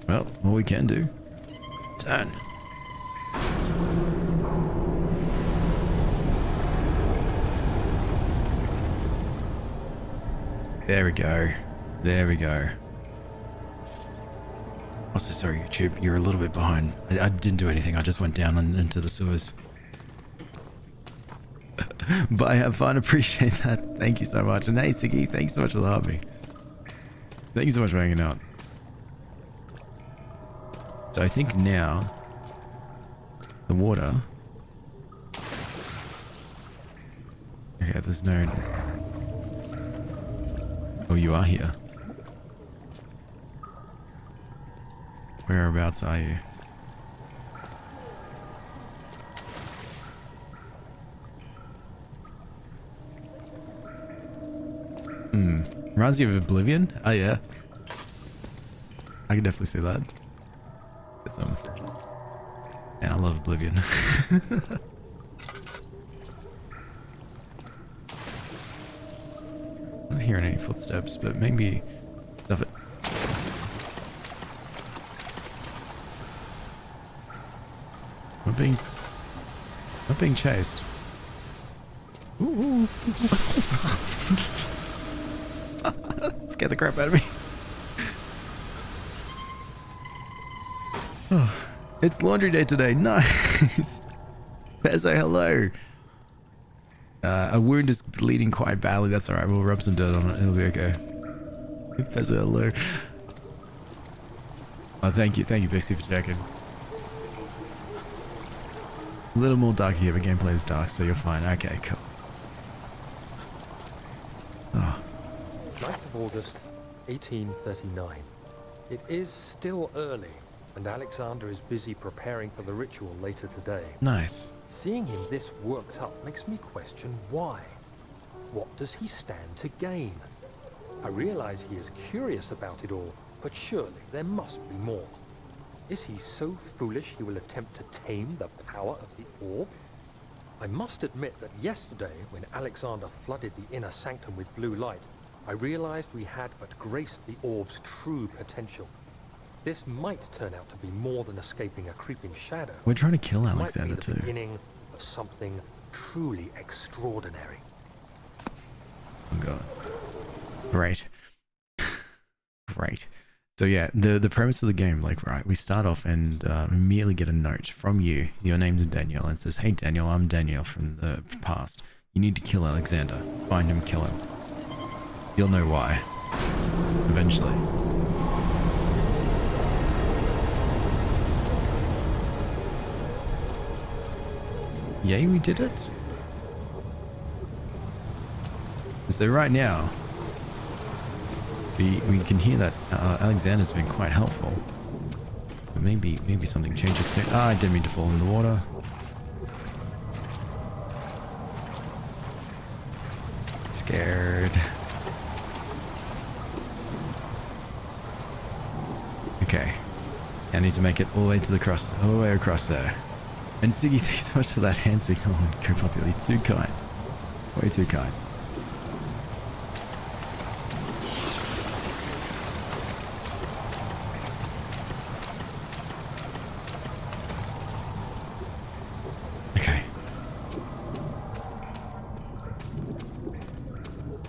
Well, all we can do. Turn. There we go. There we go. Also, sorry, YouTube. You're a little bit behind. I didn't do anything. I just went down into the sewers. But I have fun. Appreciate that. Thank you so much. And hey, Siggy, thanks so much for the hobby. Thank you so much for hanging out. So I think now the water. Okay, there's no. Oh, you are here. Whereabouts are you? Reminds you of Oblivion? Oh yeah. I can definitely see that. It's man, I love Oblivion. I'm not hearing any footsteps, but maybe stuff it. Not being chased. Ooh. Scare the crap out of me. Oh, it's laundry day today. Nice. Pezzo, hello. A wound is bleeding quite badly. That's alright. We'll rub some dirt on it. It'll be okay. Pezzo, hello. Oh, thank you. Thank you, Pixie, for checking. A little more dark here, but gameplay is dark, so you're fine. Okay, cool. Oh. 9th of August, 1839. It is still early, and Alexander is busy preparing for the ritual later today. Nice. Seeing him this worked up makes me question why. What does he stand to gain? I realize he is curious about it all, but surely there must be more. Is he so foolish he will attempt to tame the power of the orb? I must admit that yesterday, when Alexander flooded the inner sanctum with blue light, I realized we had but graced the orb's true potential. This might turn out to be more than escaping a creeping shadow. We're trying to kill It Alexander might be the too. beginning of something truly extraordinary. Oh god. Great. Great. So yeah, the premise of the game, like, right, we start off and immediately get a note from you. Your name's Daniel, and it says, "Hey Daniel, I'm Daniel from the past. You need to kill Alexander. Find him, kill him. You'll know why. Eventually." Yay, we did it. So right now, we can hear that Alexander's been quite helpful. But maybe something changes soon. Ah, I didn't mean to fall in the water. Scared. Okay. I need to make it all the way to all the way across there. And Siggy, thanks so much for that hand signal. Go Popular, too kind. Way too kind. Okay.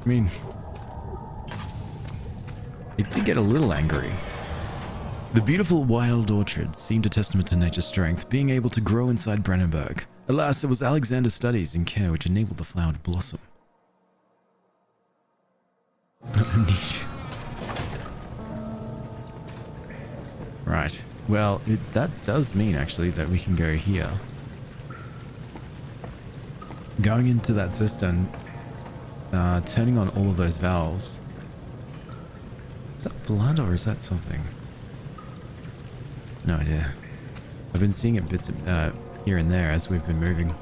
I mean, it did get a little angry. The beautiful wild orchard seemed a testament to nature's strength, being able to grow inside Brennenburg. Alas, it was Alexander's studies and care which enabled the flower to blossom. Amnesia. Right. Well, that does mean, actually, that we can go here. Going into that cistern, turning on all of those valves. Is that blood or is that something? No idea. I've been seeing it bits of, here and there as we've been moving.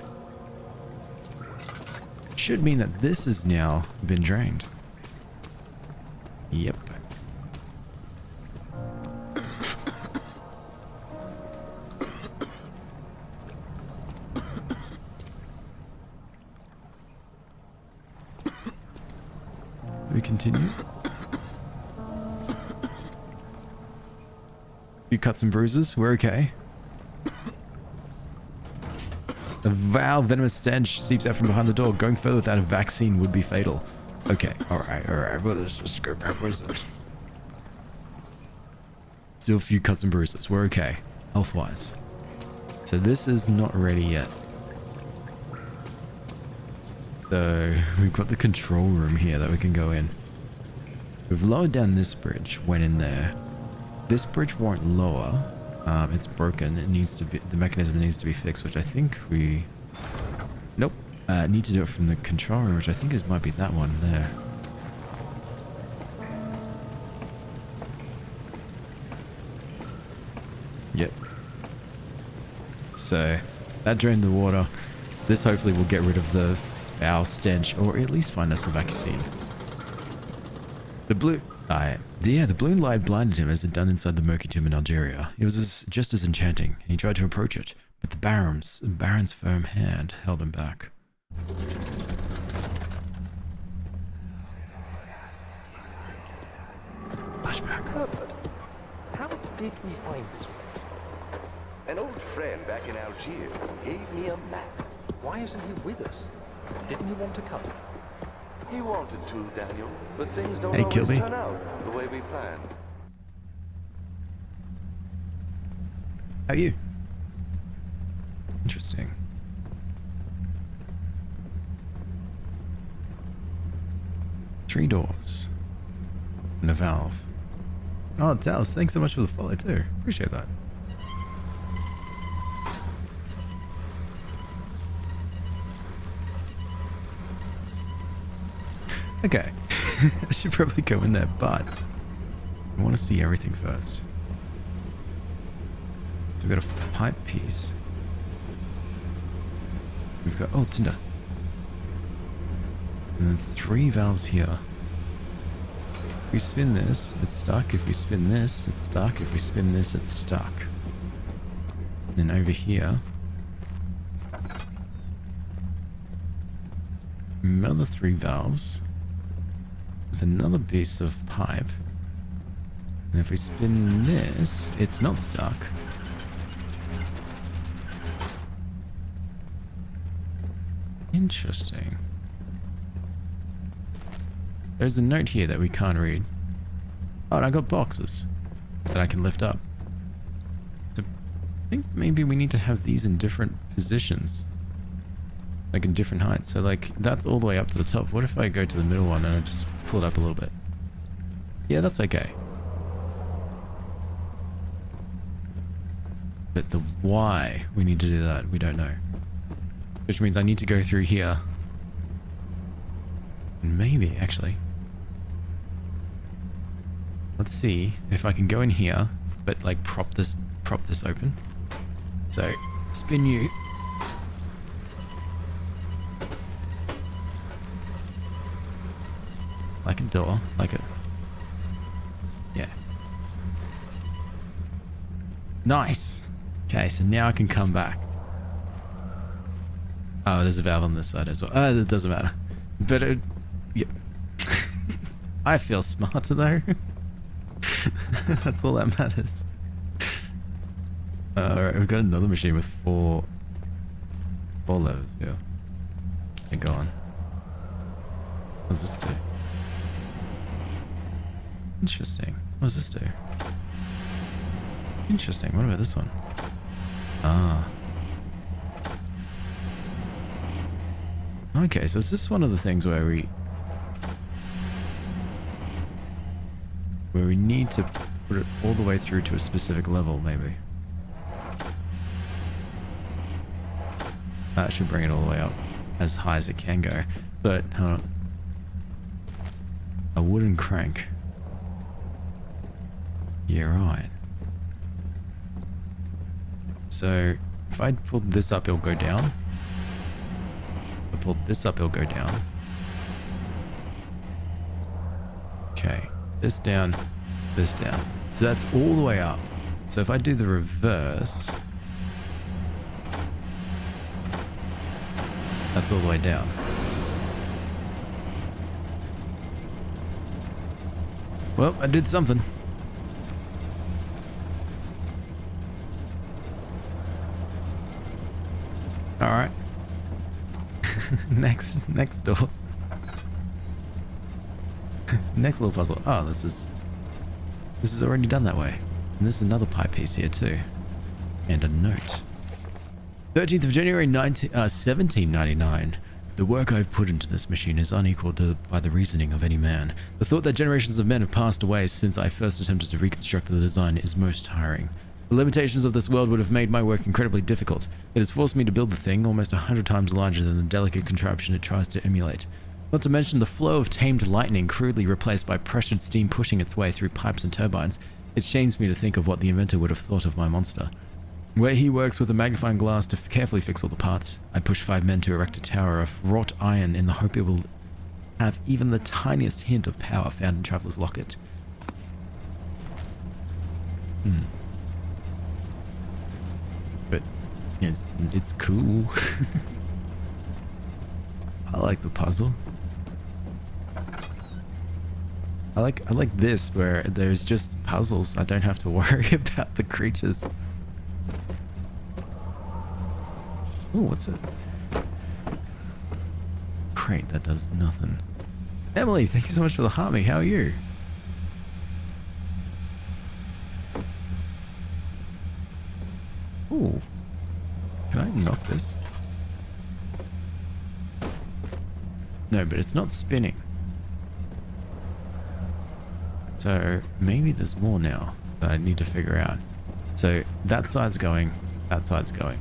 Should mean that this has now been drained. Yep. We continue. few cuts and bruises. We're okay. A foul venomous stench seeps out from behind the door. Going further without a vaccine would be fatal. Okay, alright. Well, let's just go back. Where's this? Still a few cuts and bruises. We're okay, health-wise. So this is not ready yet. So we've got the control room here that we can go in. We've lowered down this bridge, went in there. This bridge won't lower. It's broken. It needs to be, the mechanism needs to be fixed, which I think we... Nope. Need to do it from the control room, which I think might be that one there. Yep. So, that drained the water. This hopefully will get rid of the foul stench, or at least find us a vaccine. The blue... the blue light blinded him as it done inside the murky tomb in Algeria. It was just as enchanting, and he tried to approach it, but the Baron's firm hand held him back. Flashback. Herbert, how did we find this place? An old friend back in Algiers gave me a map. Why isn't he with us? Didn't he want to come? He wanted to, Daniel, but things don't Hey, always Kilby. turn out the way we planned. How are you? Interesting. Three doors. And a valve. Oh, Dallas, thanks so much for the follow too. Appreciate that. Okay. I should probably go in there, but I want to see everything first. So we've got a pipe piece. We've got, oh, tinder. And then 3 valves here. If we spin this, it's stuck. If we spin this, it's stuck. If we spin this, it's stuck. And then over here, another 3 valves with another piece of pipe. And if we spin this, it's not stuck. Interesting. There's a note here that we can't read. Oh, and I got boxes that I can lift up. So I think maybe we need to have these in different positions. Like in different heights. So like that's all the way up to the top. What if I go to the middle one and I just pull it up a little bit? Yeah, that's okay. But the why we need to do that, we don't know. Which means I need to go through here. And maybe, actually. Let's see if I can go in here, but like prop this open. So, spin you. Like a door, like a... Yeah. Nice! Okay, so now I can come back. Oh, there's a valve on this side as well. It doesn't matter. But it... Yep. I feel smarter though. That's all that matters. Alright, we've got another machine with 4 levers here. Okay, go on. What does this do? Interesting. What does this do? Interesting. What about this one? Ah. Okay, so is this one of the things where we need to put it all the way through to a specific level, maybe? That should bring it all the way up as high as it can go. But, hold on. A wooden crank. Yeah, right. So, if I pull this up, it'll go down. If I pull this up, it'll go down. Okay. This down, this down. So that's all the way up. So if I do the reverse, that's all the way down. Well, I did something. All right. next door. Next little puzzle. Oh, this is already done that way. And there's another pie piece here too. And a note. 13th of January 1799. The work I've put into this machine is unequaled by the reasoning of any man. The thought that generations of men have passed away since I first attempted to reconstruct the design is most tiring. The limitations of this world would have made my work incredibly difficult. It has forced me to build the thing almost 100 times larger than the delicate contraption it tries to emulate. Not to mention the flow of tamed lightning crudely replaced by pressured steam pushing its way through pipes and turbines. It shames me to think of what the inventor would have thought of my monster. Where he works with a magnifying glass to carefully fix all the parts, I push 5 men to erect a tower of wrought iron in the hope it will have even the tiniest hint of power found in Traveler's Locket. But it's cool. I like the puzzle. I like this where there's just puzzles. I don't have to worry about the creatures. Oh, what's it? Crate that does nothing. Emily, thank you so much for the heartme. How are you? Ooh. Can I knock this? No, but it's not spinning. So maybe there's more now that I need to figure out. So that side's going, that side's going.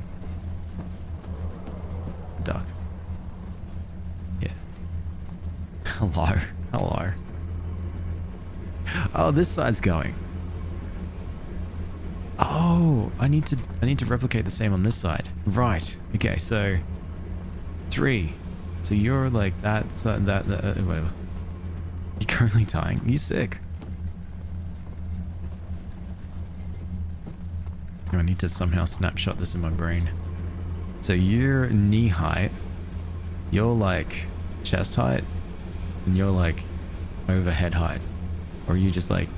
Duck. Yeah. Hello. Hello. Oh, this side's going. Oh, I need to replicate the same on this side. Right. Okay, so 3. So you're like that side, that whatever. You're currently dying. You sick? I need to somehow snapshot this in my brain. So you're knee height, you're like chest height, and you're like overhead height. Or you just like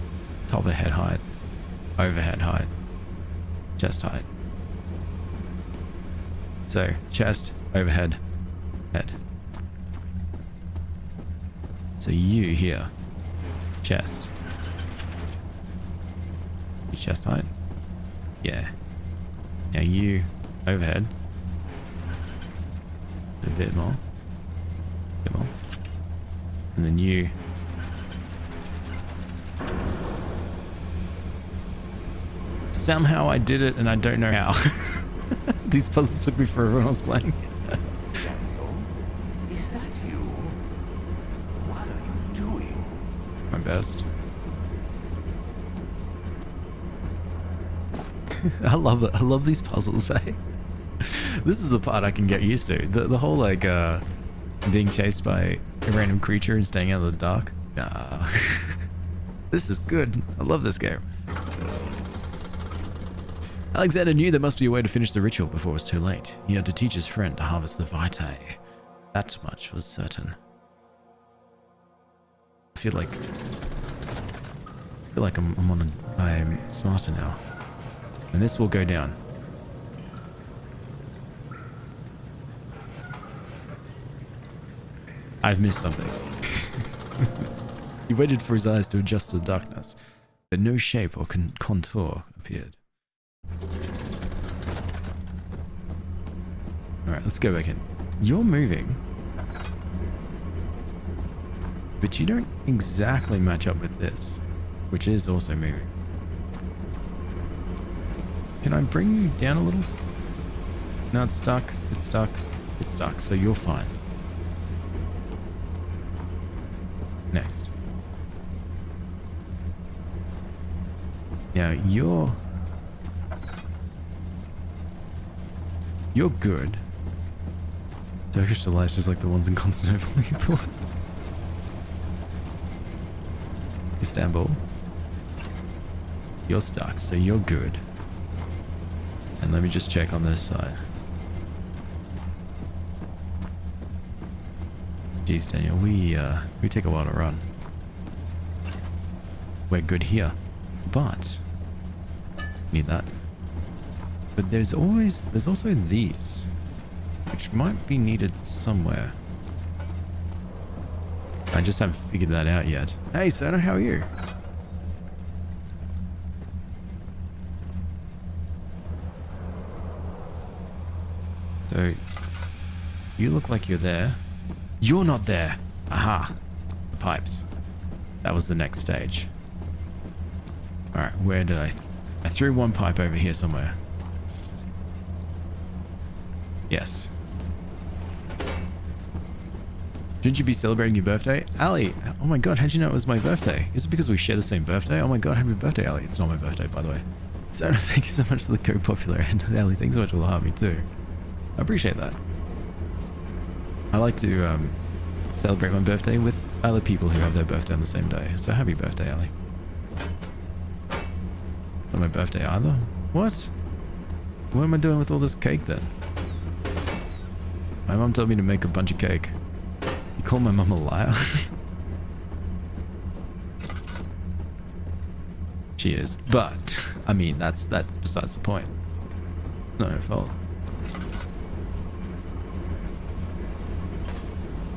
top of head height, overhead height, chest height. So chest, overhead, head. So you here, chest. Your chest height? Yeah. Now you overhead. A bit more. And then you. Somehow I did it and I don't know how. These puzzles took me forever when I was playing. Daniel, is that you? What are you doing? My best. I love it. I love these puzzles, eh? This is the part I can get used to. The whole like being chased by a random creature and staying out of the dark. Nah. This is good. I love this game. Alexander knew there must be a way to finish the ritual before it was too late. He had to teach his friend to harvest the vitae. That much was certain. I feel like I'm smarter now. And this will go down. I've missed something. He waited for his eyes to adjust to the darkness, but no shape or contour appeared. Alright, let's go back in. You're moving, but you don't exactly match up with this, which is also moving. Can I bring you down a little? No, it's stuck. It's stuck. It's stuck. So you're fine. Next. Now you're good. Turkish delights just like the ones in Constantinople. Istanbul. You're stuck, so you're good. And let me just check on this side. Jeez, Daniel, we take a while to run. We're good here, but need that. But there's also these. which might be needed somewhere. I just haven't figured that out yet. Hey, Soda, how are you? So, you look like you're there. You're not there. Aha. The pipes. That was the next stage. Alright, where did I threw one pipe over here somewhere. Yes. Shouldn't you be celebrating your birthday? Ali, oh my god, how'd you know it was my birthday? Is it because we share the same birthday? Oh my god, happy birthday, Ali. It's not my birthday, by the way. So thank you so much for the code popular, and Ali, thanks so much for the heart, me too. I appreciate that. I like to celebrate my birthday with other people who have their birthday on the same day. So happy birthday, Ali. Not my birthday either? What? What am I doing with all this cake then? My mom told me to make a bunch of cake. You call my mom a liar? She is. But, I mean, that's besides the point. Not her fault.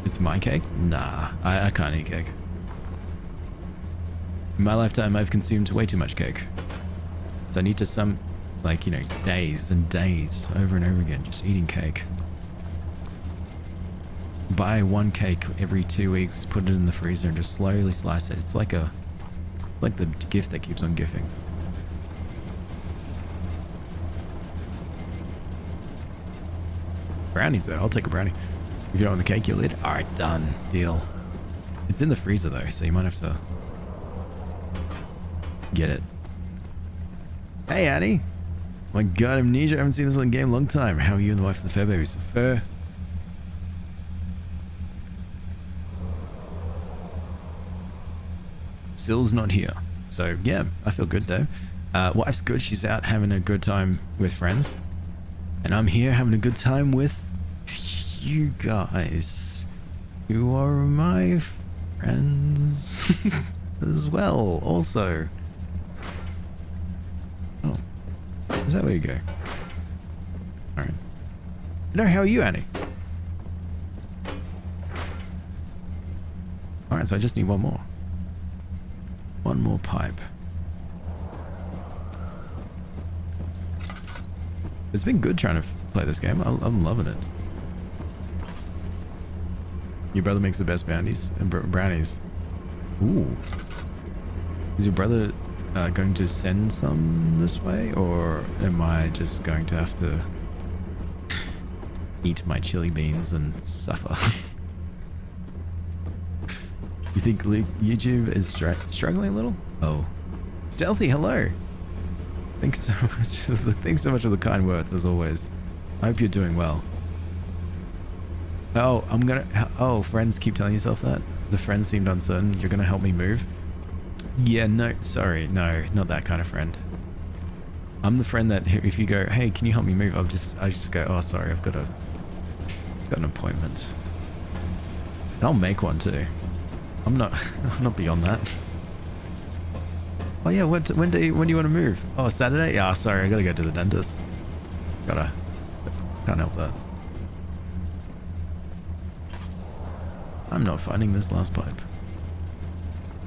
It's my cake? Nah, I can't eat cake. In my lifetime, I've consumed way too much cake. So I need to like, you know, days and days over and over again, just eating cake. Buy one cake every 2 weeks, put it in the freezer, and just slowly slice it. It's like the gift that keeps on gifting. Brownies though, I'll take a brownie. If you don't want the cake, you'll eat it. Alright, done. Deal. It's in the freezer though, so you might have to get it. Hey Annie! My god, Amnesia, I haven't seen this in the game in a long time. How are you and the wife of the fair babies? Fair. Sill's not here. So yeah, I feel good though. Wife's good, she's out having a good time with friends. And I'm here having a good time with you guys, who are my friends as well, also. Oh, is that where you go? Alright. No, how are you, Annie? Alright, so I just need one more. One more pipe. It's been good trying to play this game. I'm loving it. Your brother makes the best brownies. Ooh. Is your brother going to send some this way, or am I just going to have to eat my chili beans and suffer? You think YouTube is struggling a little? Oh. Stealthy, hello. Thanks so much for the kind words, as always. I hope you're doing well. Oh, friends keep telling yourself that? The friends seemed uncertain. You're gonna help me move? Yeah, no, sorry, no, not that kind of friend. I'm the friend that if you go, hey, can you help me move? I just go, oh, sorry, I've got an appointment. And I'll make one too. I'm not beyond that. Oh yeah, when do you want to move? Oh, Saturday? Yeah, sorry, I gotta go to the dentist. Can't help that. I'm not finding this last pipe.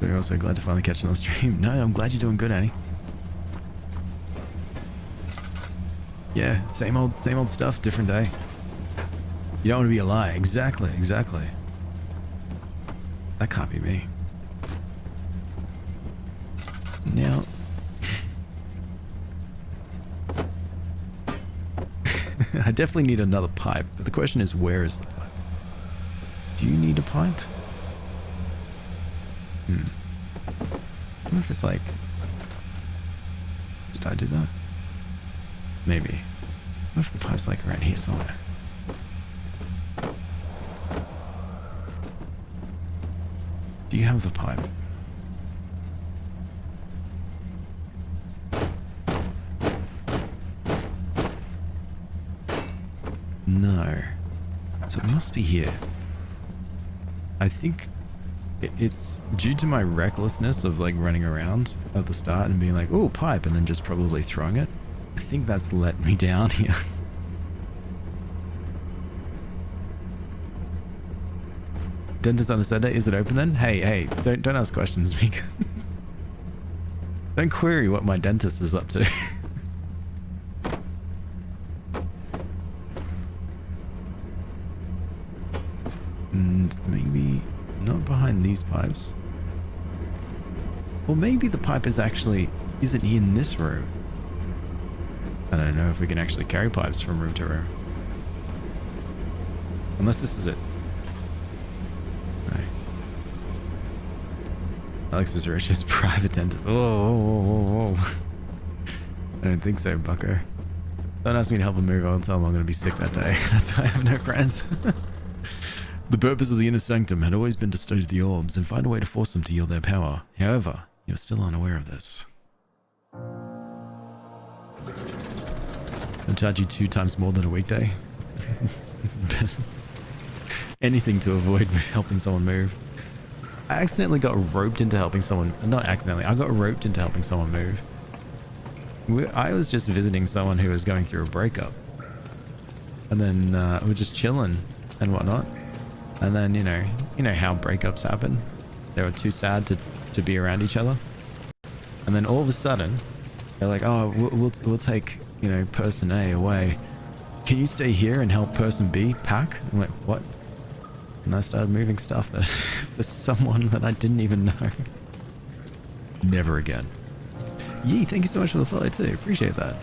We're also glad to finally catch another stream. No, I'm glad you're doing good, Annie. Yeah, same old stuff, different day. You don't want to be a lie. Exactly. That can't be me. Now... I definitely need another pipe, but the question is, where is the pipe? Do you need a pipe? I wonder if it's like... Did I do that? Maybe. What if the pipe's like around here somewhere? Do you have the pipe? No. So it must be here. I think it's due to my recklessness of like running around at the start and being like, oh, pipe, and then just probably throwing it. I think that's let me down here. Dentist on a Sunday, is it open then? Hey, don't ask questions, Mika. Don't query what my dentist is up to. And maybe not behind these pipes. Or maybe the pipe is actually isn't in this room. I don't know if we can actually carry pipes from room to room. Unless this is it. No. Alex's Rich's private dentist. Whoa. I don't think so, bucko. Don't ask me to help him move. I'll tell him I'm going to be sick that day. That's why I have no friends. The purpose of the inner sanctum had always been to study the orbs and find a way to force them to yield their power. However, you're still unaware of this. I'll charge you 2 times more than a weekday. Anything to avoid helping someone move. I accidentally got roped into helping someone. Not accidentally. I got roped into helping someone move. I was just visiting someone who was going through a breakup. And then we're just chilling and whatnot. And then, you know how breakups happen. They were too sad to be around each other. And then all of a sudden, they're like, oh, we'll take, person A away. Can you stay here and help person B pack? I'm like, what? And I started moving stuff that for someone that I didn't even know. Never again. Yee, thank you so much for the follow too. Appreciate that.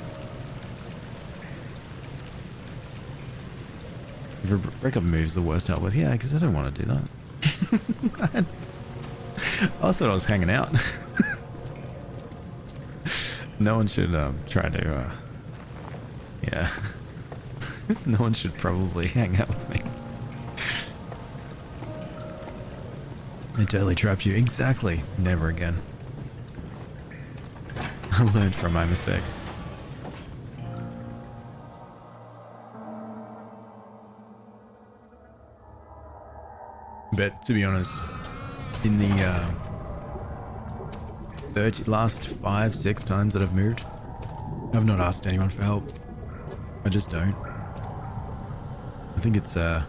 If a breakup move is the worst to help with, yeah, because I don't want to do that. I thought I was hanging out. No one should try to, yeah. No one should probably hang out with me. I totally trapped you. Exactly. Never again. I learned from my mistake. But to be honest, in the last 5-6 times that I've moved, I've not asked anyone for help. I just don't. I think it's I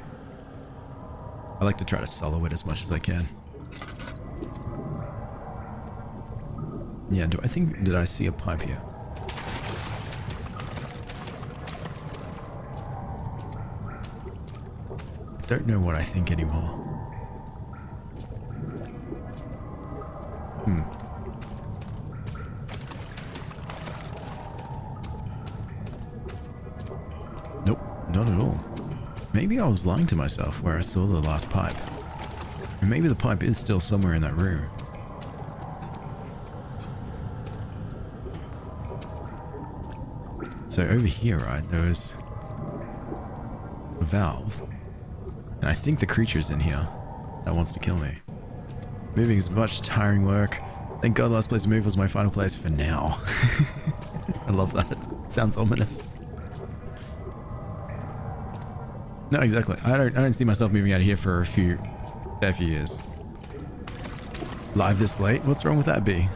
like to try to solo it as much as I can. Yeah, did I see a pipe here? I don't know what I think anymore. Nope, not at all. Maybe I was lying to myself where I saw the last pipe. Or maybe the pipe is still somewhere in that room. So over here, right, there was a valve. And I think the creature's in here that wants to kill me. Moving is much tiring work. Thank God last place to move was my final place for now. I love that. Sounds ominous. No, exactly. I don't see myself moving out of here for a fair few years. Live this late? What's wrong with that, B?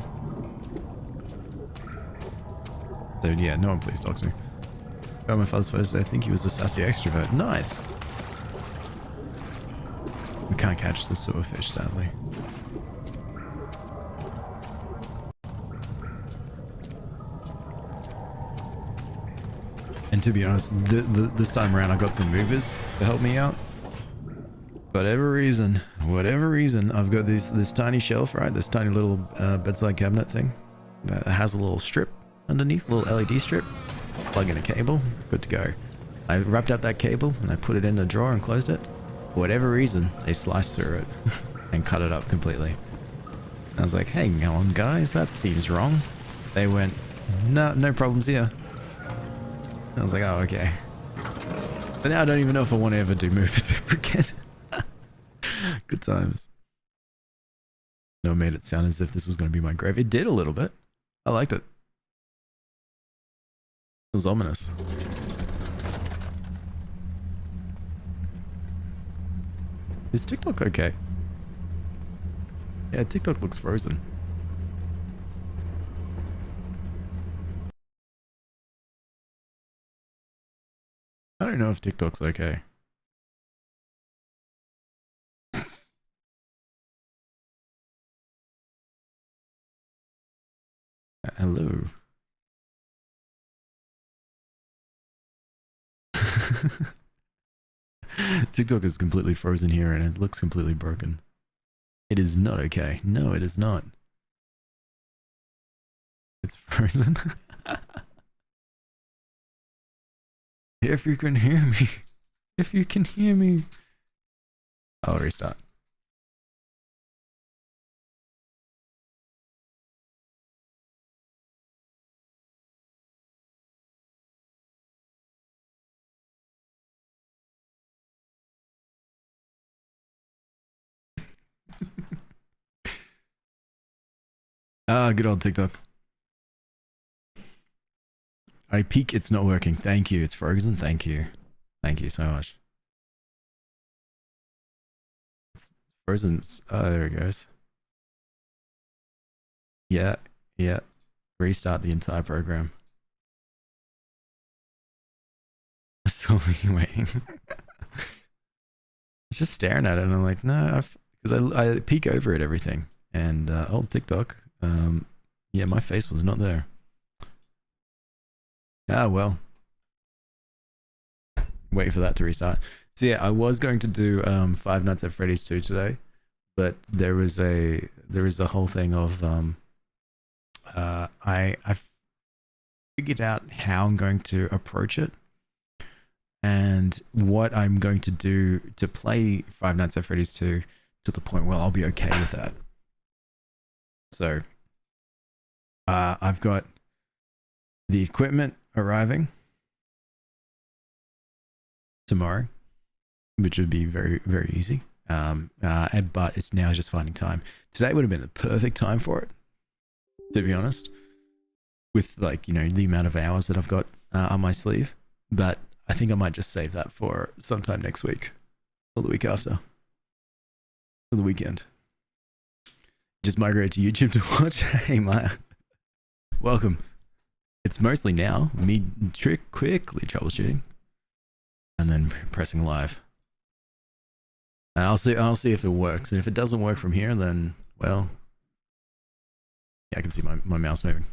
So yeah, no one please dogs me. Got my father's photos, I think he was a sassy extrovert. Nice. We can't catch the sewer fish, sadly. And to be honest, this time around I got some movers to help me out. Whatever reason, I've got this tiny shelf, right? This tiny little bedside cabinet thing that has a little strip underneath, a little LED strip. Plug in a cable, good to go. I wrapped up that cable and I put it in a drawer and closed it. For whatever reason, they sliced through it and cut it up completely. I was like, hang on guys, that seems wrong. They went, no problems here. I was like, oh, okay. But now I don't even know if I want to ever do movers ever again. Good times. No, it made it sound as if this was going to be my grave. It did a little bit. I liked it. It was ominous. Is TikTok okay? Yeah, TikTok looks frozen. I don't know if TikTok's okay. Hello. TikTok is completely frozen here and it looks completely broken. It is not okay. No, it is not. It's frozen. If you can hear me. If you can hear me. I'll restart. Ah, good old TikTok. I peek, it's not working. Thank you. It's frozen. Thank you. Thank you so much. It's frozen. Oh, there it goes. Yeah, yeah. Restart the entire program. I saw me waiting. Just staring at it, and I'm like, no, because I peek over at everything, and old TikTok, yeah, my face was not there. Ah, well. Wait for that to restart. So yeah, I was going to do Five Nights at Freddy's 2 today, but there is a whole thing of I figured out how I'm going to approach it and what I'm going to do to play Five Nights at Freddy's 2 to the point where I'll be okay with that. So I've got the equipment arriving tomorrow, which would be very, very easy. But it's now just finding time. Today would have been the perfect time for it, to be honest, with like, you know, the amount of hours that I've got on my sleeve. But I think I might just save that for sometime next week or the week after, or the weekend. Just migrate to YouTube to watch. Hey, Maya. Welcome. It's mostly now me quickly troubleshooting and then pressing live. And I'll see if it works. And if it doesn't work from here, then, well, yeah, I can see my mouse moving.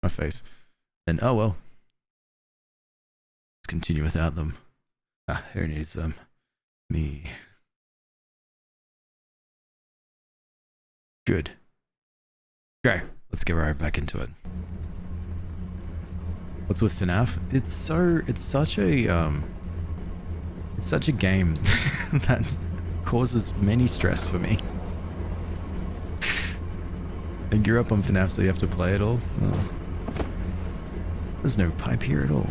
My face. Then, oh well. Let's continue without them. Ah, who needs them? Me. Good. Okay, let's get right back into it. What's with FNAF? It's such a game that causes many stress for me. I grew up on FNAF, so you have to play it all. Oh. There's no pipe here at all.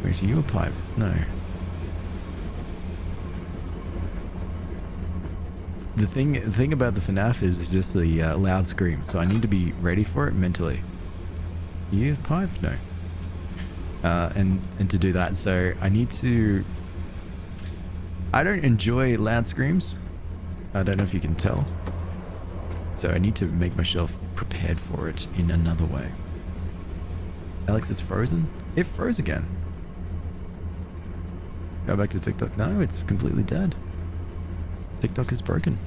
Wait, are you a pipe? No. The thing about the FNAF is just the loud scream, so I need to be ready for it mentally. You pipe? No. And to do that, so I need to... I don't enjoy loud screams. I don't know if you can tell. So I need to make myself prepared for it in another way. Alex is frozen? It froze again. Go back to TikTok. No, it's completely dead. TikTok is broken.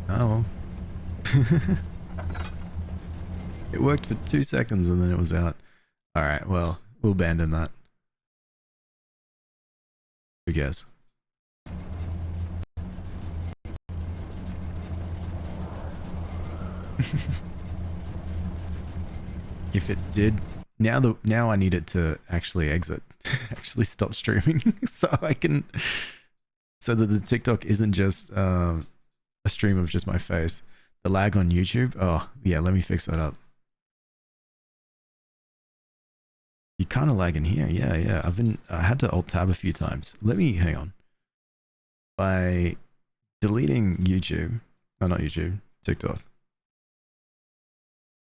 Oh well. It worked for 2 seconds and then it was out. Alright, well, we'll abandon that. Who cares? If it did, now I need it to actually exit, actually stop streaming, so that the TikTok isn't just a stream of just my face. The lag on YouTube, oh yeah, let me fix that up. You kind of lag in here, yeah. I had to alt tab a few times. Hang on. By deleting YouTube, oh not YouTube, TikTok.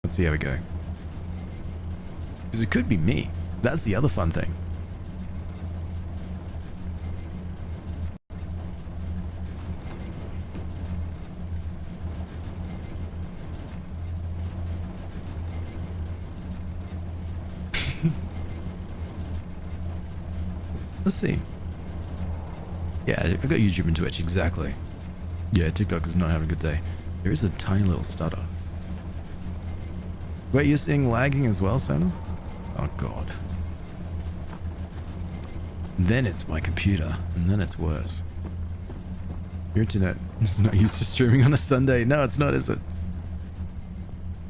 Let's see how we go. Because it could be me. That's the other fun thing. Let's see. Yeah, I've got YouTube and Twitch, exactly. Yeah, TikTok is not having a good day. There is a tiny little stutter. Wait, you're seeing lagging as well, Santa? Oh god. Then it's my computer, and then it's worse. Your internet is not used to streaming on a Sunday. No, it's not, is it?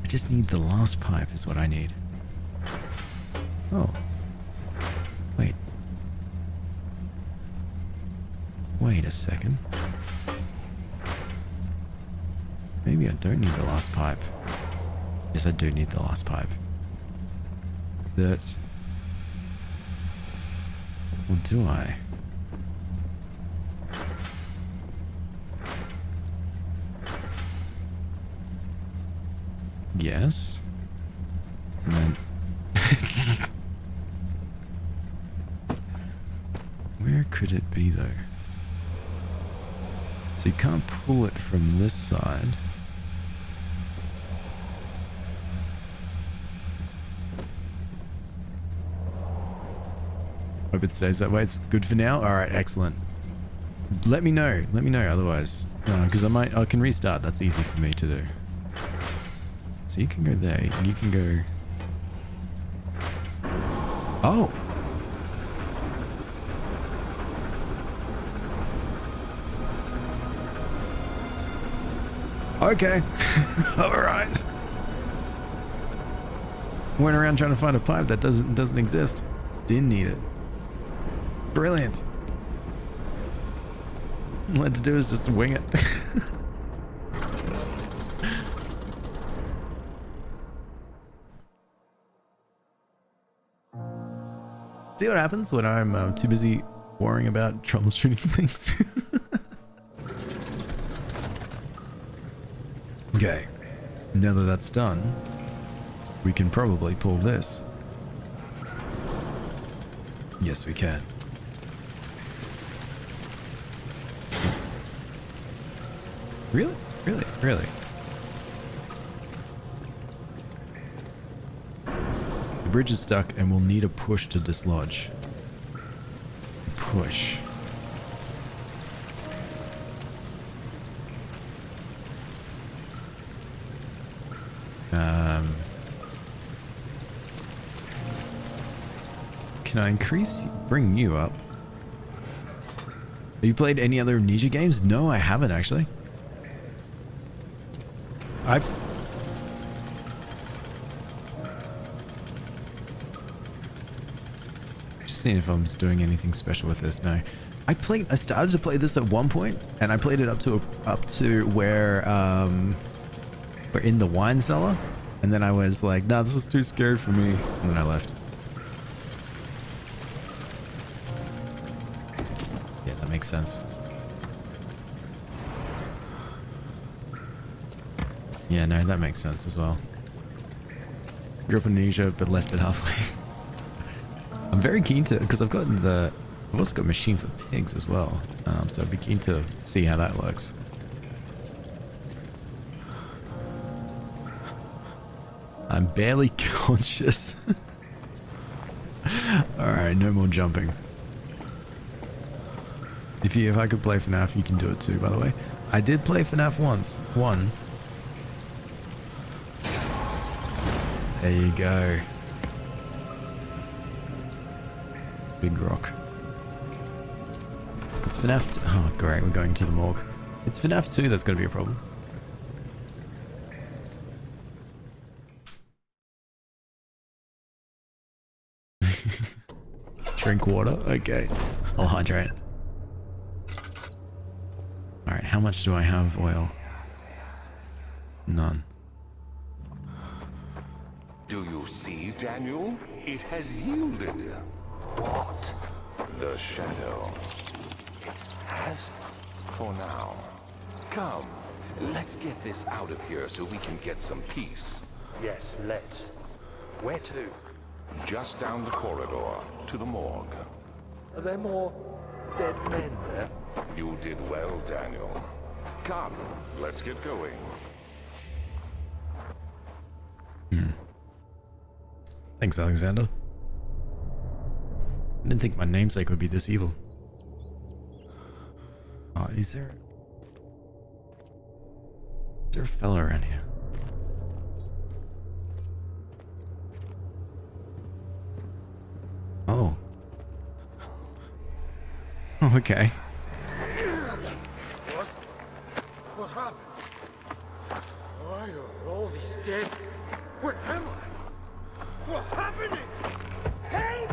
I just need the last pipe is what I need. Oh. Wait. Wait a second. Maybe I don't need the last pipe. Yes, I do need the last pipe. That... Or do I? Yes. And then... Where could it be though? So you can't pull it from this side. Hope it stays that way. It's good for now. All right, excellent. Let me know. Let me know otherwise, because I can restart. That's easy for me to do. So you can go there. You can go. Oh. Okay. All right. Went around trying to find a pipe that doesn't exist. Didn't need it. Brilliant. All I had to do is just wing it. See what happens when I'm too busy worrying about troubleshooting things. Okay, now that that's done, we can probably pull this. Yes, we can. Really? Really? Really? The bridge is stuck and we'll need a push to dislodge. Push. Can I bring you up? Have you played any other Amnesia games? No, I haven't actually. Just seeing if I'm doing anything special with this. No, I started to play this at one point, and I played it up to where we're in the wine cellar, and then I was like, "Nah, this is too scary for me," and then I left. Yeah, that makes sense. Yeah, no, that makes sense as well. Grew up in Amnesia, but left it halfway. I'm very keen to, because I've also got Machine for Pigs as well, so I'd be keen to see how that works. I'm barely conscious. Alright, no more jumping. If I could play FNAF, you can do it too, by the way. I did play FNAF once. There you go. Big rock. It's FNAF 2. Oh, great, we're going to the morgue. It's FNAF 2 that's going to be a problem. Drink water? Okay. I'll hydrate. Alright, how much do I have oil? None. Do you see, Daniel? It has yielded. What? The shadow. It has? For now. Come, let's get this out of here so we can get some peace. Yes, let's. Where to? Just down the corridor, to the morgue. Are there more dead men there? You did well, Daniel. Come, let's get going. Thanks, Alexander. I didn't think my namesake would be this evil. Oh, is there... there a fella around here? Oh. Oh, okay. What happened? Why are all these dead? Where am I? What's happening? Help!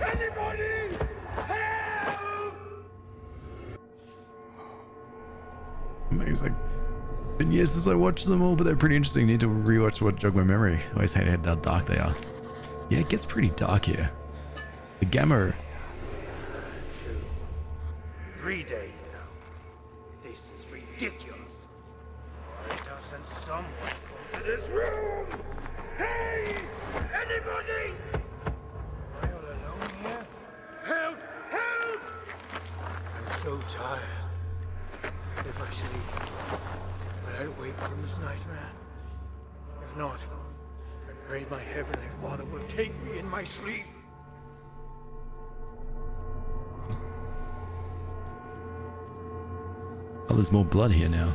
Anybody! Help! Amazing. It's been years since I watched them all, but they're pretty interesting. Need to rewatch what jog my memory. I always hated how dark they are. Yeah, it gets pretty dark here. The gamma. 3 days now. This is ridiculous. Why doesn't someone come to this room? Hey! Anybody? Am I all alone here? Help! Help! I'm so tired. If I sleep, will I wake from this nightmare? If not, I pray my Heavenly Father will take me in my sleep. Oh, there's more blood here now.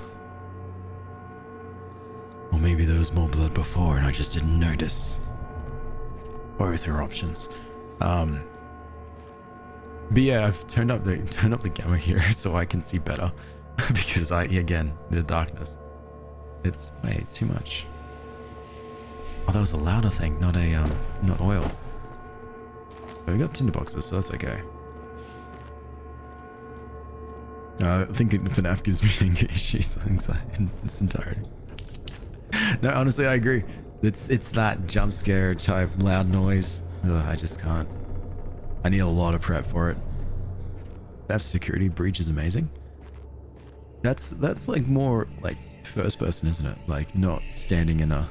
Or maybe there was more blood before and I just didn't notice. Both are options. But yeah, I've turned up the gamma here so I can see better. Because again, the darkness. It's way too much. Oh, that was a louder thing, not oil. But we got tinder boxes, so that's okay. I think FNAF gives me anger issues in its entirety. No, honestly, I agree. It's that jump scare type loud noise. Ugh, I just can't. I need a lot of prep for it. FNAF security breach is amazing. That's like more like first person, isn't it? Like not standing in a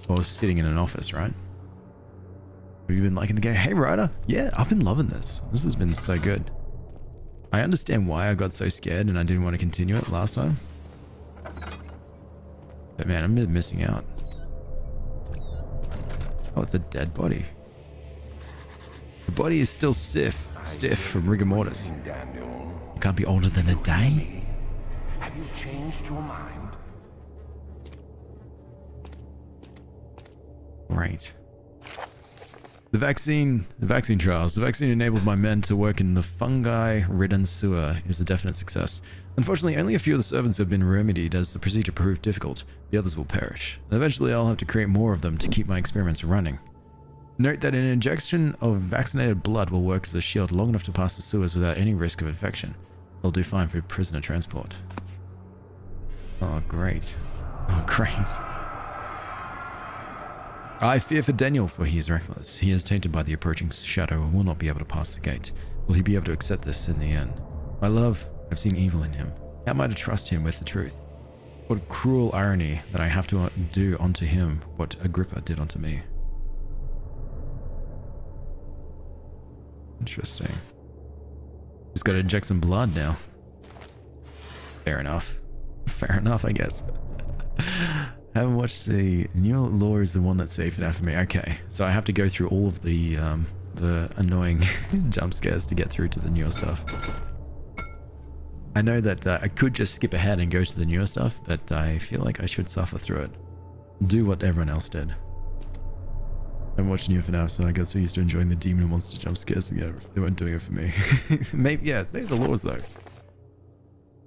or sitting in an office, right? Have you been liking the game? Hey, Ryder. Yeah, I've been loving this. This has been so good. I understand why I got so scared and I didn't want to continue it last time. But man, I'm missing out. Oh, it's a dead body. The body is still stiff from rigor mortis. Daniel, It can't be older than a day. have you changed your mind? Right. The vaccine trials. The vaccine enabled my men to work in the fungi-ridden sewer is a definite success. Unfortunately, only a few of the servants have been remedied as the procedure proved difficult. The others will perish. And eventually I'll have to create more of them to keep my experiments running. Note that an injection of vaccinated blood will work as a shield long enough to pass the sewers without any risk of infection. They'll do fine for prisoner transport. Oh, great. Oh, great. I fear for Daniel, for he is reckless. He is tainted by the approaching shadow and will not be able to pass the gate. Will he be able to accept this in the end? My love, I've seen evil in him. How am I to trust him with the truth? What cruel irony that I have to do unto him what Agrippa did unto me. Interesting. Just gotta inject some blood now. Fair enough. Fair enough, I guess. Haven't watched the new law is the one that's safe enough for me. Okay, so I have to go through all of the annoying jump scares to get through to the newer stuff. I know that I could just skip ahead and go to the newer stuff, but I feel like I should suffer through it. Do what everyone else did. I watched new FNAF, so I got so used to enjoying the demon and monster jump scares. Yeah, they weren't doing it for me. maybe the laws though.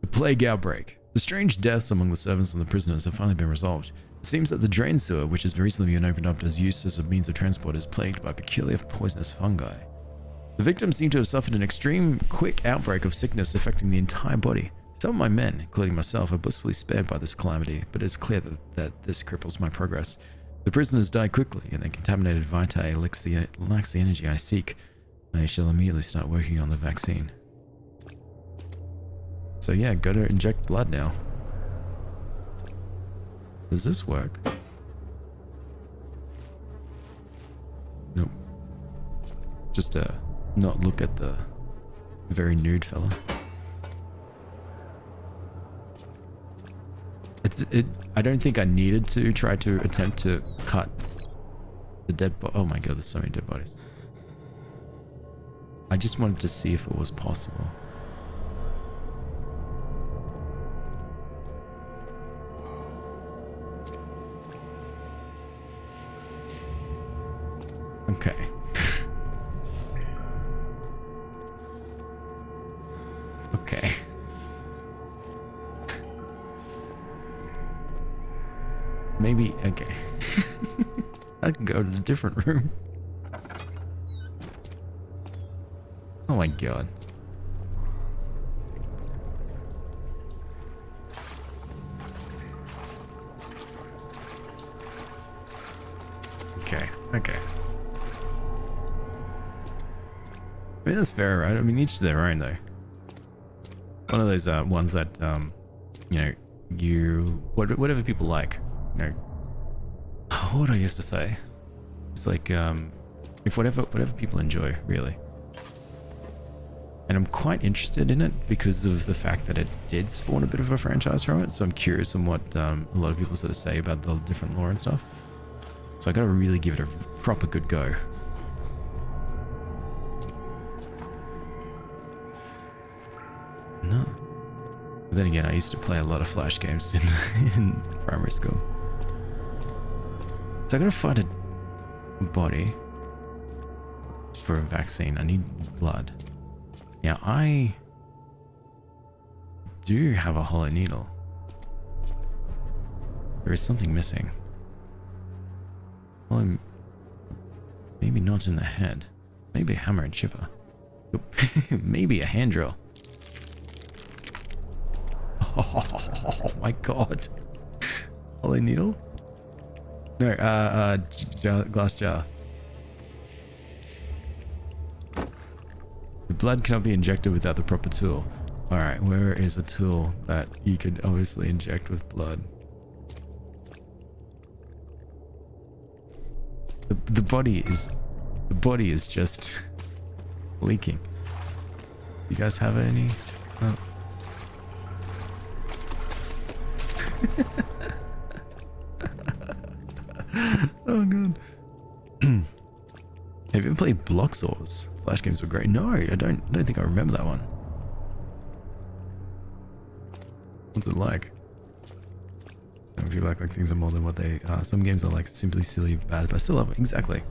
The plague outbreak. The strange deaths among the servants and the prisoners have finally been resolved. It seems that the drain sewer, which has recently been opened up as use as a means of transport, is plagued by peculiar poisonous fungi. The victims seem to have suffered an extreme, quick outbreak of sickness affecting the entire body. Some of my men, including myself, are blissfully spared by this calamity, but it is clear that this cripples my progress. The prisoners die quickly, and their contaminated vitae lacks the energy I seek. I shall immediately start working on the vaccine. So yeah, go to inject blood now. Does this work? Nope. Just not look at the very nude fella. I don't think I needed to try to attempt to cut the dead body. Oh my god, there's so many dead bodies. I just wanted to see if it was possible. Okay. Okay. Maybe, okay. I can go to a different room. Oh my god. Okay, okay. I mean, that's fair, right? I mean, each to their own, though. One of those ones that, you know, whatever people like, you know. What I used to say? It's like, if whatever people enjoy, really. And I'm quite interested in it because of the fact that it did spawn a bit of a franchise from it. So I'm curious on what a lot of people sort of say about the different lore and stuff. So I gotta really give it a proper good go. No. But then again, I used to play a lot of Flash games in primary school. So I gotta find a body for a vaccine. I need blood. Now I do have a hollow needle. There is something missing. Well, maybe not in the head. Maybe a hammer and chipper. Maybe a hand drill. Oh my god. Hollow needle? No, glass jar. The blood cannot be injected without the proper tool. Alright, where is a tool that you could obviously inject with blood? The body is just leaking. You guys have any? Oh. Oh god. Have you ever played Block Saws? Flash games were great. No, I don't think I remember that one. What's it like? I don't feel like things are more than what they are. Some games are like simply silly bad, but I still love it. Exactly.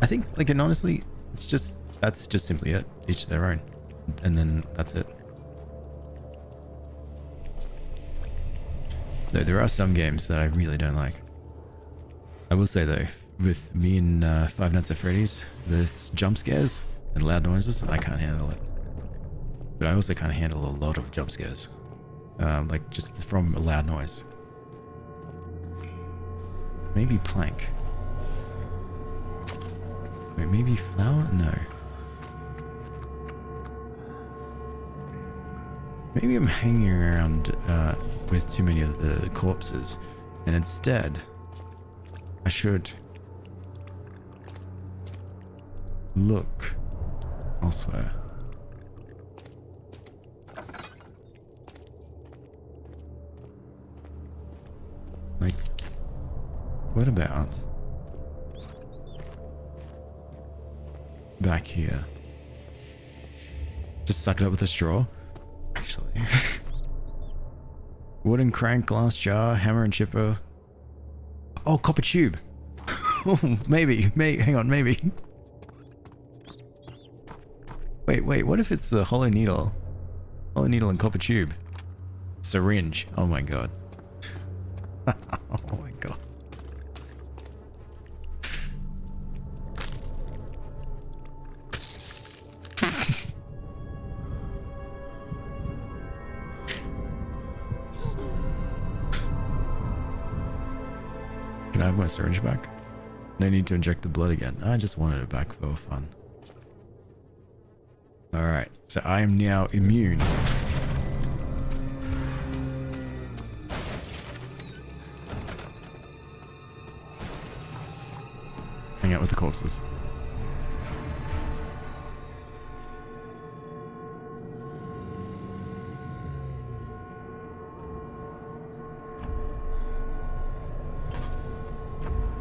I think like, and honestly, that's just simply it. Each their own. And then that's it. Though there are some games that I really don't like. I will say though, with me and Five Nights at Freddy's, the jump scares and loud noises, I can't handle it. But I also can't handle a lot of jump scares. Like just from a loud noise. Maybe plank. Wait, maybe flour? No. Maybe I'm hanging around with too many of the corpses, and instead I should look elsewhere. Like, what about back here? Just suck it up with a straw? Actually. Wooden crank, glass jar, hammer and chipper. Oh, copper tube. Oh, maybe. Hang on, maybe. Wait, what if it's the hollow needle? Hollow needle and copper tube. Syringe. Oh my god. Oh my god. Can I have my syringe back? No need to inject the blood again. I just wanted it back for fun. Alright, so I am now immune. Hang out with the corpses.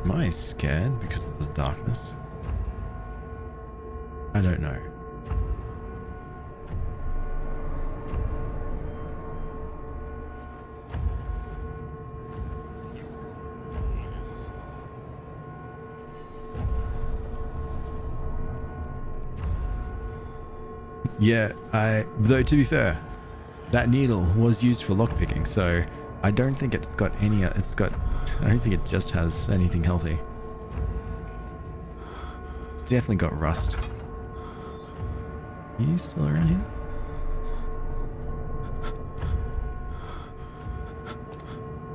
Am I scared because of the darkness? I don't know. Yeah, though to be fair, that needle was used for lockpicking, so I don't think it's got any, I don't think it just has anything healthy. It's definitely got rust. Are you still around here?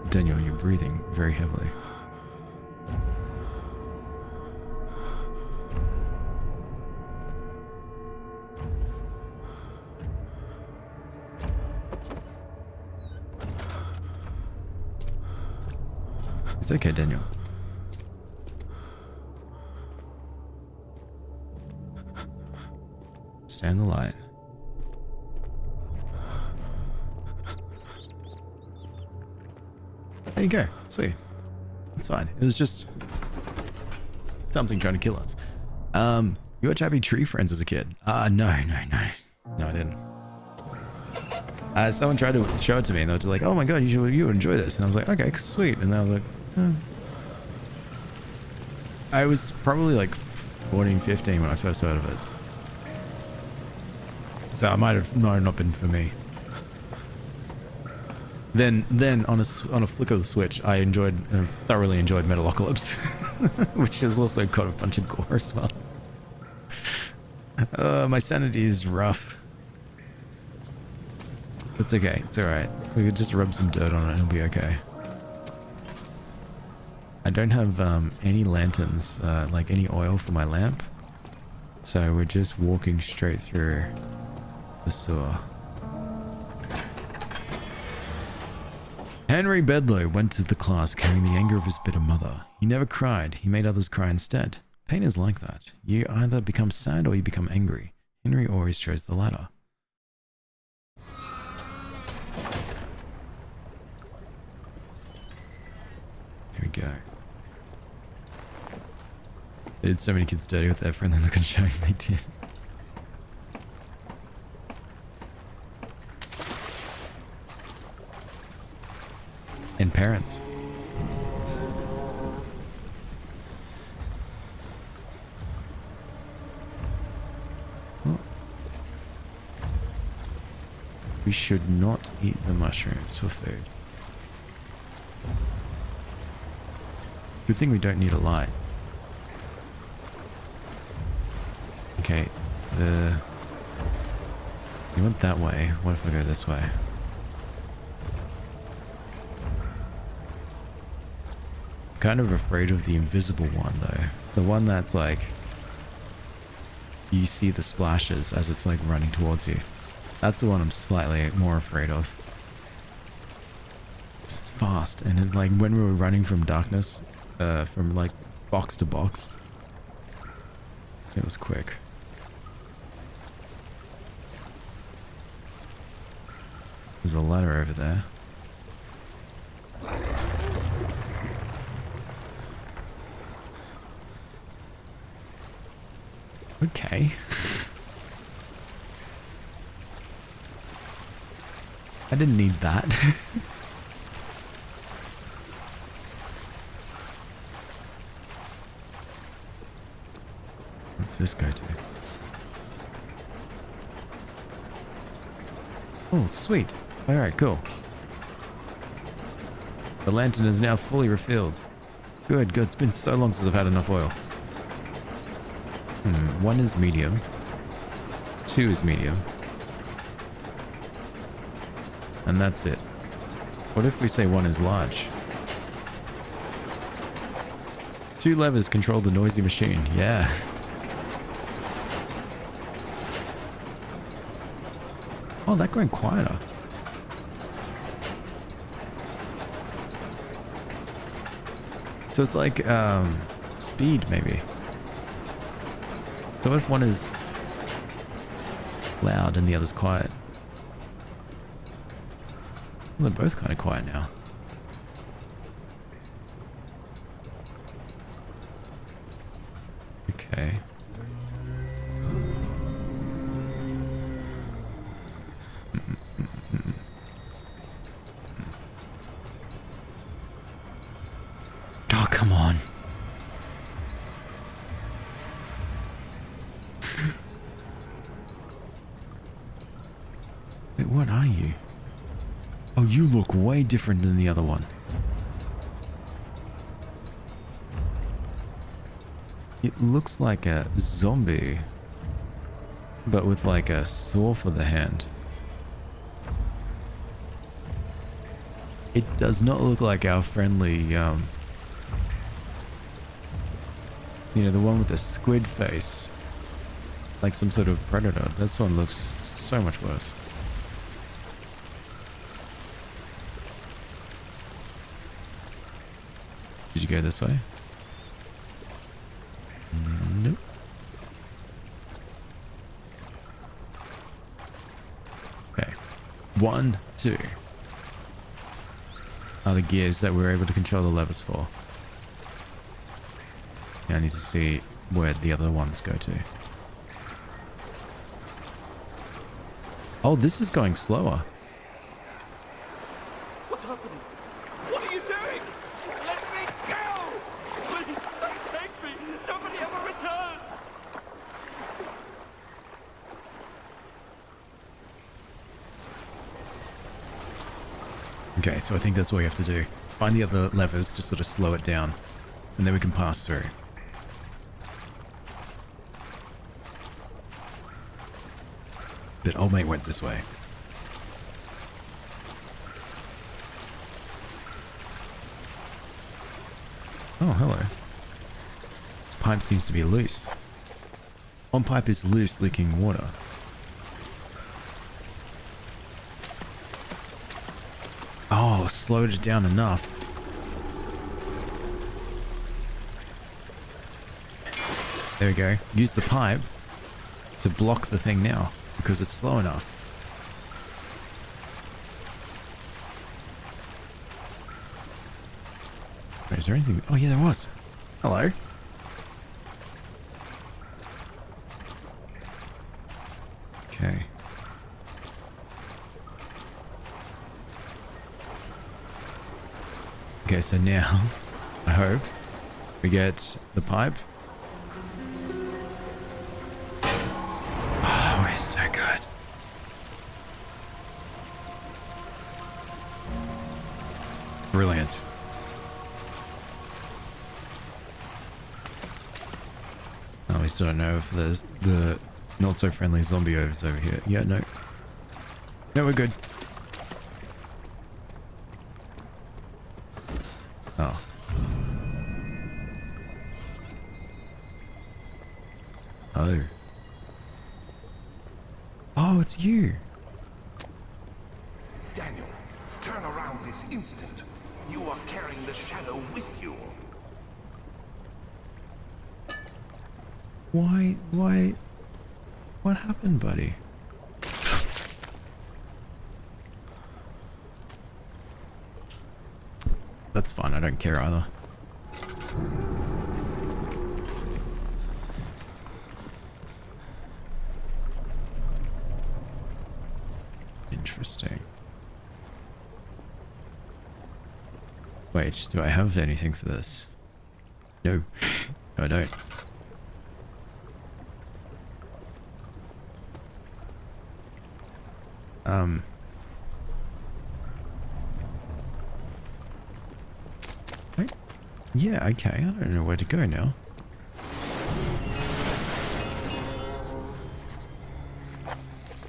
Daniel, you're breathing very heavily. It's okay, Daniel. Stay in the light. There you go. Sweet. It's fine. It was just something trying to kill us. You watch Happy Tree Friends as a kid? No, no, I didn't. Someone tried to show it to me and they were just like, oh my god, you would enjoy this. And I was like, okay, sweet. And then I was like, I was probably like 14, 15 when I first heard of it. So it might have not been for me. Then on a flick of the switch, I thoroughly enjoyed Metalocalypse, which has also got a bunch of gore as well. My sanity is rough. It's okay. It's alright. We could just rub some dirt on it and it'll be okay. I don't have any lanterns, like any oil for my lamp. So we're just walking straight through the sewer. Henry Bedloe went to the class carrying the anger of his bitter mother. He never cried. He made others cry instead. Pain is like that. You either become sad or you become angry. Henry always chose the latter. Here we go. They did so many kids dirty with their friend, then look at showing they did. And parents. Oh. We should not eat the mushrooms for food. Good thing we don't need a light. Okay, you went that way. What if I go this way? Kind of afraid of the invisible one though. The one that's like, you see the splashes as it's like running towards you. That's the one I'm slightly more afraid of. It's fast, and it, like when we were running from darkness, from like box to box, it was quick. There's a ladder over there. Okay. I didn't need that. What's this go to? Oh, sweet. Alright, cool. The lantern is now fully refilled. Good, good. It's been so long since I've had enough oil. 1 is medium. 2 is medium. And that's it. What if we say 1 is large? 2 levers control the noisy machine. Yeah. Oh, that going quieter. So it's like, speed maybe. So what if one is loud and the other's quiet? Well, they're both kind of quiet now. Okay. Oh, come on. you? Oh, you look way different than the other one. It looks like a zombie, but with like a saw for the hand. It does not look like our friendly, you know, the one with the squid face. Like some sort of predator. This one looks so much worse. Did you go this way? Nope. Okay. 1, 2. Are the gears that we're able to control the levers for. Now I need to see where the other ones go to. Oh, this is going slower. What's happening? What are you doing? Let me go! Please, don't take me! Nobody ever return! Okay, so I think that's what we have to do. Find the other levers to sort of slow it down. And then we can pass through. But old mate went this way. Oh, hello. This pipe seems to be loose. One pipe is loose, leaking water. Oh, slowed it down enough. There we go. Use the pipe to block the thing now, because it's slow enough. Wait, is there anything? Oh yeah, there was. Hello. Okay. Okay, so now, I hope, we get the pipe. Oh, we're so good. Brilliant. Oh, we still don't know if there's the not so friendly zombie is over here. Yeah, no. No, we're good. Oh. Oh. Oh, it's you. Daniel, turn around this instant. You are carrying the shadow with you. Why? What happened, buddy? That's fine, I don't care either. Interesting. Wait, do I have anything for this? No. No, I don't. Yeah, okay, I don't know where to go now.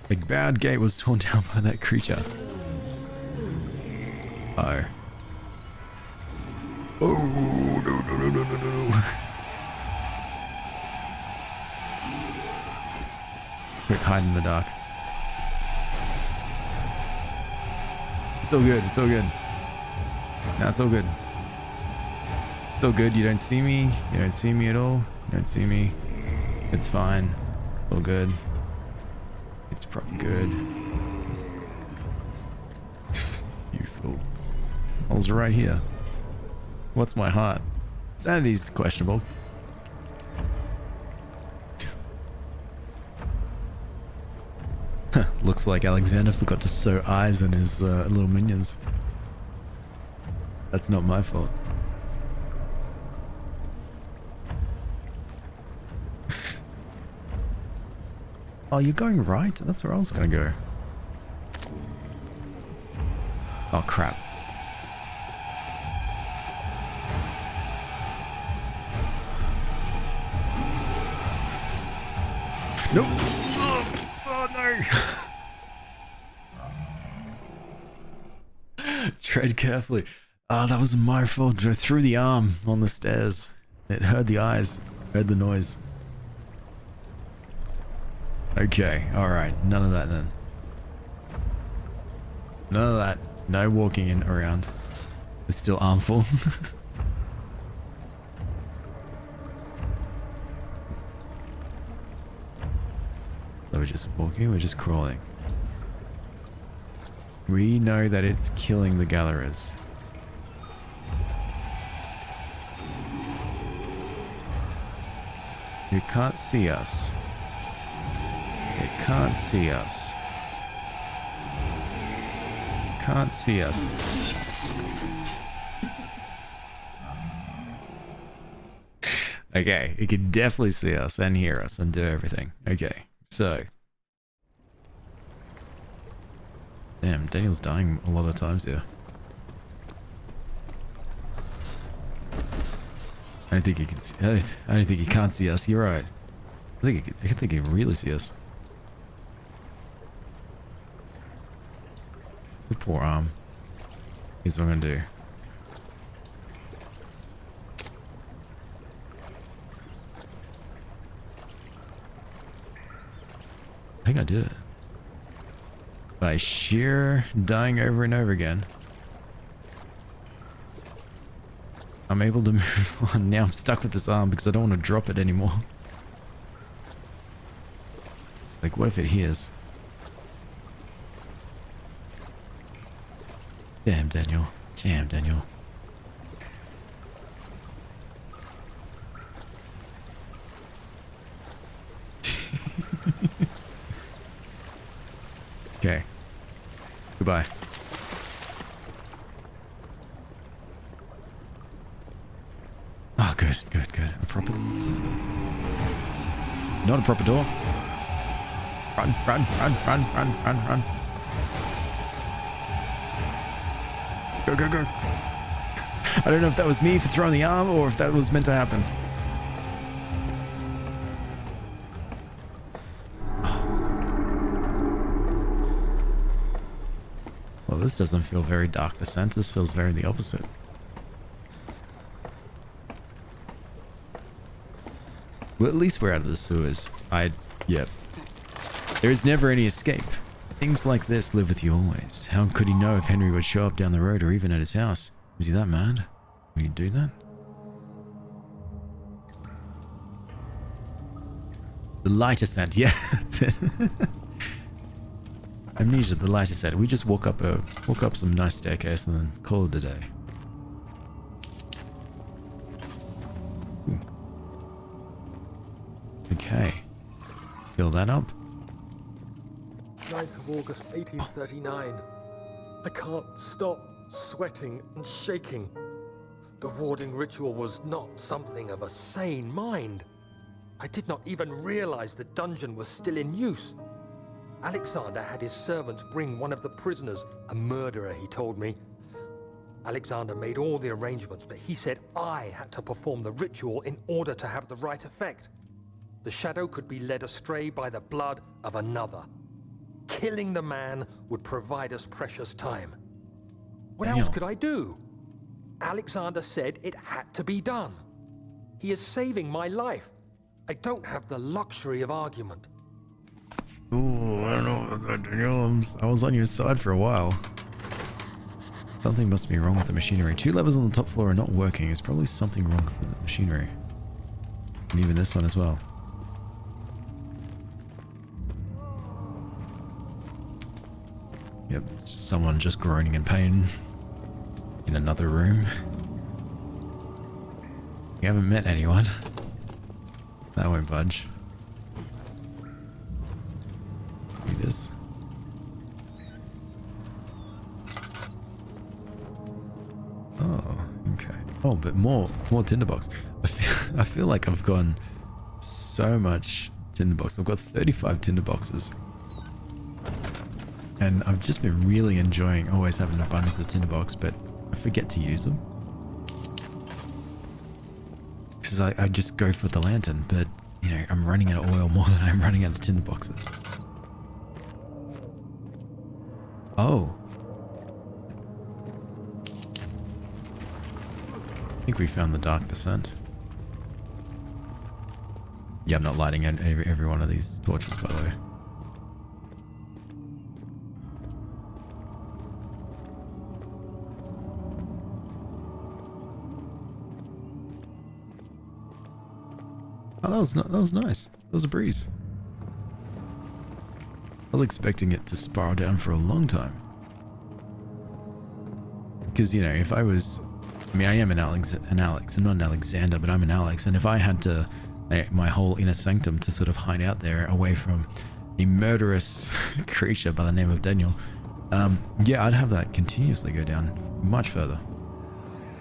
The bowed gate was torn down by that creature. Oh. Oh, no. Quick, hide in the dark. It's all good, it's all good. No, it's all good. It's all good, you don't see me. You don't see me at all. You don't see me. It's fine. All good. It's proper good. You fool. I was right here. What's my heart? Sanity's questionable. Looks like Alexander forgot to sew eyes on his little minions. That's not my fault. Oh, you're going right? That's where I was gonna go. Oh, crap. Nope. Oh no. Tread carefully. Oh, that was my fault. Drove through the arm on the stairs. It heard the eyes, heard the noise. Okay, alright. None of that then. None of that. No walking in around. It's still armful. So we're just walking, we're just crawling. We know that it's killing the gatherers. You can't see us. It can't see us. Can't see us. Okay, it can definitely see us and hear us and do everything. Okay, so. Damn, Daniel's dying a lot of times here. I don't think he can see, I don't think he can't see us. You're right. I think he can really see us. The poor arm. Here's what I'm gonna do. I think I did it. By sheer dying over and over again. I'm able to move on. Now I'm stuck with this arm because I don't want to drop it anymore. Like, what if it hears? Damn, Daniel. Damn, Daniel. Okay. Goodbye. Oh, good, good, good. A proper... Not a proper door. Run, run, run, run, run, run, run. Go, go, go. I don't know if that was me for throwing the arm or if that was meant to happen. Well, this doesn't feel very Dark Descent. This feels very the opposite. Well, at least we're out of the sewers. Yep. There is never any escape. Things like this live with you always. How could he know if Henry would show up down the road or even at his house? Is he that mad? Will you do that? The light ascent, yeah, that's it. Amnesia, the light ascent. We just walk up some nice staircase and then call it a day. Ooh. Okay. Fill that up. 9th of August 1839. I can't stop sweating and shaking. The warding ritual was not something of a sane mind. I did not even realize the dungeon was still in use. Alexander had his servants bring one of the prisoners, a murderer, he told me. Alexander made all the arrangements, but he said I had to perform the ritual in order to have the right effect. The shadow could be led astray by the blood of another. Killing the man would provide us precious time. What else could I do? Alexander said it had to be done. He is saving my life. I don't have the luxury of argument. Ooh, I don't know about that, Daniel. I was on your side for a while. Something must be wrong with the machinery. 2 levers on the top floor are not working. There's probably something wrong with the machinery. And even this one as well. Yep, it's just someone just groaning in pain in another room. We haven't met anyone. That won't budge. Do this. Oh, okay. Oh, but more tinderbox. I feel like I've gone so much tinderbox. I've got 35 tinderboxes. And I've just been really enjoying always having an abundance of tinderbox, but I forget to use them. Because I just go for the lantern, but, you know, I'm running out of oil more than I'm running out of tinderboxes. Oh. I think we found the dark descent. Yeah, I'm not lighting every one of these torches, by the way. Oh, that was nice. That was a breeze. I was expecting it to spiral down for a long time. Because, you know, if I was... I mean, I am an Alex. I'm not an Alexander, but I'm an Alex. And if I had to... my whole inner sanctum to sort of hide out there away from a murderous creature by the name of Daniel, yeah, I'd have that continuously go down much further.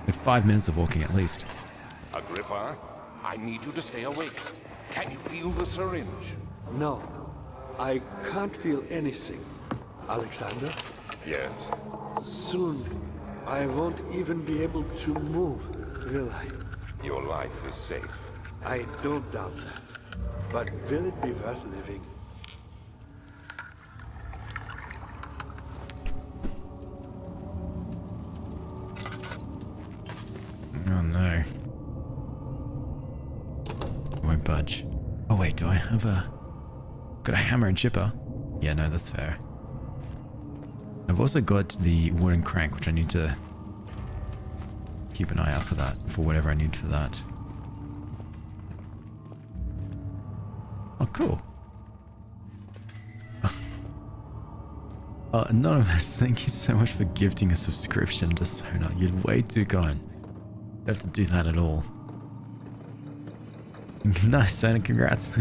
Like 5 minutes of walking at least. Agrippa, I need you to stay awake. Can you feel the syringe? No, I can't feel anything. Alexander, Yes. soon I won't even be able to move, will I? Your life is safe. I don't doubt that. But will it be worth living? Oh no. Won't budge. Oh wait, do I have a... Got a hammer and chipper? Yeah, no, that's fair. I've also got the wooden crank, which I need to keep an eye out for that, for whatever I need for that. Oh, cool. Anonymous, thank you so much for gifting a subscription to Sonar. You're way too kind. You don't have to do that at all. Nice, Sonar, congrats.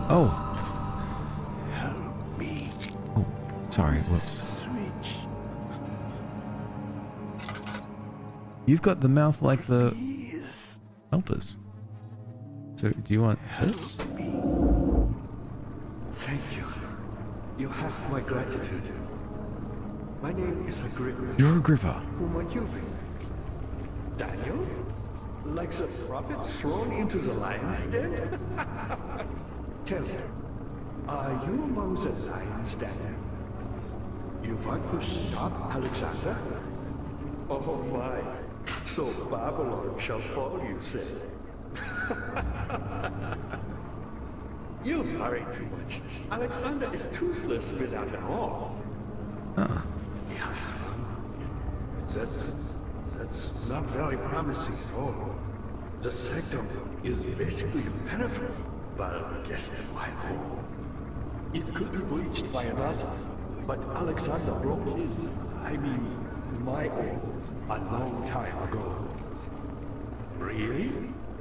Oh. Help me. Oh, sorry, whoops. Switch. You've got the mouth like the Please. helpers. So, do you want this? Help me. Thank you. You have my gratitude. My name is Agrippa. You're Agrippa. Who might you be? Daniel? Like the prophet thrown into the lion's den? Tell me, are you among the lions, Daniel? You want to stop Alexander? Oh my, so Babylon shall fall, you say? You worry too much. Alexander is toothless without an arm. Ah. He has one. That's not very promising at all. The sanctum is basically impenetrable, but guess why hole. It could be breached by another, but Alexander broke my own, a long time ago. Really?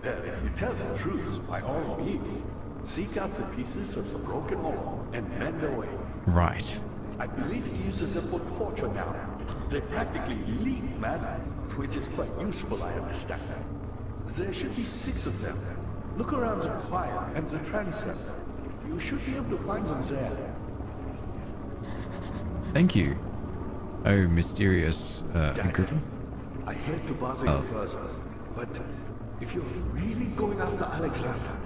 Well, if you tell the truth, by all means, seek out the pieces of the broken wall and mend away. Right. I believe he uses them for torture now. They practically leak madness, which is quite useful, I understand. There should be 6 of them. Look around the choir and the transept. You should be able to find them there. Thank you. Oh, mysterious Agrippa. I hate to bother you further, but if you're really going after Alexander,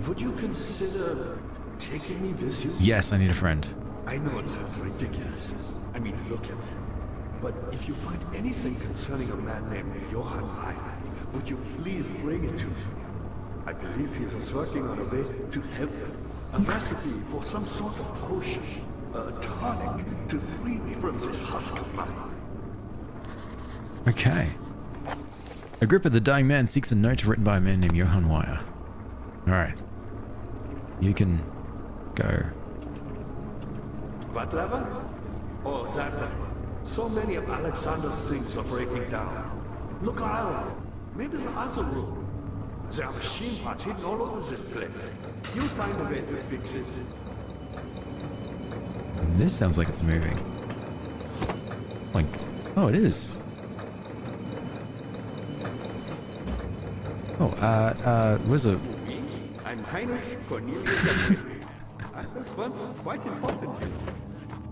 would you consider taking me with you? Yes, I need a friend. I know it sounds ridiculous. I mean, look at me. But if you find anything concerning a man named Johann Wein, would you please bring it to me? I believe he was working on a way to help me. A recipe for some sort of potion, a tonic to free me from this husk of mine. Okay. Agrippa the dying man seeks a note written by a man named Johann Weyer. Alright. You can go. What lever? Oh, that one. So many of Alexander's things are breaking down. Look around. Maybe the other room. There are machine parts hidden all over this place. You'll find a way to fix it. This sounds like it's moving. Like, oh, it is. Oh, where's a... Me? I'm Heinrich Cornelius Edwin. I was once quite important to you.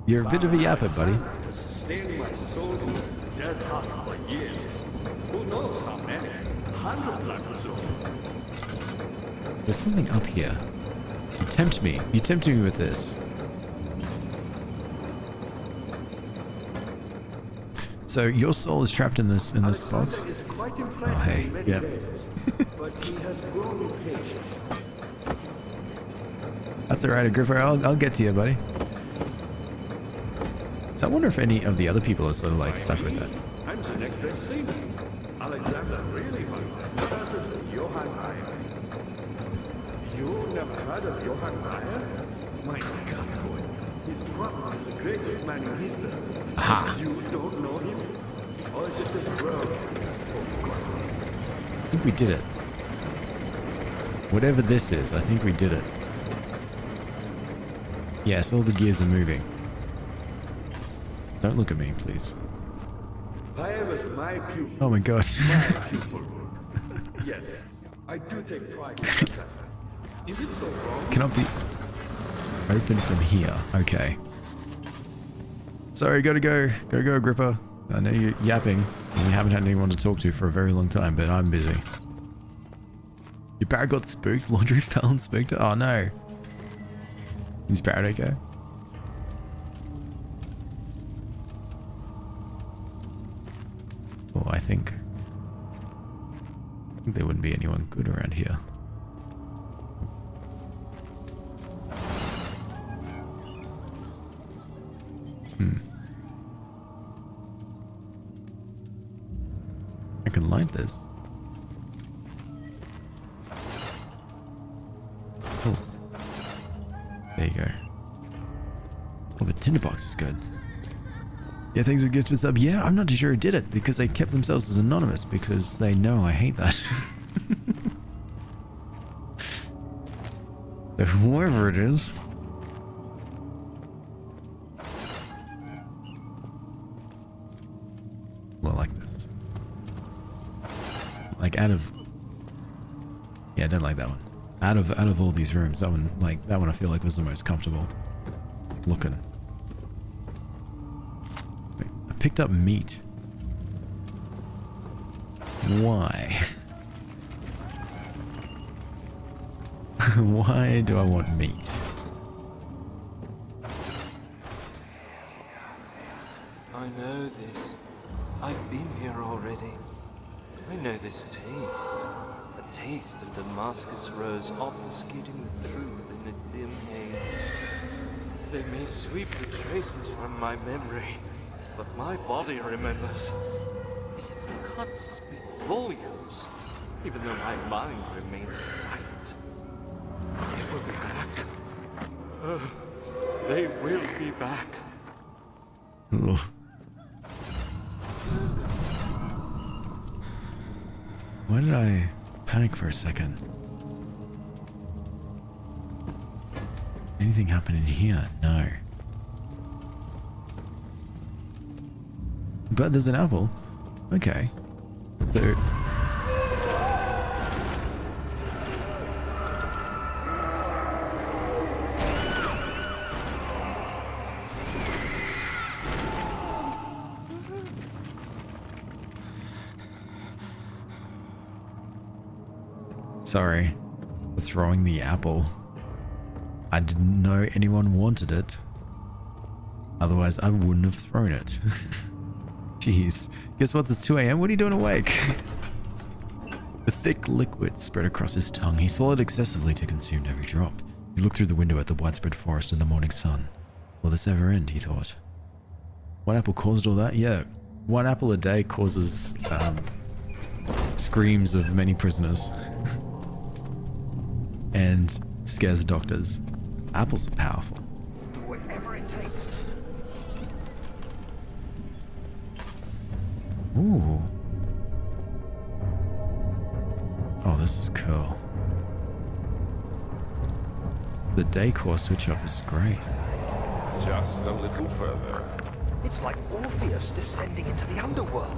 You're a bit of a yapper, buddy. Sustained my soul in this dead heart for years. Who knows how many? Hundreds, I presume. There's something up here. You tempt me. You tempt me with this. So your soul is trapped in this box? Is quite Oh impressive hey, in many yep. ways, but he has grown impatient. That's alright, Agrippa. I'll get to you, buddy. So I wonder if any of the other people are sort of like stuck with that. I'm the next best thing. Alexander really was. This is Johann Meyer. You never heard of Johann Meyer? My God, boy. He's probably the greatest man in history. Aha. You don't know him? Or is it the world has forgotten? I think we did it. Whatever this is, I think we did it. Yes, all the gears are moving. Don't look at me, please. Meyer was my pupil. Oh my god. My pupil. Yes, I do take pride in that. Is it so wrong? Cannot be open from here. Okay. Sorry, gotta go. Gotta go, Agrippa. I know you're yapping and you haven't had anyone to talk to for a very long time, but I'm busy. Your parrot got spooked? Laundry fell and spooked her? Oh no. Is parrot okay? Oh, I think there wouldn't be anyone good around here. I can light this. Oh. There you go. Oh, the tinderbox is good. Yeah, things are good to sub. Yeah, I'm not too sure who did it because they kept themselves as anonymous because they know I hate that. So whoever it is. Well, like this. Like out of. Yeah, I don't like that one. Out of all these rooms, that one I feel like was the most comfortable looking. I picked up meat. Why? Why do I want meat? I know this. I've been here already. I know this taste. A taste of Damascus rose obfuscating the truth in a dim haze. They may sweep the traces from my memory, but my body remembers. These cuts speak volumes, even though my mind remains silent. They will be back. They will be back. Ugh. Why did I panic for a second? Anything happen in here? No. But there's an apple. Okay. So... Sorry for throwing the apple. I didn't know anyone wanted it. Otherwise, I wouldn't have thrown it. Jeez. Guess what? It's 2 a.m. What are you doing awake? The thick liquid spread across his tongue. He swallowed excessively to consume every drop. He looked through the window at the widespread forest and the morning sun. Will this ever end, he thought. One apple caused all that? Yeah. One apple a day causes screams of many prisoners. And scares doctors. Apples are powerful. Whatever it takes. Ooh. Oh, this is cool. The decor switch up is great. Just a little further. It's like Orpheus descending into the underworld.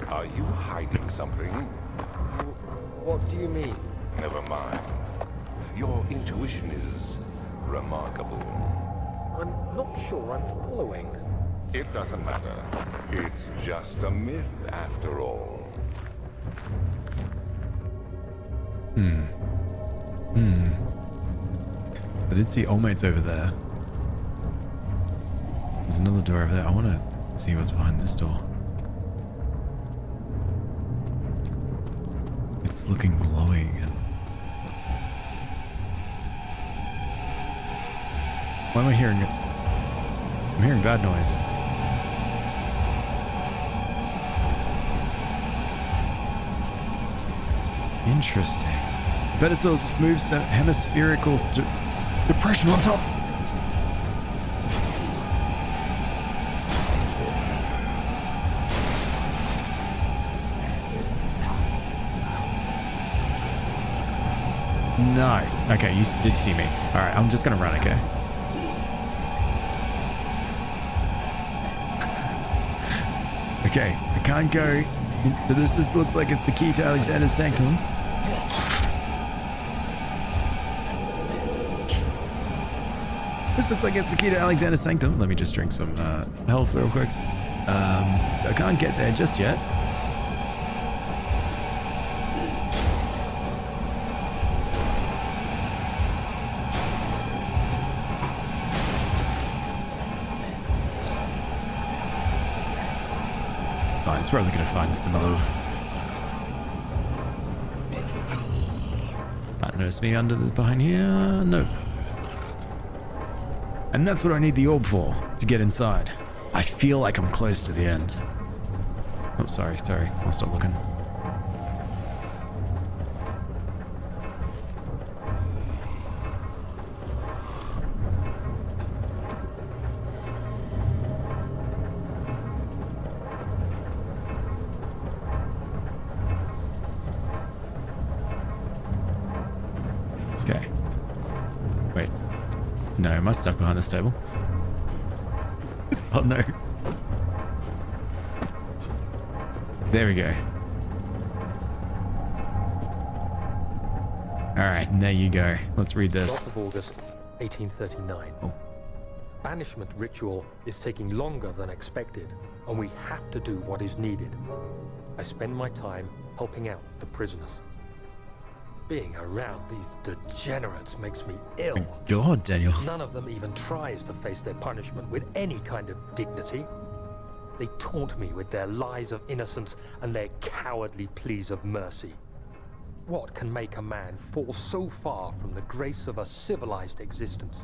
Are you hiding something? What do you mean? Never mind. Your intuition is remarkable. I'm not sure I'm following. It doesn't matter. It's just a myth after all. I did see old mates over there. There's another door over there. I want to see what's behind this door. It's looking glowing and... Why am I hearing it? I'm hearing bad noise. Interesting. Pedestal is a smooth hemispherical depression on top. No. Okay, you did see me. Alright, I'm just gonna run, okay? Okay, I can't go. So this looks like it's the key to Alexander's sanctum. This looks like it's the key to Alexander's sanctum. Let me just drink some health real quick. So I can't get there just yet. Fine, it's probably gonna find some other... Might notice me under the behind here. No. And that's what I need the orb for, to get inside. I feel like I'm close to the end. Oh, sorry. I'll stop looking. Okay. Wait. No, am I stuck behind this table? Oh no. There we go. Alright, there you go. Let's read this. 12th of August, 1839. Oh. Banishment ritual is taking longer than expected, and we have to do what is needed. I spend my time helping out the prisoners. Being around these degenerates makes me ill. God, Daniel. None of them even tries to face their punishment with any kind of dignity. They taunt me with their lies of innocence and their cowardly pleas of mercy. What can make a man fall so far from the grace of a civilized existence?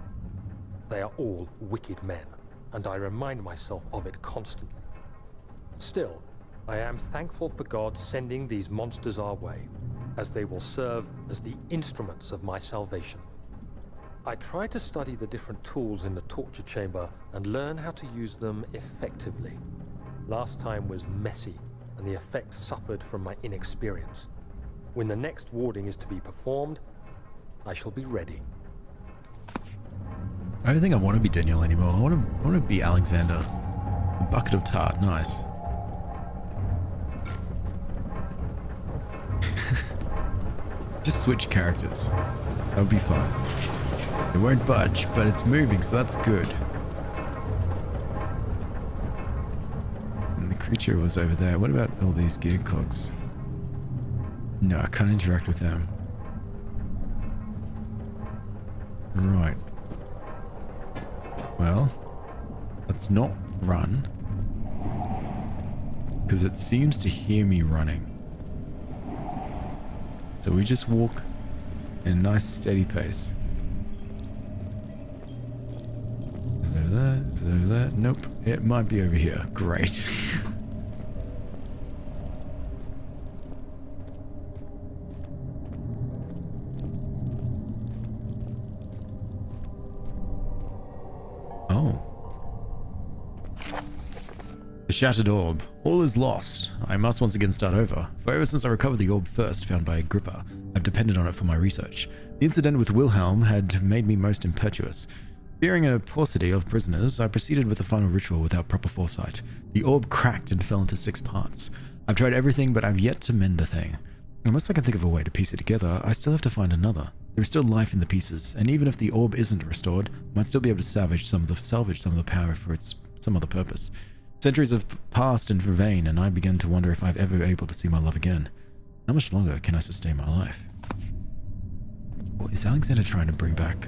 They are all wicked men, and I remind myself of it constantly. Still, I am thankful for God sending these monsters our way, as they will serve as the instruments of my salvation. I try to study the different tools in the torture chamber and learn how to use them effectively. Last time was messy, and the effect suffered from my inexperience. When the next warding is to be performed, I shall be ready. I don't think I want to be Daniel anymore. I want to be Alexander. A bucket of tart, nice. Just switch characters. That would be fun. It won't budge, but it's moving, so that's good. And the creature was over there. What about all these gear cogs? No, I can't interact with them. Right. Well, let's not run. Because it seems to hear me running. So we just walk in a nice steady pace. Is it over there? Is it over there? Nope. It might be over here. Great. Oh. The shattered orb. All is lost. I must once again start over. For ever since I recovered the orb first found by Agrippa, I've depended on it for my research. The incident with Wilhelm had made me most impetuous. Fearing a paucity of prisoners, I proceeded with the final ritual without proper foresight. The orb cracked and fell into 6 parts. I've tried everything, but I've yet to mend the thing. Unless I can think of a way to piece it together, I still have to find another. There is still life in the pieces, and even if the orb isn't restored, I might still be able to salvage some of the power for some other purpose. Centuries have passed in vain, and I begin to wonder if I've ever been able to see my love again. How much longer can I sustain my life? Well, is Alexander trying to bring back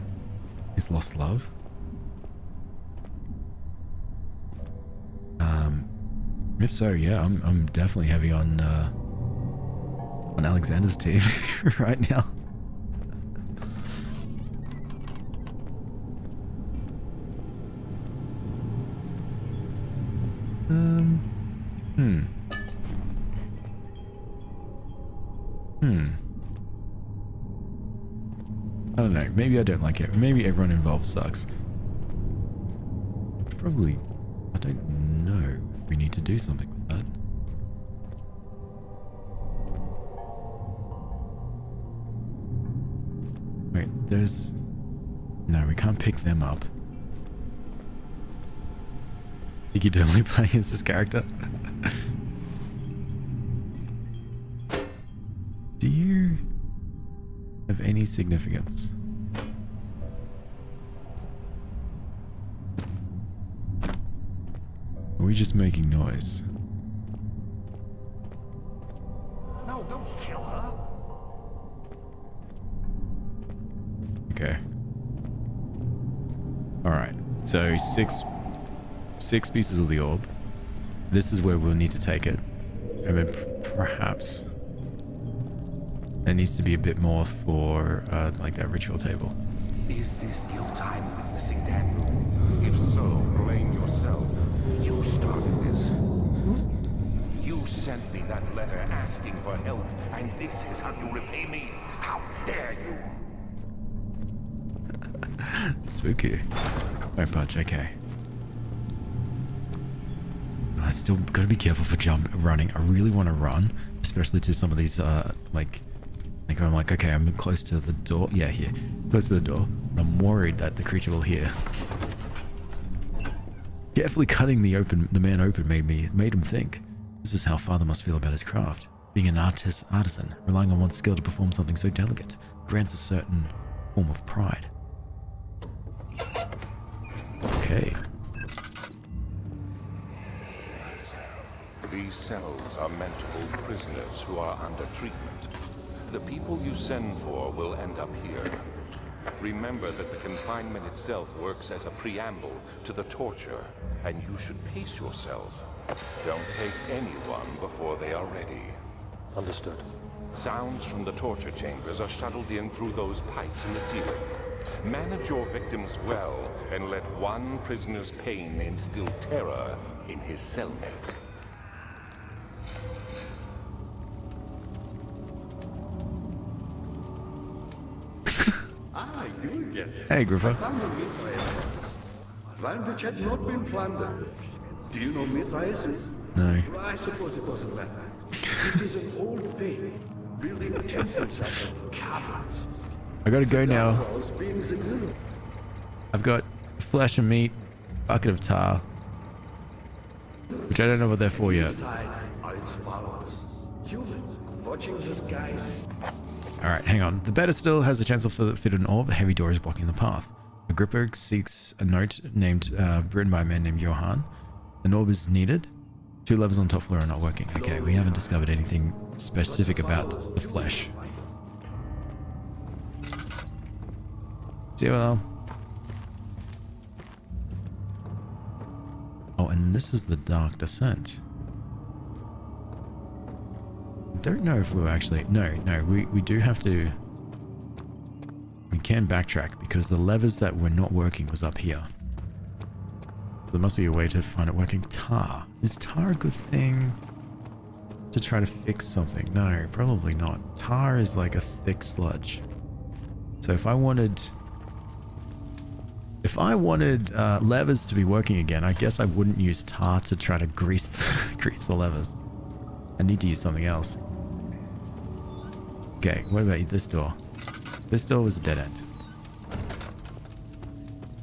his lost love? If so, yeah, I'm definitely heavy on Alexander's team right now. I don't know. Maybe I don't like it. Maybe everyone involved sucks. Probably. I don't know. We need to do something with that. Wait, there's... No, we can't pick them up. Think you'd only play as this character? Do you have any significance? Are we just making noise? No, don't kill her. Okay. Alright, so six pieces of the orb. This is where we'll need to take it. And then perhaps there needs to be a bit more for like that ritual table. Is this your time witnessing, Daniel? If so, blame yourself. You started this. You sent me that letter asking for help, and this is how you repay me? How dare you? Spooky. Don't budge, okay. I still gotta be careful for running. I really want to run, especially to some of these, like I'm like, okay, I'm close to the door. Yeah, here. Close to the door. I'm worried that the creature will hear. Carefully cutting the man open made him think. This is how Father must feel about his craft. Being an artisan, relying on one's skill to perform something so delicate, grants a certain form of pride. Okay. These cells are meant to hold prisoners who are under treatment. The people you send for will end up here. Remember that the confinement itself works as a preamble to the torture, and you should pace yourself. Don't take anyone before they are ready. Understood. Sounds from the torture chambers are shuttled in through those pipes in the ceiling. Manage your victims well, and let one prisoner's pain instill terror in his cellmate. You again. Hey, Gripper. Found a Mithraeus. One which had not been plundered. Do you know Mithraeus? No. I suppose it doesn't matter. It is an old faith, building temples out of caverns. I gotta go now. Those beings the universe. I've got flesh and meat, bucket of tar, which I don't know what they're for yet. Inside are its followers. Humans watching the skies. Alright, hang on. The pedestal has a chance to fit an orb. A heavy door is blocking the path. Agrippa seeks a note written by a man named Johann. An orb is needed. 2 levels on top floor are not working. Okay, we haven't discovered anything specific about the flesh. See you well. Oh, and this is the Dark Descent. Don't know if we'll actually... No, we do have to... We can backtrack because the levers that were not working was up here. There must be a way to find it working. Tar. Is tar a good thing to try to fix something? No, probably not. Tar is like a thick sludge. So if I wanted levers to be working again, I guess I wouldn't use tar to try to grease the levers. I need to use something else. Okay, what about this door? This door was a dead end.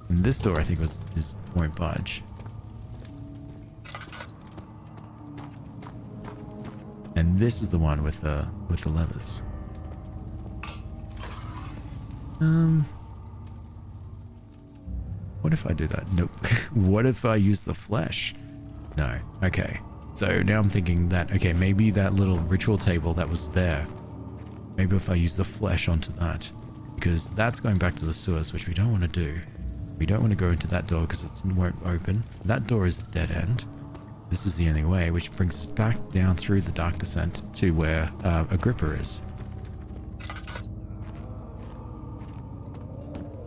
And this door I think won't budge. And this is the one with the levers. What if I do that? Nope. What if I use the flesh? No. Okay. So now I'm thinking that, okay, maybe that little ritual table that was there, maybe if I use the flesh onto that, because that's going back to the sewers, which we don't want to do. We don't want to go into that door because it won't open. That door is a dead end. This is the only way, which brings us back down through the dark descent to where Agrippa is.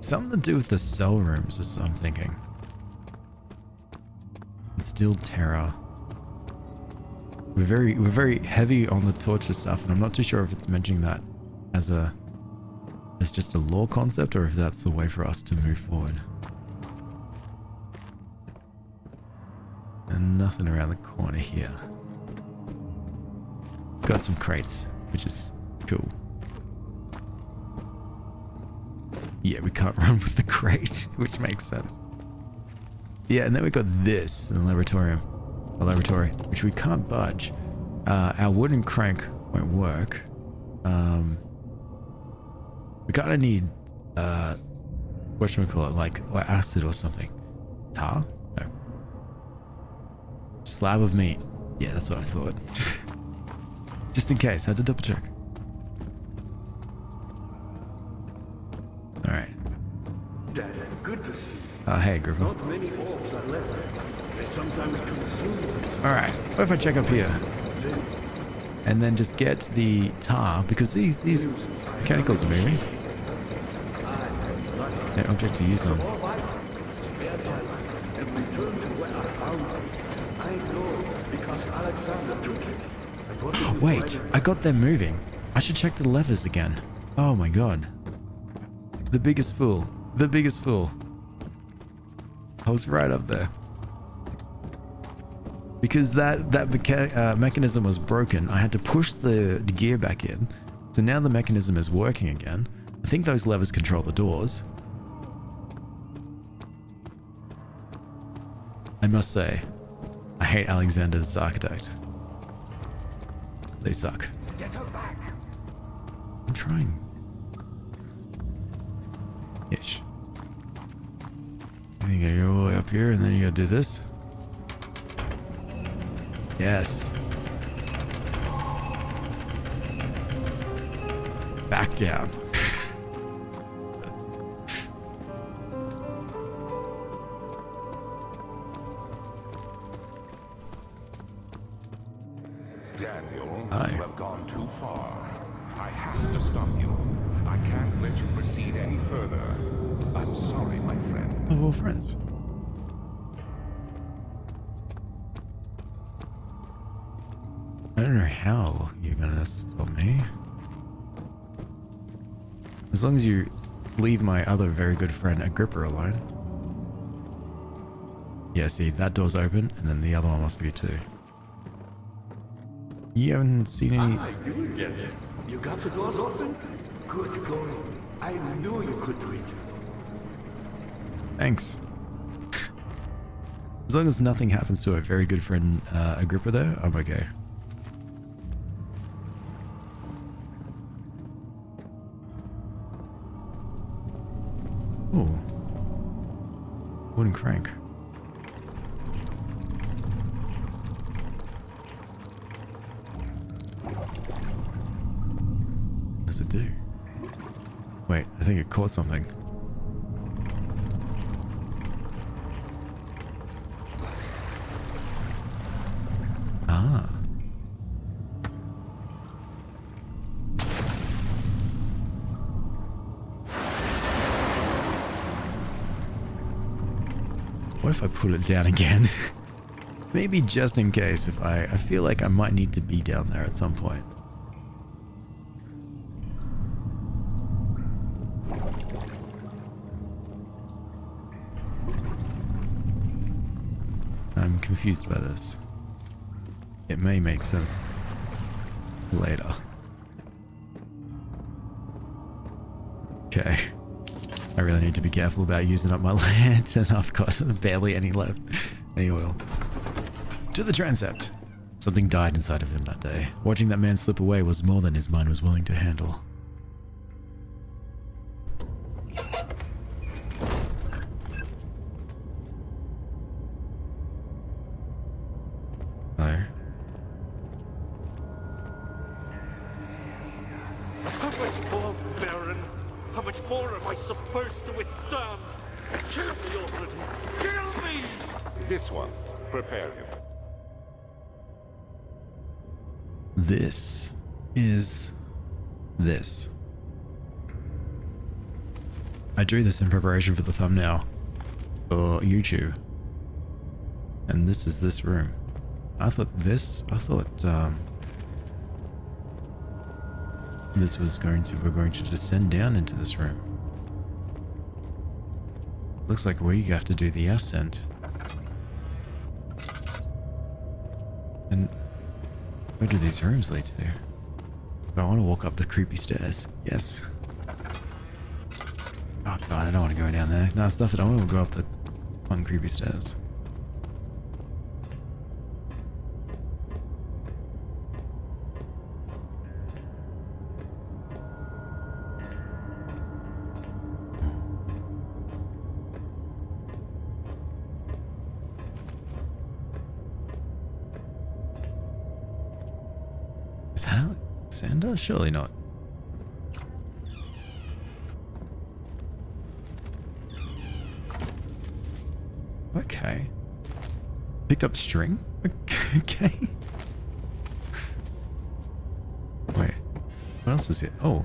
Something to do with the cell rooms is what I'm thinking. Instilled terror. We're very heavy on the torture stuff, and I'm not too sure if it's mentioning that as just a lore concept or if that's the way for us to move forward. And nothing around the corner here. Got some crates, which is cool. Yeah, we can't run with the crate, which makes sense. Yeah, and then we got this in the laboratory, which we can't budge. Our wooden crank won't work. We kind of need, whatchamacallit, like acid or something. Tar? No. Slab of meat. Yeah, that's what I thought. Just in case, had to double check. Alright. Dad, good to see you. Hey, Griffin. Not many orbs are left. They sometimes consume themselves. Alright, what if I check up here? And then just get the tar, because these mechanicals are moving. No object to use them. Spare time and return to where I found them. I know because Alexander took it. And what did you Wait, find? I got them moving. I should check the levers again. Oh my god. The biggest fool. The biggest fool. I was right up there. Because that mechanism was broken, I had to push the gear back in. So now the mechanism is working again. I think those levers control the doors. I must say, I hate Alexander's architect. They suck. Get her back. I'm trying. Ish. You gotta go all the way up here and then you gotta do this. Yes. Back down. Daniel, Hi. you have gone too far. I have to stop you. I can't let you proceed any further. I'm sorry, my friend. Oh, we're friends. I don't know how you're gonna stop me. As long as you leave my other very good friend Agrippa alone. Yeah, see, that door's open, and then the other one must be too. You haven't seen any... Ah, you again. You got the doors open? Good going. I knew you could do it. Thanks. As long as nothing happens to our very good friend Agrippa there, I'm okay. Ooh. Wooden crank. What does it do? Wait, I think it caught something. Ah. What if I pull it down again? Maybe just in case if I feel like I might need to be down there at some point. I'm confused by this. It may make sense later. Okay. I really need to be careful about using up my lantern. I've got barely any left. Any oil. To the transept. Something died inside of him that day. Watching that man slip away was more than his mind was willing to handle. Hello. How much more, Baron? How much more am I supposed to withstand? Kill me already! Kill me! This one. Prepare him. This is this. I drew this in preparation for the thumbnail for YouTube. And this is this room. I thought this was we're going to descend down into this room. Looks like we have to do the ascent. And where do these rooms lead to? I want to walk up the creepy stairs. Yes. Oh god, I don't want to go down there. No, stuff it. I want to go up the fun creepy stairs. Is that Alexander? Surely not. Okay. Picked up string? Okay. Wait. What else is it? Oh.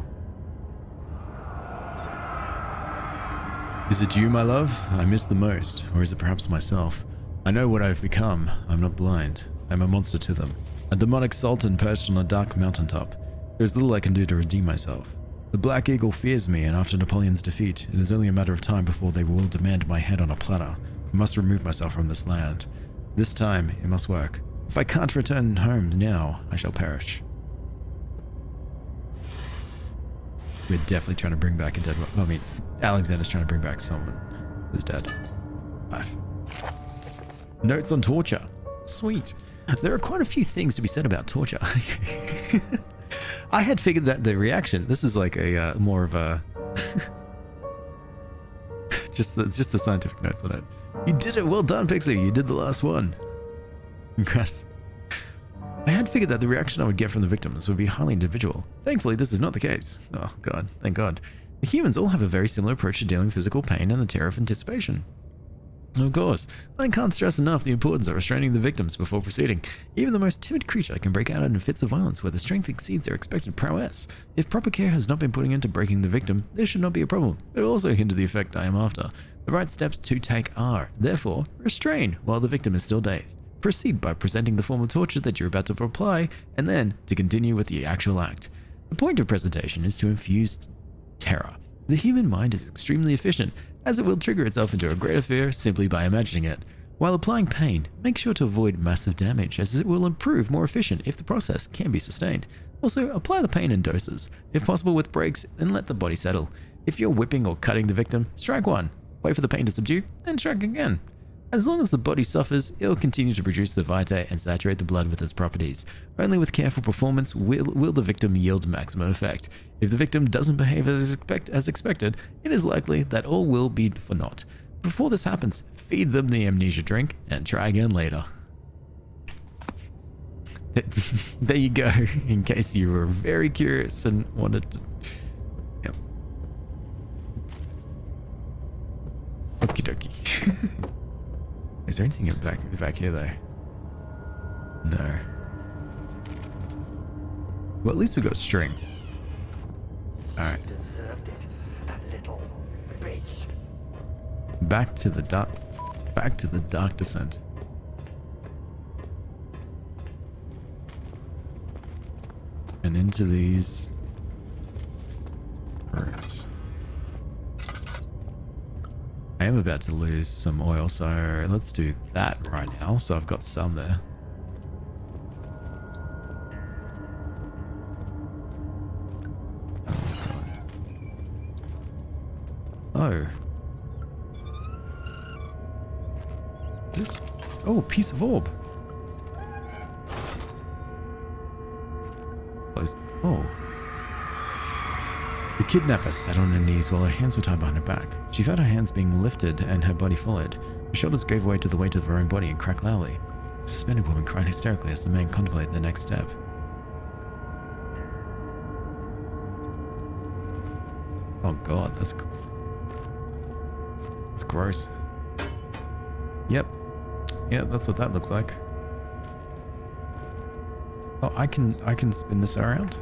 Is it you, my love? I miss the most. Or is it perhaps myself? I know what I've become. I'm not blind. I'm a monster to them. A demonic sultan perched on a dark mountaintop. There's little I can do to redeem myself. The Black Eagle fears me, and after Napoleon's defeat, it is only a matter of time before they will demand my head on a platter. I must remove myself from this land. This time, it must work. If I can't return home now, I shall perish. We're definitely trying to bring back a dead one. I mean, Alexander's trying to bring back someone who's dead. 5. Notes on torture. Sweet. There are quite a few things to be said about torture. I had figured that the reaction, this is like a more of a just the scientific notes on it. You did it. Well done, Pixie. You did the last one. Congrats. I had figured that the reaction I would get from the victims would be highly individual. Thankfully, this is not the case. Oh god, thank god. The humans all have a very similar approach to dealing with physical pain and the terror of anticipation. Of course, I can't stress enough the importance of restraining the victims before proceeding. Even the most timid creature can break out in fits of violence where the strength exceeds their expected prowess. If proper care has not been put into breaking the victim, this should not be a problem. It will also hinder the effect I am after. The right steps to take are, therefore, restrain while the victim is still dazed. Proceed by presenting the form of torture that you're about to apply, and then to continue with the actual act. The point of presentation is to infuse terror. The human mind is extremely efficient, as it will trigger itself into a greater fear simply by imagining it. While applying pain, make sure to avoid massive damage, as it will improve more efficient if the process can be sustained. Also, apply the pain in doses. If possible with breaks, then let the body settle. If you're whipping or cutting the victim, strike 1. Wait for the pain to subdue, then strike again. As long as the body suffers, it will continue to produce the vitae and saturate the blood with its properties. Only with careful performance will the victim yield maximum effect. If the victim doesn't behave as expected, it is likely that all will be for naught. Before this happens, feed them the amnesia drink and try again later. There you go, in case you were very curious and wanted to... Yep. Okie dokie. Is there anything back here though? No. Well, at least we got string. Alright. Deserved it, that little bitch. Back to the dark descent. And into these rooms. I am about to lose some oil, so let's do that right now. So I've got some there. Oh. This. Oh, piece of orb. Close. Oh. The kidnapper sat on her knees while her hands were tied behind her back. She felt her hands being lifted and her body followed. Her shoulders gave way to the weight of her own body and cracked loudly. Suspended woman crying hysterically as the man contemplated the next step. Oh god, that's gross. Yep. Yeah, that's what that looks like. Oh, I can spin this around.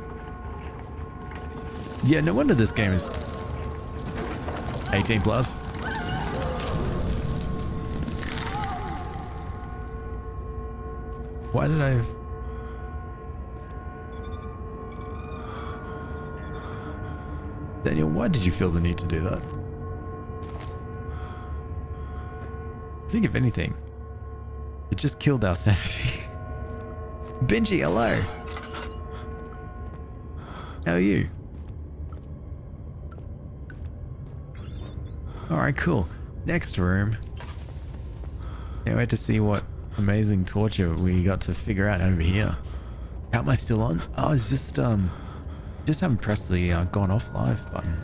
Yeah, no wonder this game is 18 plus. Why did I... Daniel, why did you feel the need to do that? I think if anything, it just killed our sanity. Benji, hello. How are you? Alright, cool. Next room. Can't wait to see what amazing torture we got to figure out over here. How am I still on? Oh, it's just haven't pressed the gone off live button.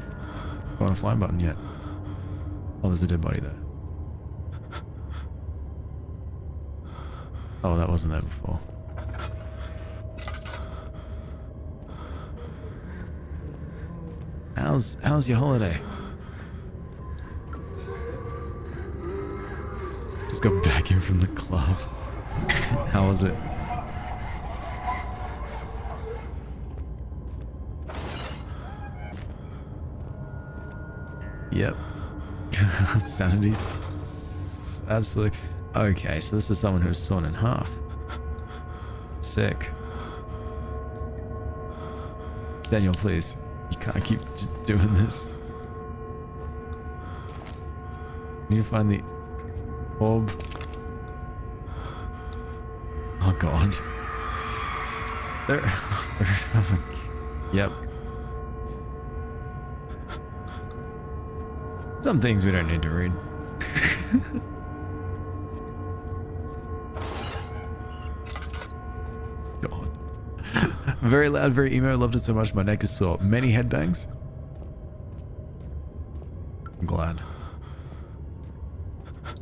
Gone offline button yet. Oh, there's a dead body there. Oh, that wasn't there before. How's your holiday? Just got back in from the club. How was it? Yep. Sanity's absolutely... Okay, so this is someone who's sawn in half. Sick. Daniel, please. You can't keep doing this. Need to find the orb. Oh god. There. Yep. Some things we don't need to read. God. Very loud, very emo. Loved it so much my neck is sore. Many headbangs. I'm glad.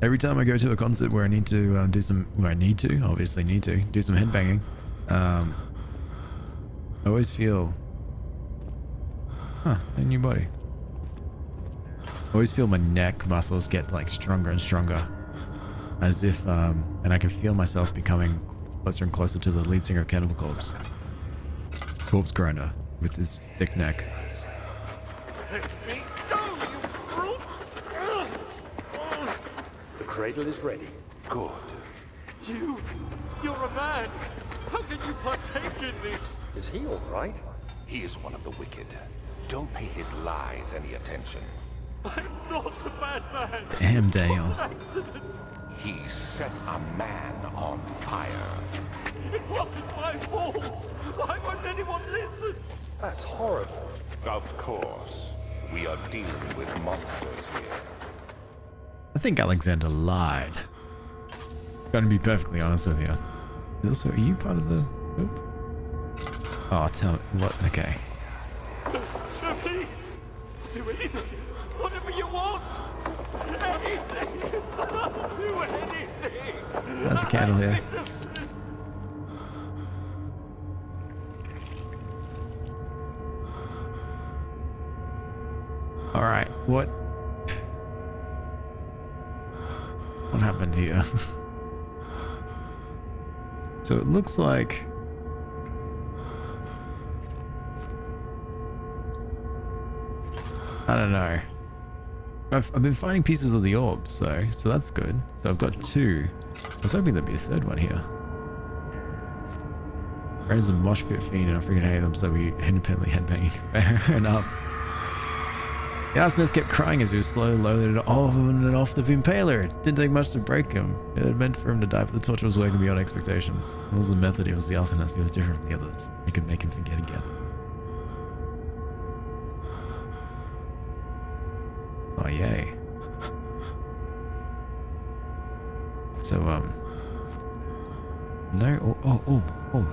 Every time I go to a concert where I need to do some, obviously need to do some headbanging, I always feel, a new body. I always feel my neck muscles get like stronger and stronger, as if, and I can feel myself becoming closer and closer to the lead singer of Cannibal Corpse, Corpse Grinder, with his thick neck. The cradle is ready. Good. You're a man. How can you partake in this? Is he all right? He is one of the wicked. Don't pay his lies any attention. I'm not a bad man. Damn, Daniel. Accident. He set a man on fire. It wasn't my fault. Why won't anyone listen? That's horrible. Of course. We are dealing with monsters here. I think Alexander lied. Gonna be perfectly honest with you. Also, are you part of the... Nope. Oh, tell me. What? Okay. Please. Do anything. Whatever you want. Anything. Do anything. There's a candle here. Alright, what happened here? So it looks like... I don't know. I've been finding pieces of the orb, so that's good. So I've got 2. I was hoping there'd be a 3rd one here. Friends and mosh pit fiend, and I freaking hate them, so we independently headbanging. Fair enough. The arsonist kept crying as he was slowly loaded on and off the impaler. It didn't take much to break him. It had meant for him to die, but the torture was working beyond expectations. It was the method, it was the arsonist, he was different from the others. It could make him forget again. Oh, yay. So, no, oh.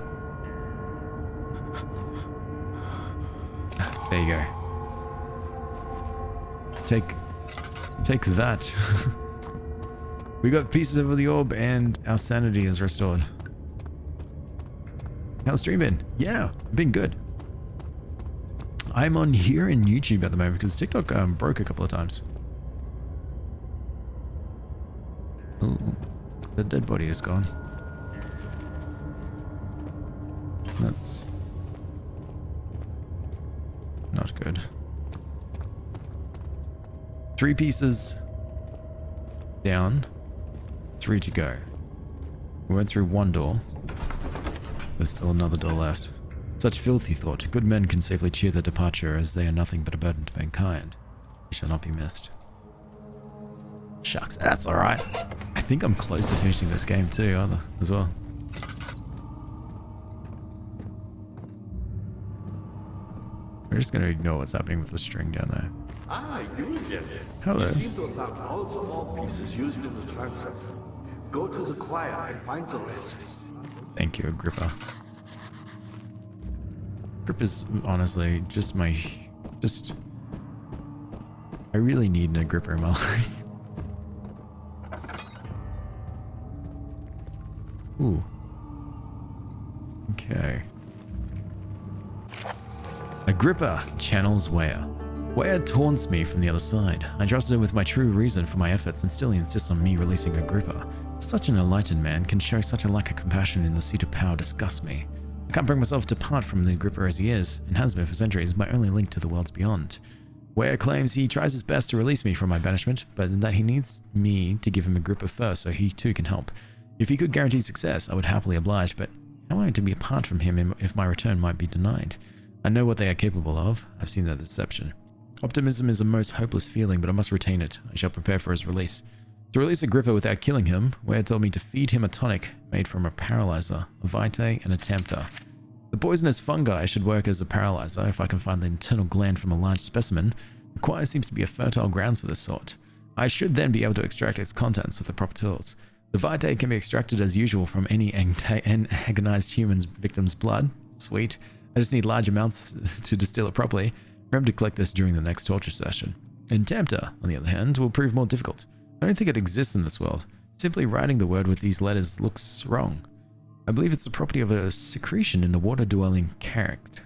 There you go. Take that. We got pieces of the orb and our sanity is restored. How's stream been? Yeah, been good. I'm on here in YouTube at the moment because TikTok broke a couple of times. Ooh, the dead body is gone. That's not good. 3 pieces down, 3 to go. We went through 1 door. There's still another door left. Such filth, he thought. Good men can safely cheer their departure, as they are nothing but a burden to mankind. They shall not be missed. Shucks, that's alright. I think I'm close to finishing this game too, as well. We're just going to ignore what's happening with the string down there. Ah, you again. Hello. You seem to have found all the all pieces used in the transept. Go to the choir and find the rest. Thank you, Agrippa. Agrippa's honestly just I really need an Agrippa in my life. Ooh. Okay. Agrippa channels Weir. Weir taunts me from the other side. I trusted him with my true reason for my efforts and still he insists on me releasing Agrippa. Such an enlightened man can show such a lack of compassion in the seat of power disgusts me. I can't bring myself to part from the Agrippa as he is, and has been for centuries, my only link to the worlds beyond. Weir claims he tries his best to release me from my banishment, but that he needs me to give him Agrippa first so he too can help. If he could guarantee success, I would happily oblige, but how am I to be apart from him if my return might be denied? I know what they are capable of. I've seen their deception. Optimism is a most hopeless feeling, but I must retain it. I shall prepare for his release. To release Agrippa without killing him, Weir told me to feed him a tonic made from a paralyzer, a vitae, and a tempter. The poisonous fungi should work as a paralyzer if I can find the internal gland from a large specimen. The choir seems to be a fertile grounds for this sort. I should then be able to extract its contents with the proper tools. The vitae can be extracted as usual from any agonized human's victim's blood. Sweet. I just need large amounts to distill it properly. Remember to collect this during the next torture session. And tempter, on the other hand, will prove more difficult. I don't think it exists in this world. Simply writing the word with these letters looks wrong. I believe it's the property of a secretion in the water-dwelling carrot.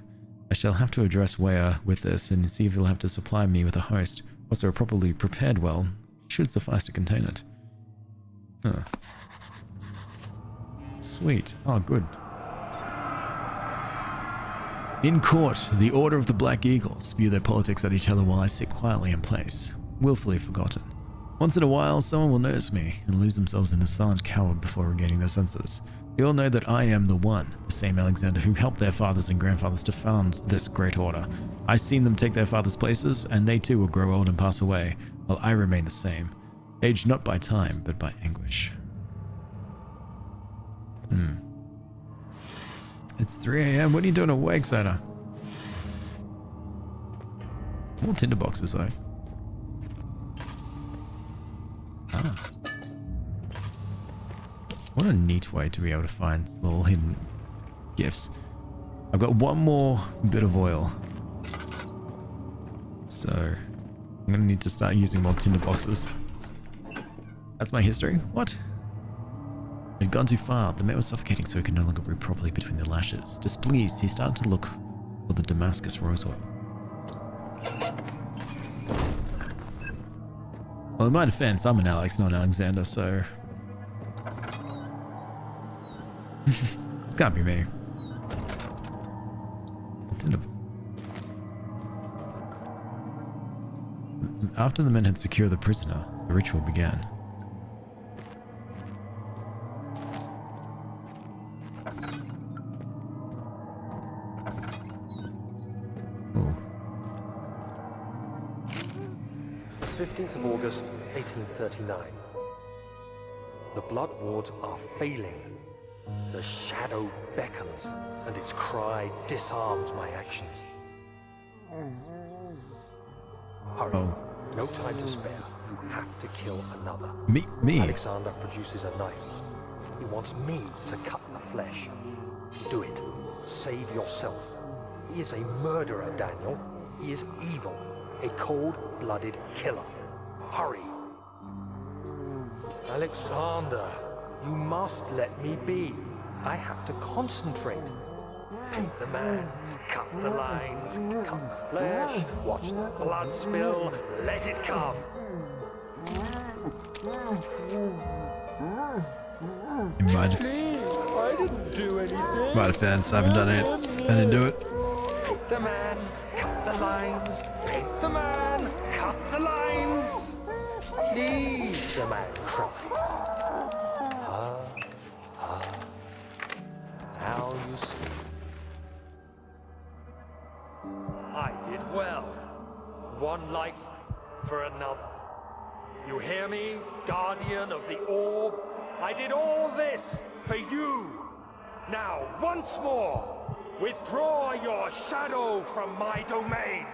I shall have to address Weir with this and see if he'll have to supply me with a host. Once they're properly prepared well, should suffice to contain it. Huh. Sweet. Oh, good. In court, the Order of the Black Eagle spew their politics at each other while I sit quietly in place, willfully forgotten. Once in a while, someone will notice me and lose themselves in a silent cower before regaining their senses. They all know that I am the one, the same Alexander who helped their fathers and grandfathers to found this great order. I've seen them take their fathers' places, and they too will grow old and pass away, while I remain the same, aged not by time, but by anguish. It's 3 AM. What are you doing awake, Sona? More tinderboxes, though. Ah. What a neat way to be able to find little hidden gifts. I've got one more bit of oil. So, I'm going to need to start using more tinderboxes. That's my history. What? I'd gone too far. The man was suffocating so he could no longer breathe properly between the lashes. Displeased, he started to look for the Damascus rose oil. Well, in my defense, I'm an Alex, not an Alexander, so... It can't be me. After the men had secured the prisoner, the ritual began. Oh. 15th of August, 1839. The blood wards are failing. The shadow beckons, and its cry disarms my actions. Hurry. Oh. No time to spare. You have to kill another. Me? Alexander produces a knife. He wants me to cut the flesh. Do it. Save yourself. He is a murderer, Daniel. He is evil. A cold-blooded killer. Hurry. Alexander, you must let me be. I have to concentrate. Paint the man, cut the lines, cut the flesh, watch the blood spill, let it come. My, Please, I didn't do anything. my defense, I haven't done it. I didn't do it. Paint the man, cut the lines, paint the man, cut the lines. Please, the man cries. Now you see. I did well. One life for another. You hear me, guardian of the orb? I did all this for you. Now, once more, withdraw your shadow from my domain.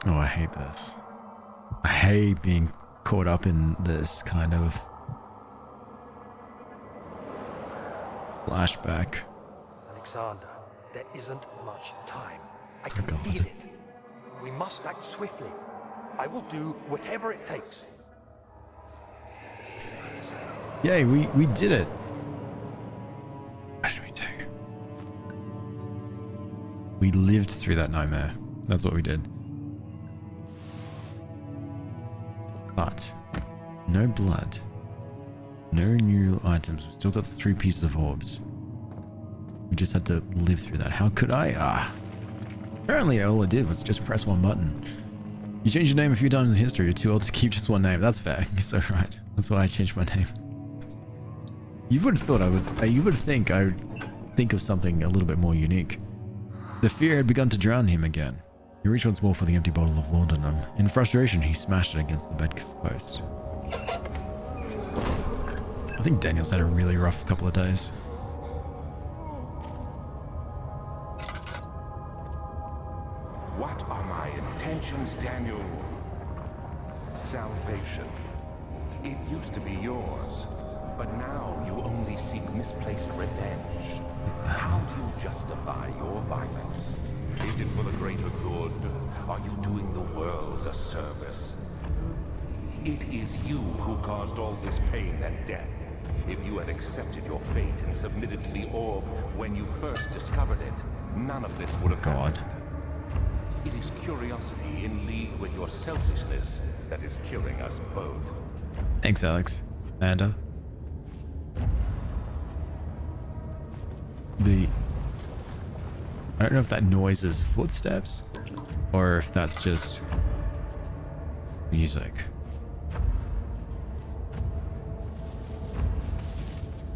Oh, I hate this. I hate being caught up in this kind of flashback. Alexander, there isn't much time. I can feel it. We must act swiftly. I will do whatever it takes. Yay, we did it. What did we do? We lived through that nightmare. That's what we did. But no blood, no new items. We still got the 3 pieces of orbs. We just had to live through that. How could I? Apparently all I did was just press one button. You changed your name a few times in history. You're too old to keep just one name. That's fair. You're so right. That's why I changed my name. You would have thought I would. You would think I would think of something a little bit more unique. The fear had begun to drown him again. He reached once more for the empty bottle of laudanum. In frustration, he smashed it against the bedpost. I think Daniel's had a really rough couple of days. What are my intentions, Daniel? Salvation. It used to be yours, but now you only seek misplaced revenge. How do you justify your violence? Is it for the greater good? Are you doing the world a service? It is you who caused all this pain and death. If you had accepted your fate and submitted to the orb when you first discovered it, none of this would have happened. It is curiosity in league with your selfishness that is killing us both. Thanks, Alex. And I don't know if that noise is footsteps or if that's just music.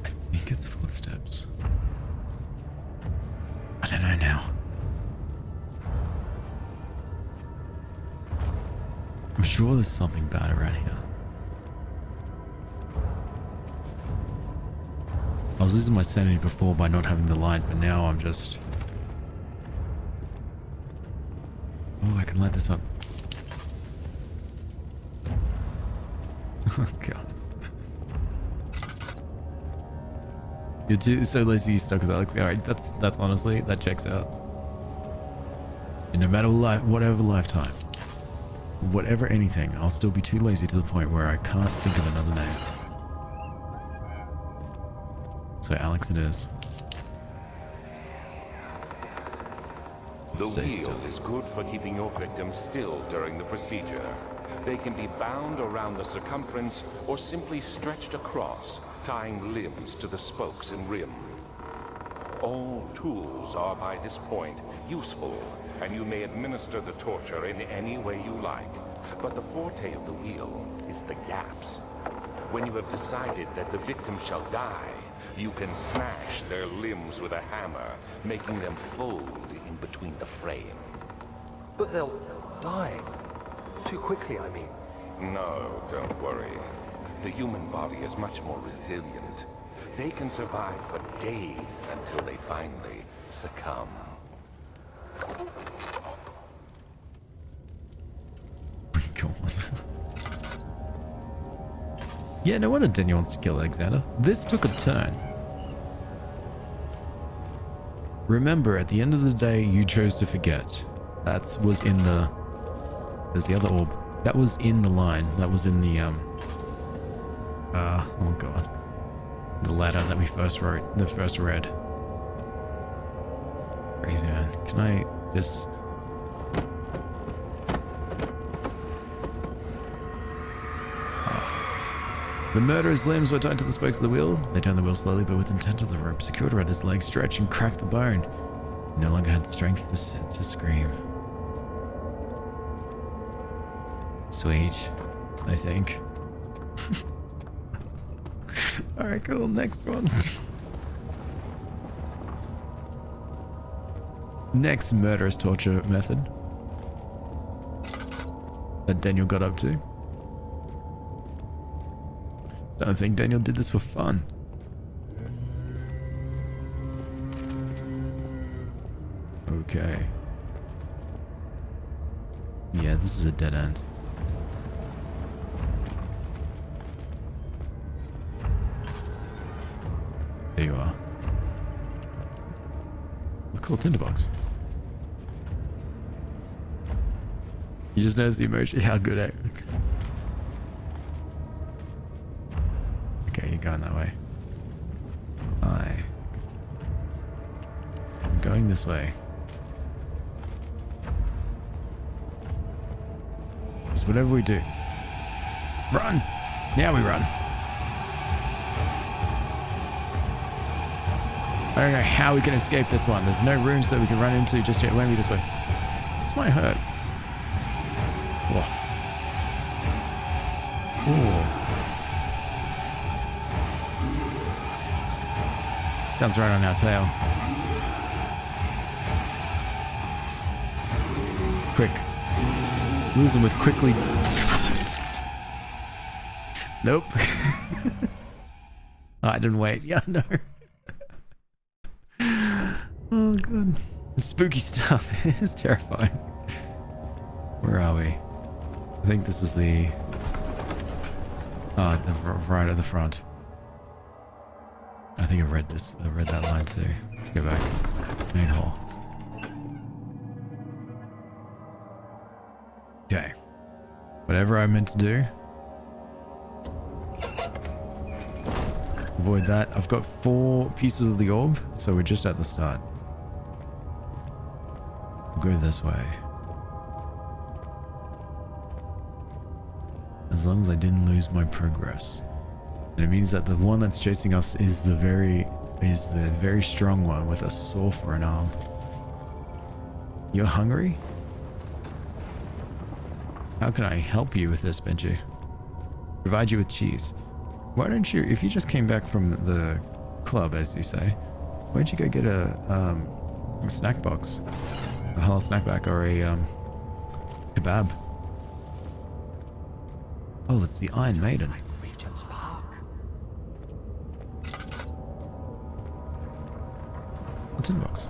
I think it's footsteps. I don't know now. I'm sure there's something bad around here. I was losing my sanity before by not having the light, but now I'm just... Oh, I can light this up. Oh, God. You're too so lazy you stuck with Alex. Alright, that's honestly, that checks out. And no matter whatever lifetime, whatever anything, I'll still be too lazy to the point where I can't think of another name. So Alex it is. The wheel is good for keeping your victims still during the procedure. They can be bound around the circumference or simply stretched across, tying limbs to the spokes and rim. All tools are by this point useful, and you may administer the torture in any way you like. But the forte of the wheel is the gaps. When you have decided that the victim shall die, you can smash their limbs with a hammer, making them fold in between the frame. But they'll die. Too quickly, I mean. No, don't worry. The human body is much more resilient. They can survive for days until they finally succumb. God. Yeah, no wonder Daniel wants to kill Alexander. This took a turn. Remember, at the end of the day, you chose to forget. That was in the There's the other orb. That was in the line. That was in the, oh god. The letter that we first wrote, the first read. Crazy, man. Can I just... The murderer's limbs were tied to the spokes of the wheel. They turned the wheel slowly, but with intent of the rope secured around his leg, stretched and cracked the bone. He no longer had the strength to scream. Sweet, I think. Alright, cool. Next one. Next murderous torture method that Daniel got up to. I don't think Daniel did this for fun. Okay. Yeah, this is a dead end. There you are. A cool tinderbox. You just notice the emoji, how good at... Okay, you're going that way. I'm going this way. Because whatever we do... Run! Now we run! I don't know how we can escape this one. There's no rooms that we can run into just yet. It won't be this way. This might hurt. Whoa. Ooh. Sounds right on our tail. Quick. Lose them with quickly. Nope. Oh, I didn't wait. Yeah, no. Oh, good. Spooky stuff. It's terrifying. Where are we? I think this is the... Oh, the right at the front. I think I read this. I read that line too. Let's go back. Main hall. Okay. Whatever I meant to do. Avoid that. I've got 4 pieces of the orb, so we're just at the start. We'll go this way. As long as I didn't lose my progress. And it means that the one that's chasing us is the very strong one with a saw for an arm. You're hungry? How can I help you with this, Benji? Provide you with cheese. Why don't you, if you just came back from the club, as you say, why don't you go get a snack box? A halal snack pack or a kebab? Oh, it's the Iron Maiden. A tin box.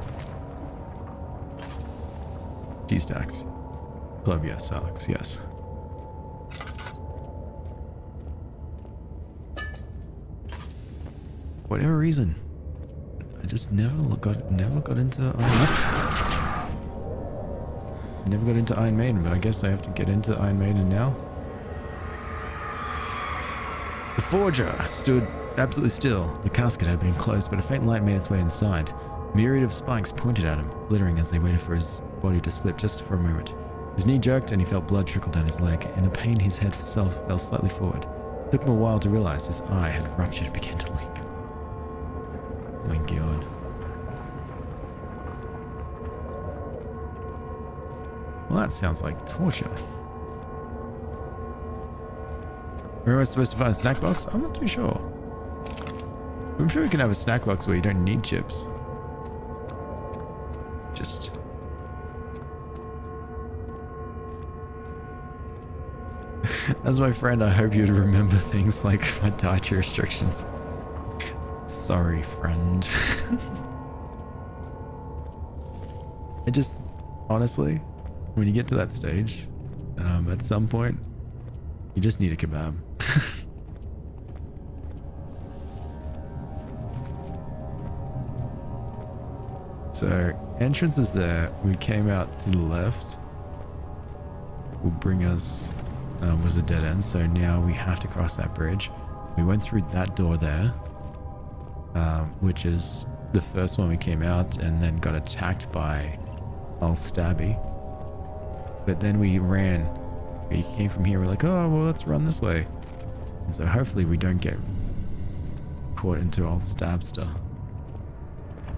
Cheese stacks. Club, yes. Alex, yes. Whatever reason, I just never got into Iron Maiden, but I guess I have to get into Iron Maiden now. The forger stood absolutely still. The casket had been closed, but a faint light made its way inside. A myriad of spikes pointed at him, glittering as they waited for his body to slip just for a moment. His knee jerked and he felt blood trickle down his leg. In the pain, his head fell slightly forward. It took him a while to realize his eye had ruptured and began to leak. Oh my god. Well, that sounds like torture. Where am I supposed to find a snack box? I'm not too sure. I'm sure you can have a snack box where you don't need chips. Just... As my friend, I hope you'd remember things like my dietary restrictions. Sorry, friend. I just, honestly, when you get to that stage, at some point, you just need a kebab. So, entrance is there. We came out to the left. will bring us was a dead end, so now we have to cross that bridge. We went through that door there, which is the first one we came out, and then got attacked by old Stabby. But then we ran. We came from here, we're like, oh, well, let's run this way. And so hopefully we don't get caught into old Stabster.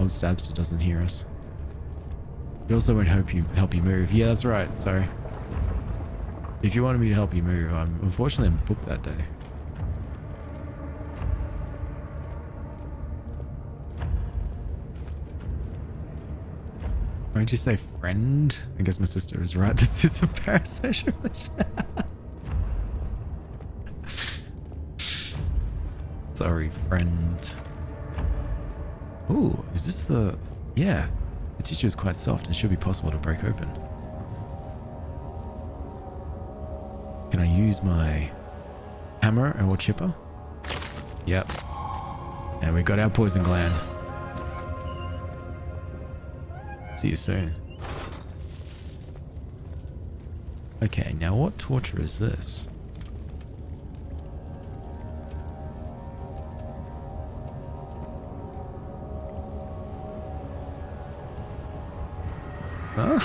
Old Stabster doesn't hear us. He also won't help you move. Yeah, that's right, sorry. If you wanted me to help you move, unfortunately I'm booked that day. Why don't you say friend? I guess my sister is right. This is a parasocial relationship. Sorry, friend. Ooh, is this the... Yeah. The tissue is quite soft and should be possible to break open. Can I use my hammer or chipper? Yep. And we got our poison gland. See you soon. Okay, now what torture is this? Huh?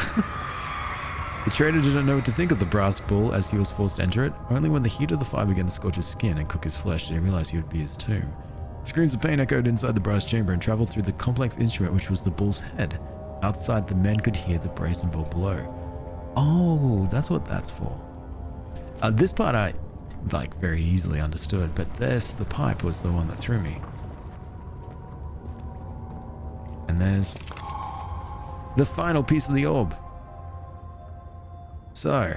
The trader didn't know what to think of the brass bull as he was forced to enter it. Only when the heat of the fire began to scorch his skin and cook his flesh did he realize he would be his tomb. Screams of pain echoed inside the brass chamber and traveled through the complex instrument which was the bull's head. Outside, the men could hear the brazen bull below. Oh, that's what that's for. This part I, very easily understood, but the pipe was the one that threw me. And there's the final piece of the orb. So.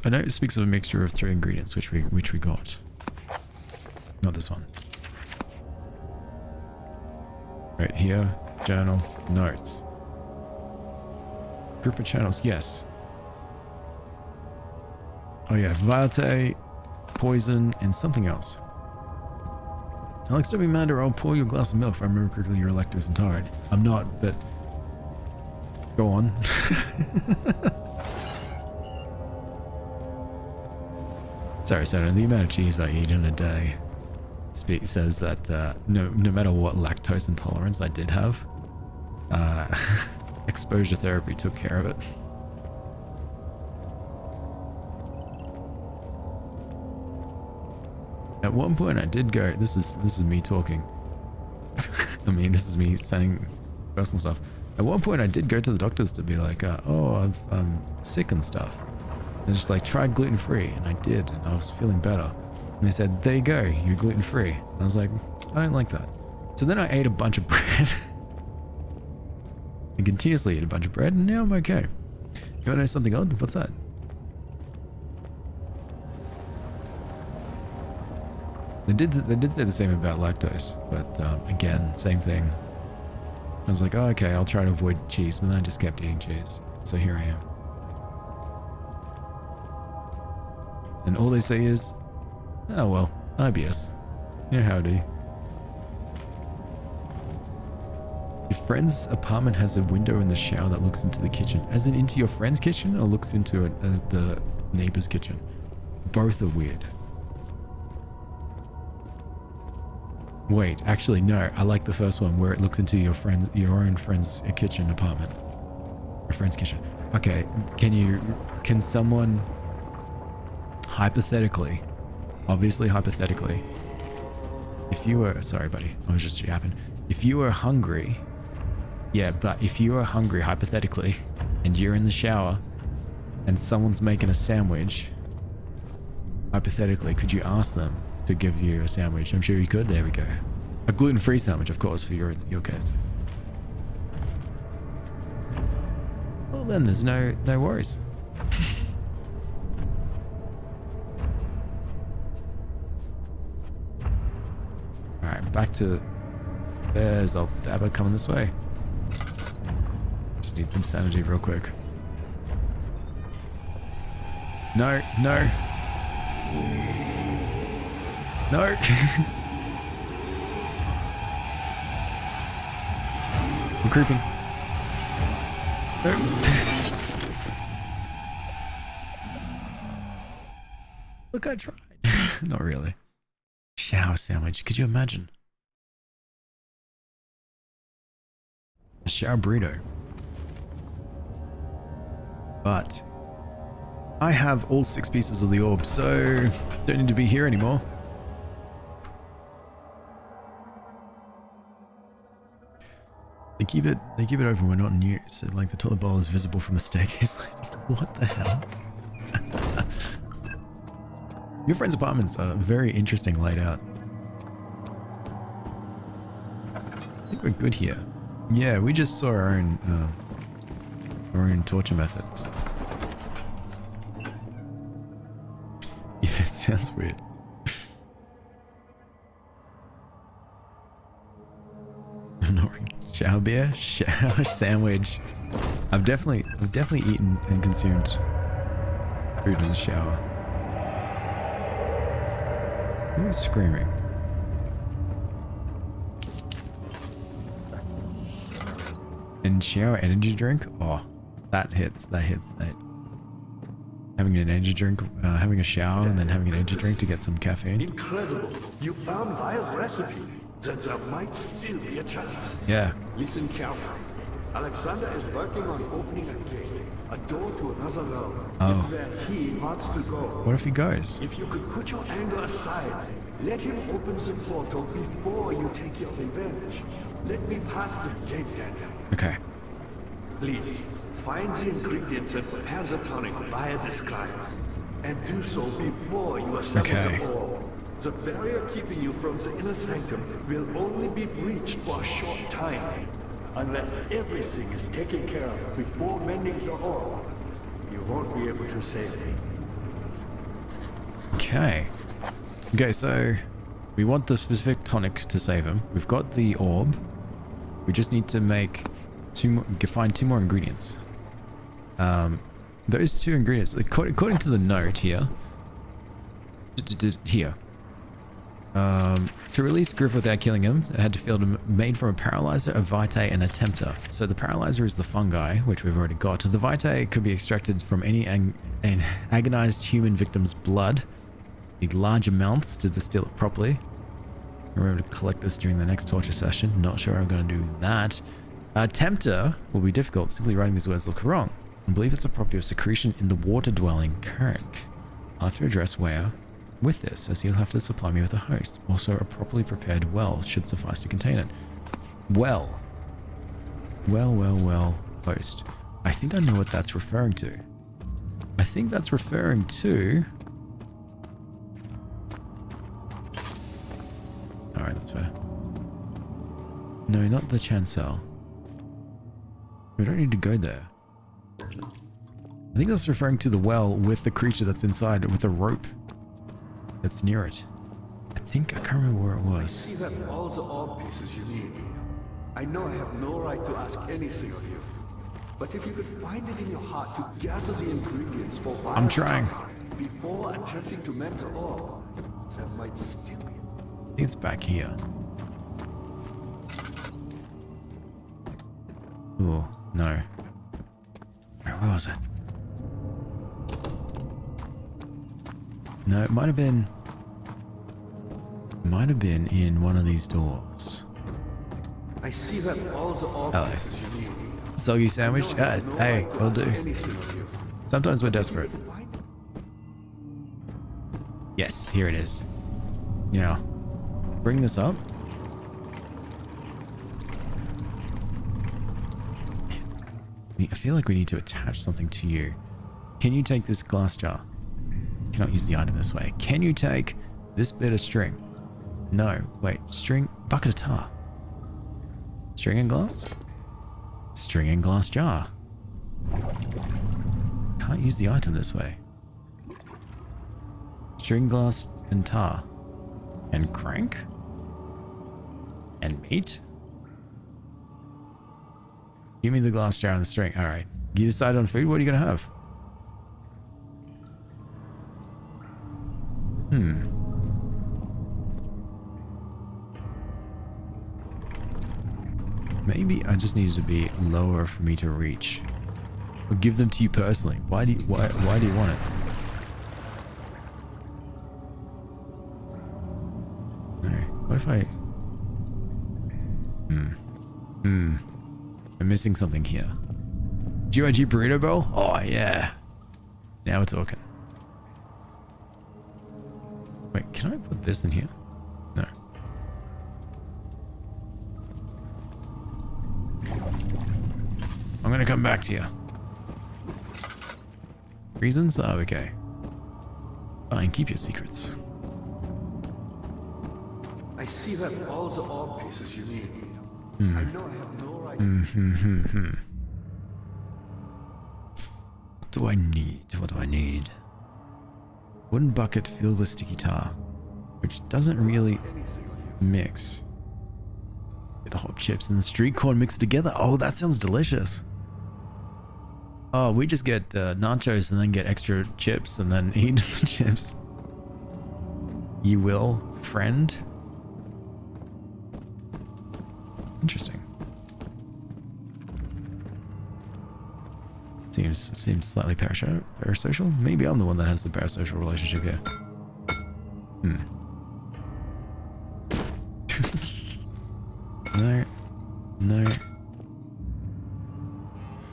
I know it speaks of a mixture of 3 ingredients, which we got. Not this one. Right here, journal, notes. Group of channels, yes. Oh yeah, Violet, poison, and something else. Alex, don't be mad, or I'll pour you a glass of milk if I remember correctly. You're lactose intolerant. I'm not, but go on. Sorry, the amount of cheese I eat in a day says that no matter what lactose intolerance I did have, exposure therapy took care of it. At one point I did go, this is me talking. I mean, this is me saying personal stuff. At one point I did go to the doctors to be like, oh, I'm sick and stuff. They're just like, try gluten-free. And I did, and I was feeling better. And they said, there you go, you're gluten-free. And I was like, I don't like that. So then I ate a bunch of bread. I continuously ate a bunch of bread, and now I'm okay. You want to know something odd? What's that? They did say the same about lactose, but again, same thing. I was like, oh, okay, I'll try to avoid cheese, but then I just kept eating cheese. So here I am. And all they say is, oh well, IBS. You know how to. Your friend's apartment has a window in the shower that looks into the kitchen. As in into your friend's kitchen, or looks into the neighbor's kitchen? Both are weird. Wait, actually no, I like the first one where it looks into your own friend's kitchen apartment. Your friend's kitchen. Okay, can someone hypothetically, obviously hypothetically, if you were, sorry buddy, I was just yapping. If you were hungry, yeah, but if you were hungry hypothetically, and you're in the shower, and someone's making a sandwich, hypothetically, could you ask them to give you a sandwich? I'm sure you could. There we go. A gluten-free sandwich, of course, for your case. Well, then there's no worries. All right, back to. There's old Stabber coming this way. Just need some sanity real quick. No. No. I'm creeping. No. Look, I tried. Not really. Shower sandwich. Could you imagine? A shower burrito. But I have all 6 pieces of the orb, so don't need to be here anymore. They keep it open when not in use. So like the toilet bowl is visible from the staircase. What the hell? Your friend's apartments are very interesting laid out. I think we're good here. Yeah, we just saw our own torture methods. Yeah, it sounds weird. I'm not really shower beer, shower sandwich. I've definitely eaten and consumed food in the shower. Who's screaming? And shower energy drink? Oh, that hits. That hits. Having an energy drink, having a shower, and then having an energy drink to get some caffeine. Incredible! You found Vile's recipe. There might still be a chance. Yeah. Listen carefully. Alexander is working on opening a gate, a door to another realm. Oh. It's where he wants to go. What if he goes? If you could put your anger aside, let him open the portal before you take your revenge. Let me pass the gate, Daniel. Okay. Please, find the ingredients and prepare the tonic via describes. And do so before you assemble Okay. the orb. The barrier keeping you from the inner sanctum will only be breached for a short time. Unless everything is taken care of before mending the orb, you won't be able to save me. Okay. Okay, so we want the specific tonic to save him. We've got the orb. We just need to make find 2 more ingredients. Those 2 ingredients, according to the note here, to release Griff without killing him, it had to field him made from a paralyzer, a vitae, and a tempter. So the paralyzer is the fungi, which we've already got. The vitae could be extracted from any an agonized human victim's blood. Need large amounts to distill it properly. Remember to collect this during the next torture session. Not sure I'm going to do that. Tempter will be difficult. Simply writing these words look wrong. I believe it's a property of secretion in the water-dwelling current. I'll have to address where with this, as you'll have to supply me with a host. Also, a properly prepared well should suffice to contain it. Well, host. I think I know what that's referring to. I think that's referring to... Alright, that's fair. No, not the chancel. We don't need to go there. I think that's referring to the well with the creature that's inside it with a rope that's near it. I can't remember where it was. You have all the orb pieces you need. I know I have no right to ask anything of you, but if you could find it in your heart to gather the ingredients for Vile's I'm trying. tonic before attempting to mend the orb, there might still be. I think it's back here. Oh, no. Where was it? No, it might have been in one of these doors. I see you have all the orb Hello. pieces you need. Soggy sandwich? I know I Yes, have no hey, right to will ask do. anything of you, Sometimes we're but if desperate. you could find it. Yes, here it is. Now, bring this up. I feel like we need to attach something to you. Can you take this glass jar? Cannot use the item this way. Can you take this bit of string? No. Wait, string, bucket of tar. String and glass? String and glass jar. Can't use the item this way. String, glass, and tar. And crank? And meat? Give me the glass jar and the string. Alright. You decide on food? What are you going to have? Maybe I just needed to be lower for me to reach. Or give them to you personally. Why do you want it? No. What if I... I'm missing something here. GIG Burrito Bowl? Oh, yeah. Now we're talking. Wait, can I put this in here? No. I'm gonna come back to you. Reasons? Oh, okay. Fine, keep your secrets. I see that all the ore pieces you need. I know I have no right. What do I need? What do I need? Wooden bucket filled with sticky tar, which doesn't really mix. Get the hot chips and the street corn mixed together. Oh, that sounds delicious. Oh, we just get nachos and then get extra chips and then eat the chips. You will, friend? Interesting. Seems slightly parasocial. Maybe I'm the one that has the parasocial relationship here. No. No.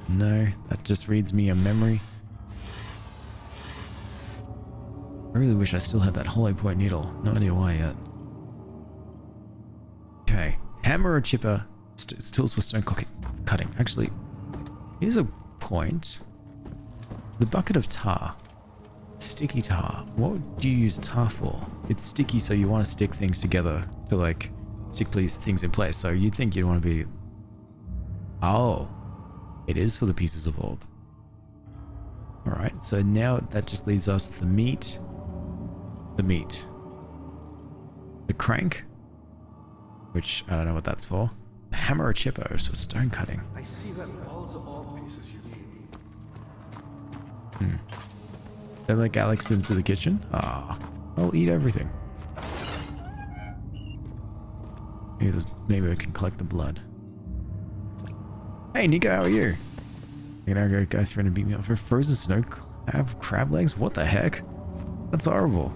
No, that just reads me a memory. I really wish I still had that hollow point needle. No idea why yet. Okay. Hammer or chipper, tools for stone cutting. Actually, here's a point. The bucket of tar. Sticky tar. What do you use tar for? It's sticky, so you want to stick things together to like stick these things in place. So you'd think you'd want to be... Oh. It is for the pieces of orb. Alright, so now that just leaves us the meat. The meat. The crank. Which, I don't know what that's for. The hammer or chipper is for stone cutting. I see that all the ore pieces you need. Send like Alex into the kitchen? Ah, I'll eat everything. Maybe I can collect the blood. Hey Nico, how are you? You know, guys trying to beat me up for frozen snow crab legs? What the heck? That's horrible.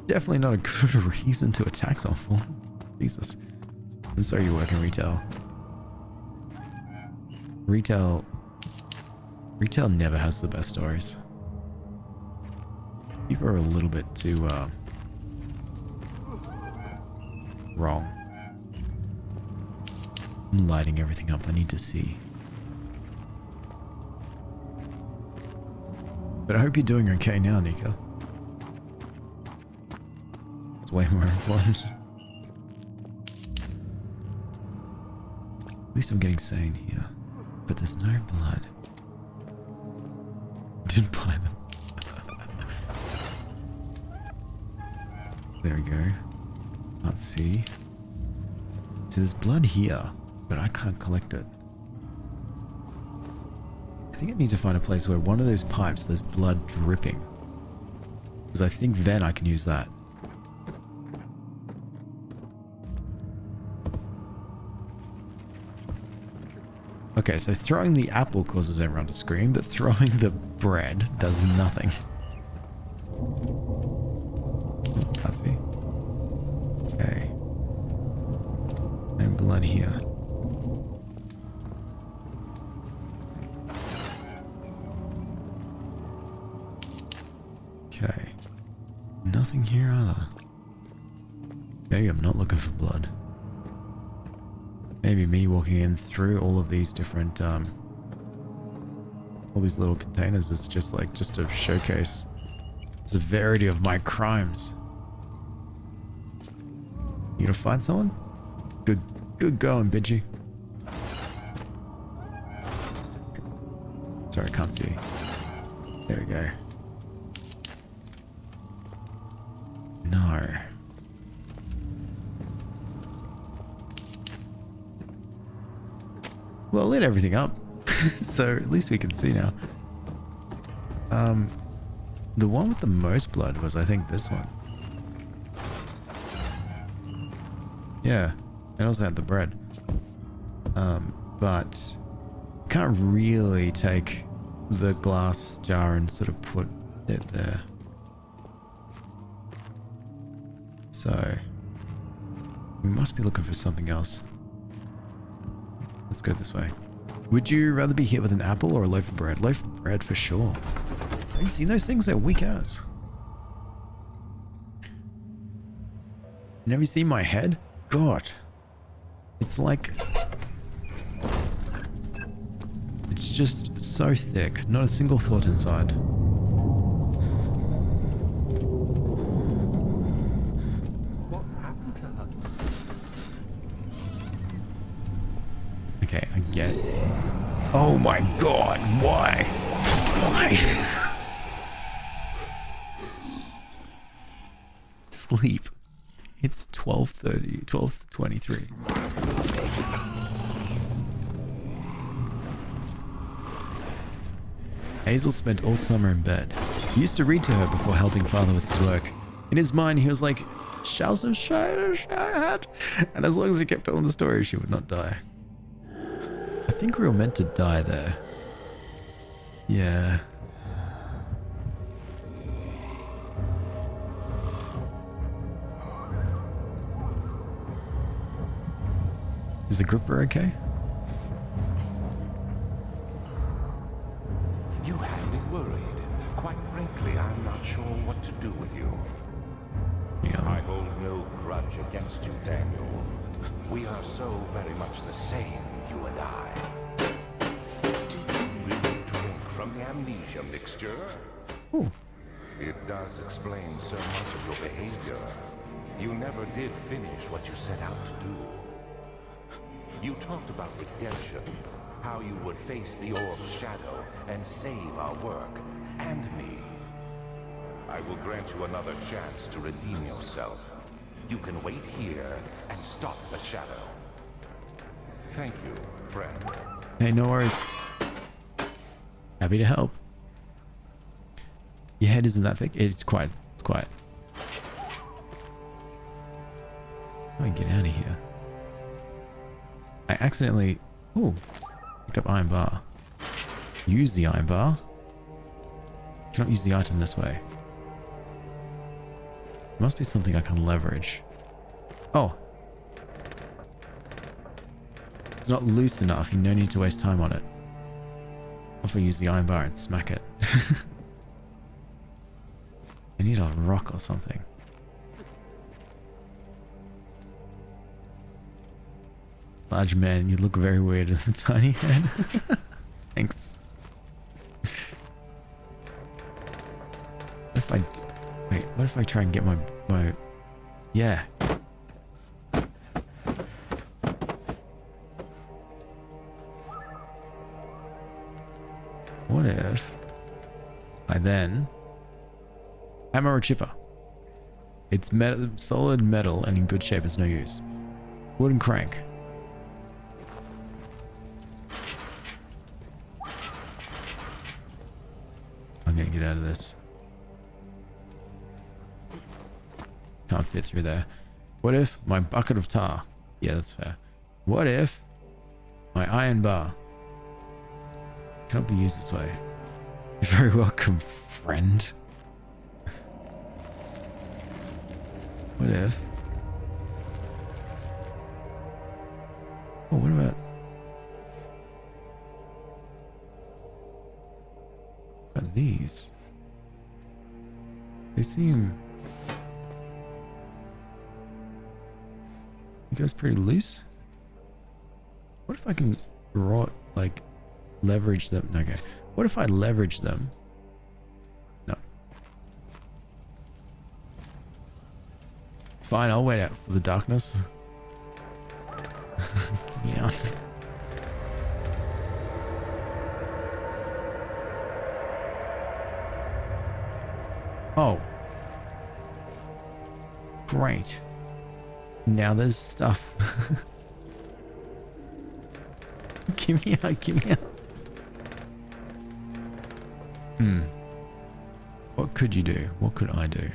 Definitely not a good reason to attack someone. Jesus. I'm sorry you work in retail. Retail never has the best stories. People are a little bit too wrong. I'm lighting everything up. I need to see. But I hope you're doing okay now, Nico. It's way more important. At least I'm getting sane here. But there's no blood. Didn't buy them. There we go. Can't see. So there's blood here, but I can't collect it. I think I need to find a place where one of those pipes, there's blood dripping. Because I think then I can use that. Okay, so throwing the apple causes everyone to scream, but throwing the bread does nothing. Can't see. Okay. No blood here. Okay. Nothing here either. Maybe I'm not looking for blood. Maybe me walking in through all of these different, all these little containers is just a showcase. The severity of my crimes. You gonna find someone? Good going, Benji. Sorry, I can't see. There we go. No. Well, lit everything up, so at least we can see now. The one with the most blood was, I think, this one. Yeah, And also had the bread. But can't really take the glass jar and sort of put it there. So we must be looking for something else. Let's go this way. Would you rather be hit with an apple or a loaf of bread? Loaf of bread for sure. Have you seen those things? They're weak as. And have you seen my head? God. It's like... It's just so thick. Not a single thought inside. What happened to her? Okay, I get... Oh my god, why? Why? Sleep. It's 12:30, 12:23. Hazel spent all summer in bed. He used to read to her before helping father with his work. In his mind, he was like, "Shall so shad," and as long as he kept telling the story, she would not die. I think we were meant to die there. Yeah. Is the gripper okay? You had me worried. Quite frankly, I'm not sure what to do with you. Yeah. I hold no grudge against you, Daniel. We are so very much the same, you and I. Did you really drink from the amnesia mixture? Ooh. It does explain so much of your behavior. You never did finish what you set out to do. You talked about redemption, how you would face the orb's shadow and save our work, and me. I will grant you another chance to redeem yourself. You can wait here and stop the shadow. Thank you, friend. Hey, no worries. Happy to help. Your head isn't that thick? It's quiet. It's quiet. How do I get out of here? I accidentally... Ooh. Picked up iron bar. Use the iron bar. Cannot use the item this way. Must be something I can leverage. Oh. It's not loose enough. You no need to waste time on it. What if I use the iron bar and smack it? I need a rock or something. Large man, you look very weird with a tiny head. Thanks. What if I... Wait, what if I try and get my... Yeah. What if I then... Hammer or chipper? It's solid metal and in good shape, it's no use. Wooden crank. I'm gonna get out of this. Can't fit through there. What if my bucket of tar? Yeah, that's fair. What if my iron bar cannot be used this way? You're very welcome, friend. What if... Oh, what about... these? They seem... It goes pretty loose. What if I can like leverage them? Okay. What if I leverage them? No. Fine, I'll wait out for the darkness. Get me out. Oh. Great. Now there's stuff. Give me out, give me out. What could you do? What could I do?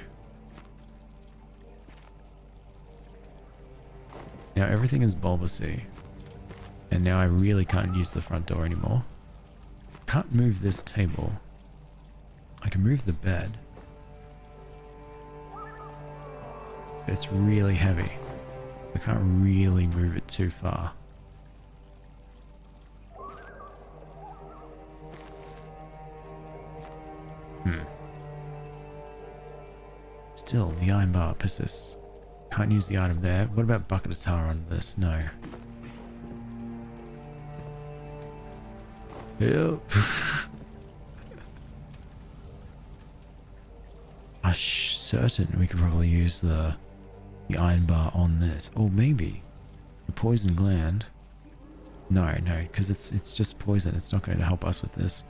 Now everything is bulbousy. And now I really can't use the front door anymore. Can't move this table. I can move the bed. But it's really heavy. I can't really move it too far. Still, the iron bar persists. Can't use the item there. What about bucket of tar on this? No. Yep. I'm certain we could probably use the iron bar on this. Or maybe the poison gland. No, because it's just poison. It's not going to help us with this.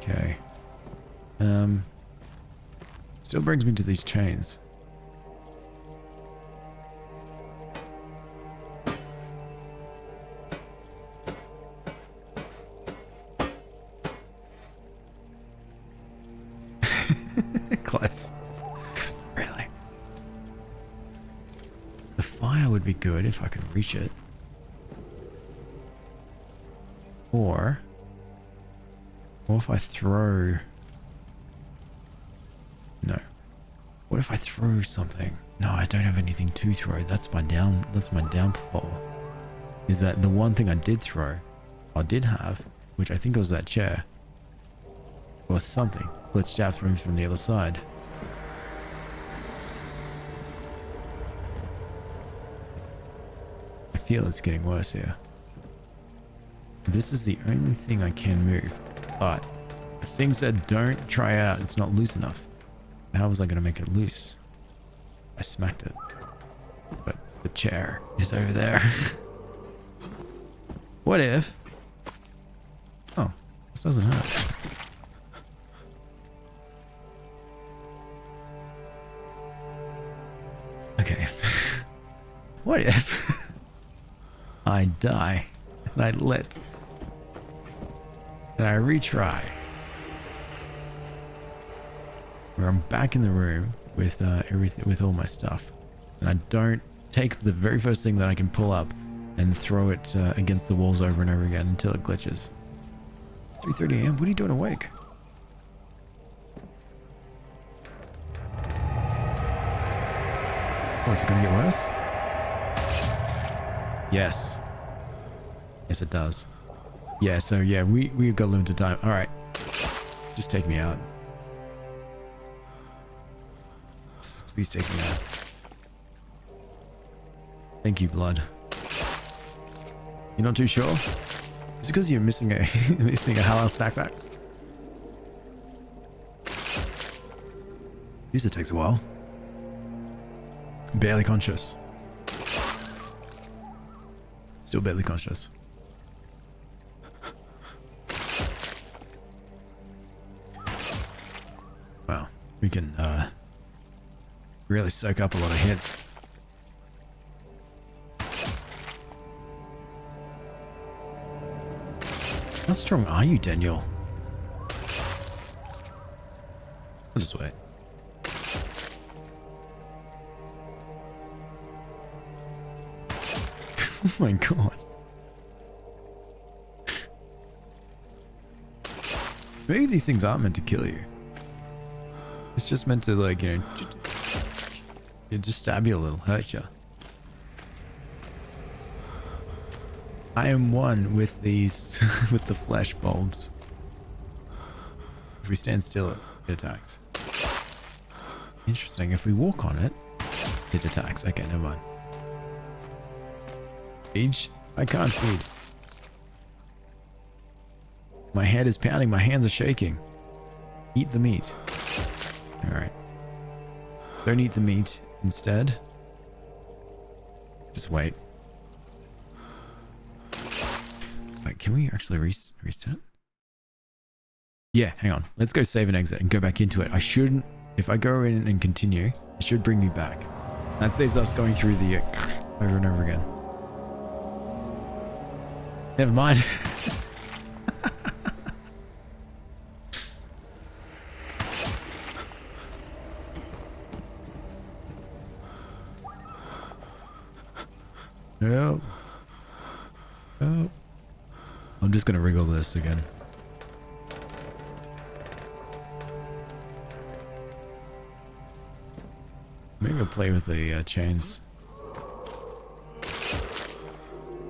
Okay. Still brings me to these chains. Close. Really? The fire would be good if I could reach it. Or if I throw... No. What if I throw something? No, I don't have anything to throw. That's my downfall. Is that the one thing I did throw, I did have, which I think was that chair, or something, glitched out from the other side. I feel it's getting worse here. This is the only thing I can move, but the thing said don't try it out, it's not loose enough. How was I going to make it loose? I smacked it. But the chair is over there. What if... Oh, this doesn't hurt. Okay. What if I die and I lit and I retry? Where I'm back in the room with everything, with all my stuff, and I don't take the very first thing that I can pull up and throw it against the walls over and over again until it glitches. 3:30 a.m. What are you doing awake? Oh, is it gonna get worse? Yes. Yes, it does. Yeah. So yeah, we've got limited time. All right, just take me out. Please take me out. Thank you, blood. You're not too sure? Is it because you're missing a missing a halal snack pack? Usually takes a while. Barely conscious. Still barely conscious. Wow, we can really soak up a lot of hits. How strong are you, Daniel? I'll just wait. Oh my god. Maybe these things aren't meant to kill you. It's just meant to, like, you know, just stab you a little, hurt you. I am one with these, with the flesh bulbs. If we stand still, it attacks. Interesting. If we walk on it, it attacks. Okay, never mind. Feed? I can't feed. My head is pounding. My hands are shaking. Eat the meat. Alright. Don't eat the meat. Instead, just wait. Wait, can we actually restart? Yeah, hang on. Let's go save and exit and go back into it. I shouldn't... If I go in and continue, it should bring me back. That saves us going through the... over and over again. Never mind. Nope. Oh. I'm just gonna wriggle this again. Maybe I'll play with the chains.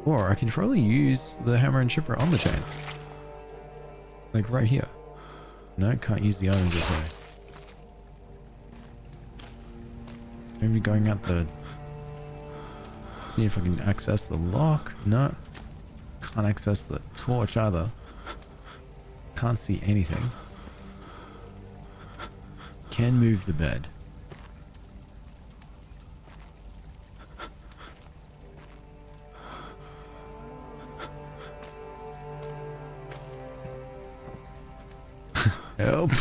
Or I can probably use the hammer and chipper on the chains. Like right here. No, I can't use the items this way. Maybe going out the... See if I can access the lock. No. Can't access the torch either. Can't see anything. Can move the bed. Help.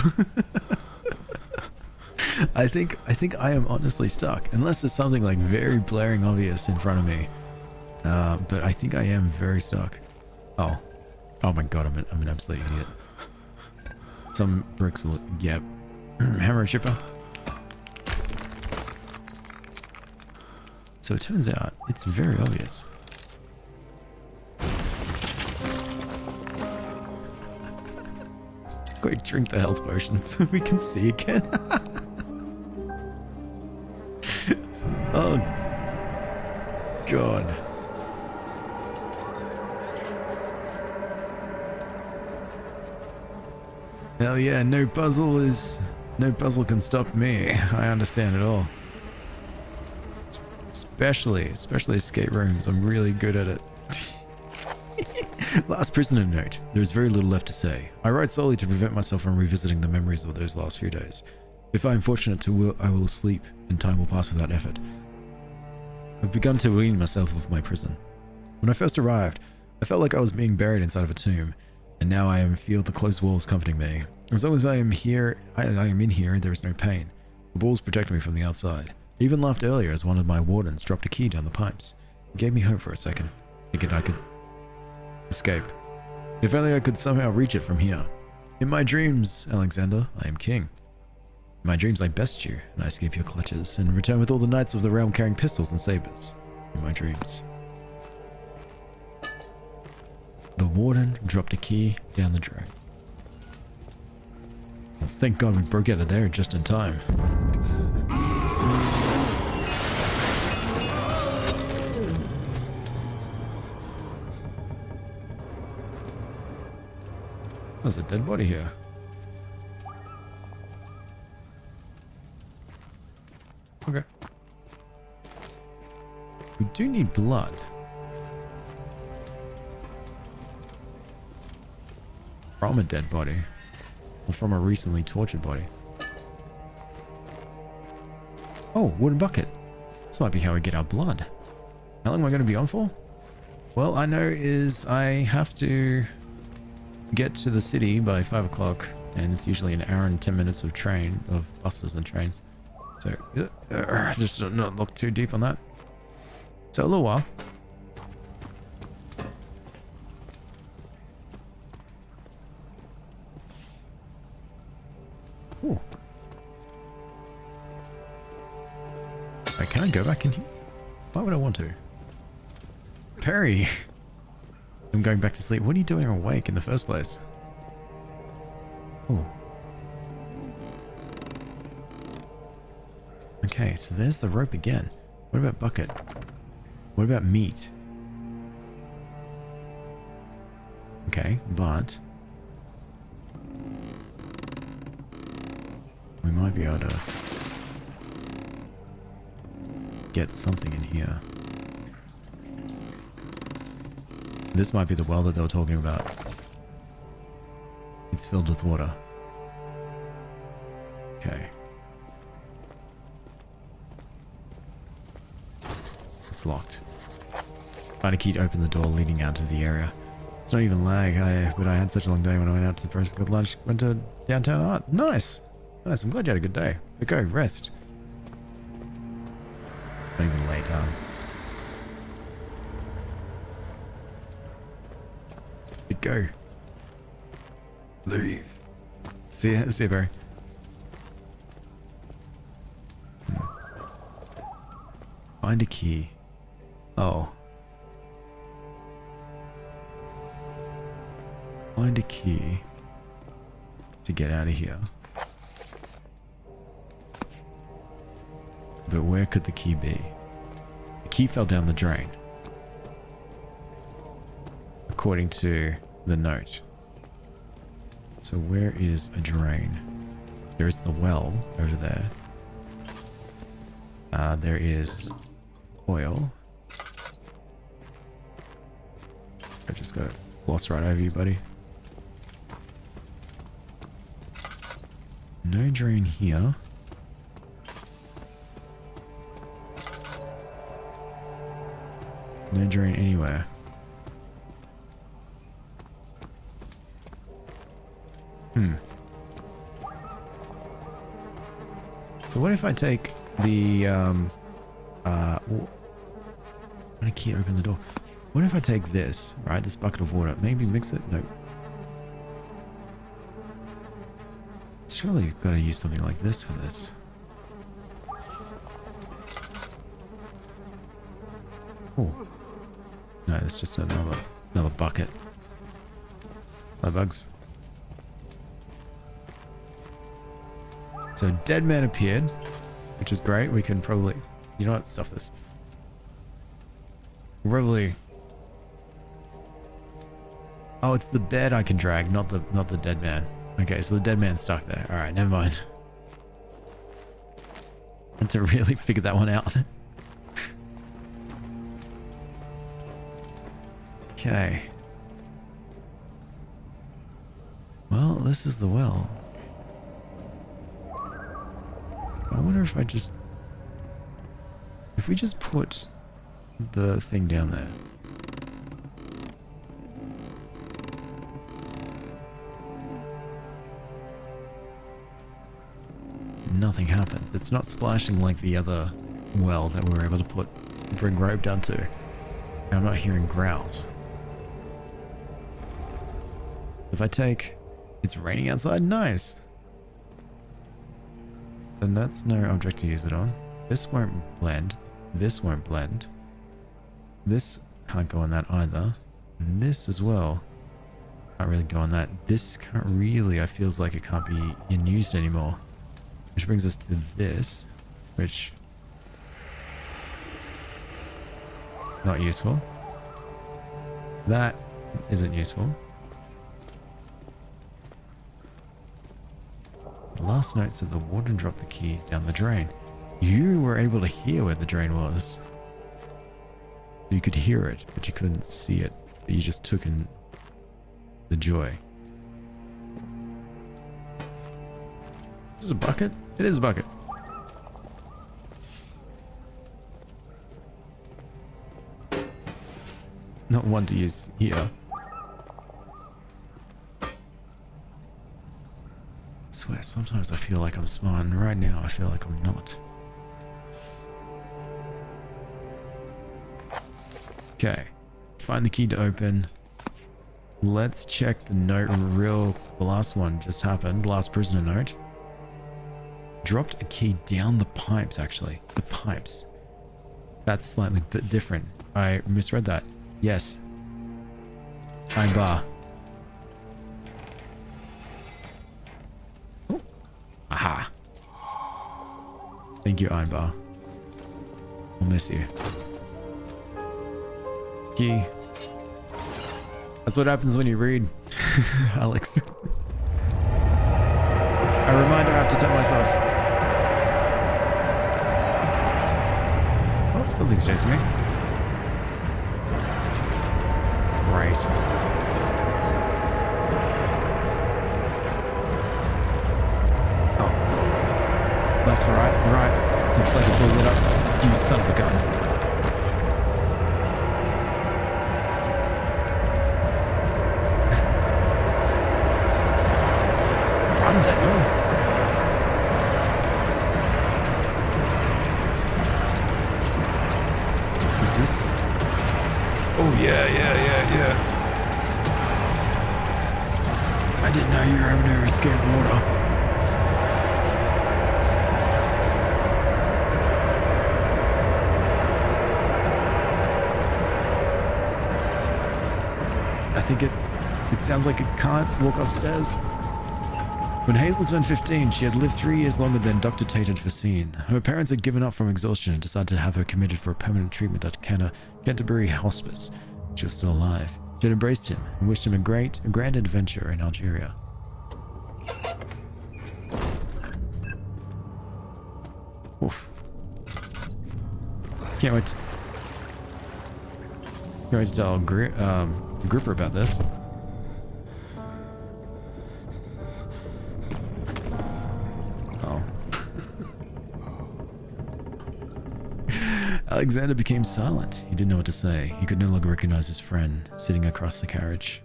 I think I am honestly stuck, unless there's something like very blaring obvious in front of me. But I think I am very stuck. Oh my god, I'm an absolute idiot. Some bricks look, yep. Hammer and chipper. So it turns out it's very obvious. Quick, drink the health potion so we can see again. Oh god. Hell yeah, no puzzle can stop me. I understand it all. Especially escape rooms. I'm really good at it. Last prisoner note. There is very little left to say. I write solely to prevent myself from revisiting the memories of those last few days. If I am fortunate to, I will sleep, and time will pass without effort. I've begun to wean myself of my prison. When I first arrived, I felt like I was being buried inside of a tomb, and now I feel the closed walls comforting me. As long as I am here, I am in here, there is no pain. The walls protect me from the outside. I even laughed earlier as one of my wardens dropped a key down the pipes. It gave me hope for a second. Thinking I could escape. If only I could somehow reach it from here. In my dreams, Alexander, I am king. In my dreams I best you, and I escape your clutches, and return with all the knights of the realm carrying pistols and sabers. In my dreams. The warden dropped a key down the drain. Well, thank God we broke out of there just in time. There's a dead body here. Okay. We do need blood. From a dead body. Or from a recently tortured body. Oh, wooden bucket. This might be how we get our blood. How long am I going to be on for? Well, I know is I have to get to the city by 5 o'clock, and it's usually an hour and 10 minutes of buses and trains. So, just not look too deep on that. So a little while. Ooh. Wait, can I go back in here? Why would I want to? Perry! I'm going back to sleep. What are you doing awake in the first place? Oh. Okay, so there's the rope again. What about bucket? What about meat? Okay, but we might be able to get something in here. This might be the well that they were talking about. It's filled with water. Okay. It's locked. Find a key to open the door leading out to the area. It's not even lag, but I had such a long day when I went out to the got lunch, went to downtown art. Nice! Nice, I'm glad you had a good day. But go, rest. Not even late, huh? Go. Leave. See ya, Barry. Find a key. Oh, find a key to get out of here. But where could the key be? The key fell down the drain, according to the note. So where is a drain? There is the well over there. There is oil. I just got to gloss right over you, buddy. No drain here. No drain anywhere. So what if I take the I'm gonna key open the door. What if I take this, right? This bucket of water, maybe mix it? No. Surely gotta use something like this for this. Oh. No, it's just another bucket. No bugs. So dead man appeared, which is great. We can probably, you know what, stuff this. Probably. Oh, it's the bed I can drag, not the dead man. Okay, so the dead man's stuck there. All right, never mind. Had to really figure that one out. Okay. Well, this is the well. I wonder if we just put the thing down there. Nothing happens. It's not splashing like the other well that we were able to bring rope down to. And I'm not hearing growls. If I take... It's raining outside? Nice! Then that's no object to use it on. This won't blend. This won't blend. This can't go on that either. And this as well. Can't really go on that. This can't really... I feels like it can't be in use anymore. Which brings us to this. Which... Not useful. That isn't useful. The last note said the warden dropped the key down the drain. You were able to hear where the drain was. You could hear it, but you couldn't see it. But you just took in the joy. Is this a bucket? It is a bucket. Not one to use here. I swear, sometimes I feel like I'm smart, and right now I feel like I'm not. Okay. Find the key to open. Let's check the note the last one just happened. Last prisoner note. Dropped a key down the pipes, actually. The pipes. That's slightly bit different. I misread that. Yes. Iron bar. Oh. Aha. Thank you, Iron bar. I'll miss you. Key. That's what happens when you read, Alex. A reminder I have to tell myself. Oh, something's chasing me. Right. Oh. Left, right. Looks like it's all lit up. You son of a gun. Run, Daniel. Is this... Oh, yeah. I didn't know you were able to escape water. I think it It sounds like it can't walk upstairs. When Hazel turned 15, she had lived 3 years longer than Dr. Tate had foreseen. Her parents had given up from exhaustion and decided to have her committed for a permanent treatment at Canterbury Hospice. She was still alive. She had embraced him and wished him a grand adventure in Algeria. Oof. Can't wait to tell Gripper about this. Oh. Alexander became silent. He didn't know what to say. He could no longer recognize his friend sitting across the carriage.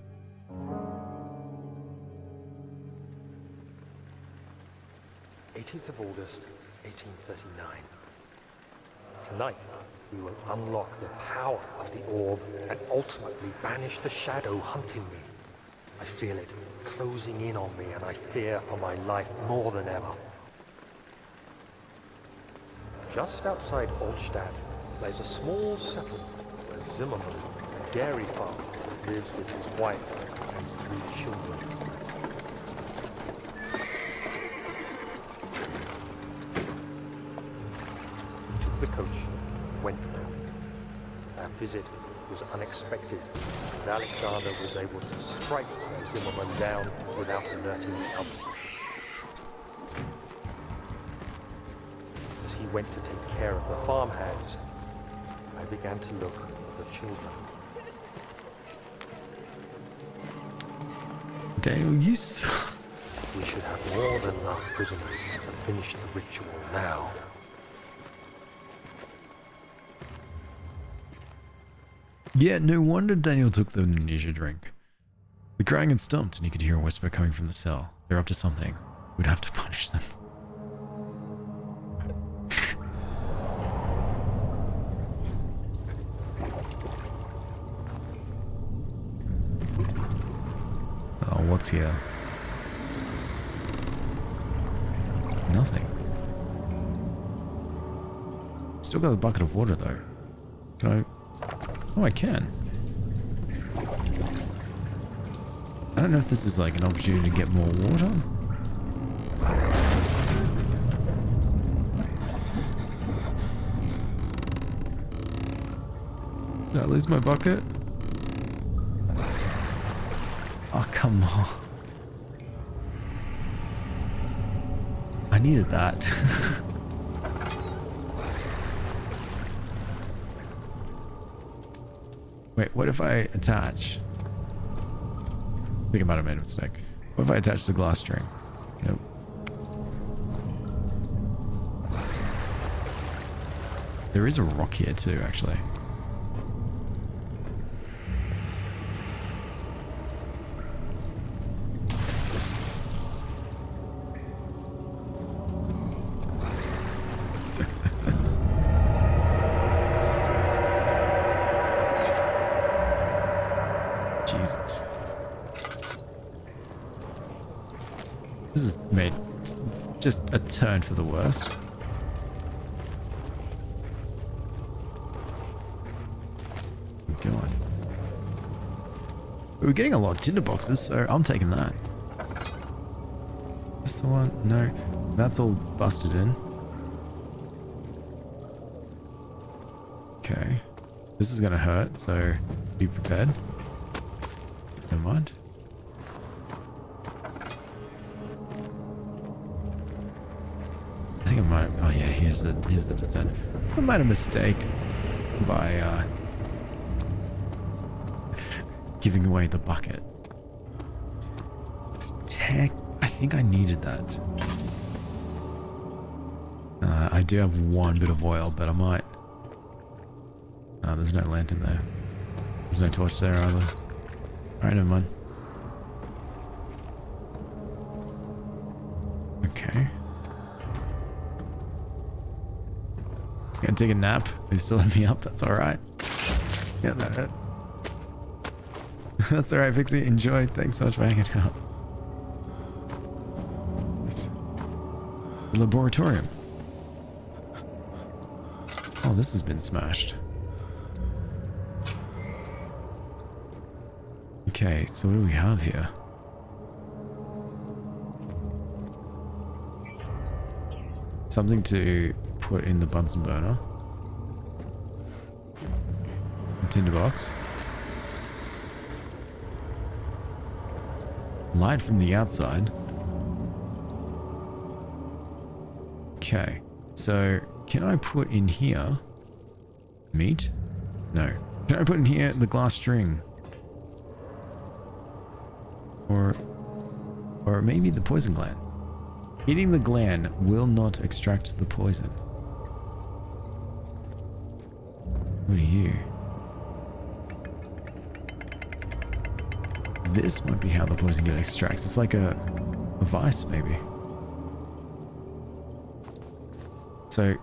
Of August, 1839. Tonight, we will unlock the power of the orb and ultimately banish the shadow hunting me. I feel it closing in on me and I fear for my life more than ever. Just outside Altstadt lays a small settlement where Zimmerman, a dairy farmer, lives with his wife and 3 children. The coach went there. Our visit was unexpected, and Alexander was able to strike Zimmerman down without alerting the others. As he went to take care of the farmhands, I began to look for the children. Daniel, you We should have more than enough prisoners to finish the ritual now. Yeah, no wonder Daniel took the amnesia drink. The crying had stopped, and he could hear a whisper coming from the cell. They're up to something. We'd have to punish them. Oh, what's here? Nothing. Still got a bucket of water, though. Can I... Oh, I can. I don't know if this is like an opportunity to get more water. Did I lose my bucket? Oh, come on. I needed that. Wait, what if I attach? I think I might have made a mistake. What if I attach the glass string? Nope. There is a rock here too, actually. Jesus. This has made just a turn for the worst. Go on. We're getting a lot of tinderboxes, so I'm taking that. This the one? No. That's all busted in. Okay. This is gonna hurt, so be prepared. Never mind. I think I might have, oh yeah, here's the descent. I made a mistake by giving away the bucket. I think I needed that. I do have one bit of oil, but I might. Oh, there's no lantern there. There's no torch there either. Alright, never mind. Okay. Gonna take a nap. They still let me up. That's alright. Yeah, that hurt. That's alright, Pixie. Enjoy. Thanks so much for hanging out. The laboratorium. Oh, this has been smashed. Okay, so what do we have here? Something to put in the Bunsen burner. A tinderbox. Light from the outside. Okay, so can I put in here meat? No. Can I put in here the glass string? Or maybe the poison gland. Eating the gland will not extract the poison. What are you? This might be how the poison gets extracted. It's like a vice, maybe. So,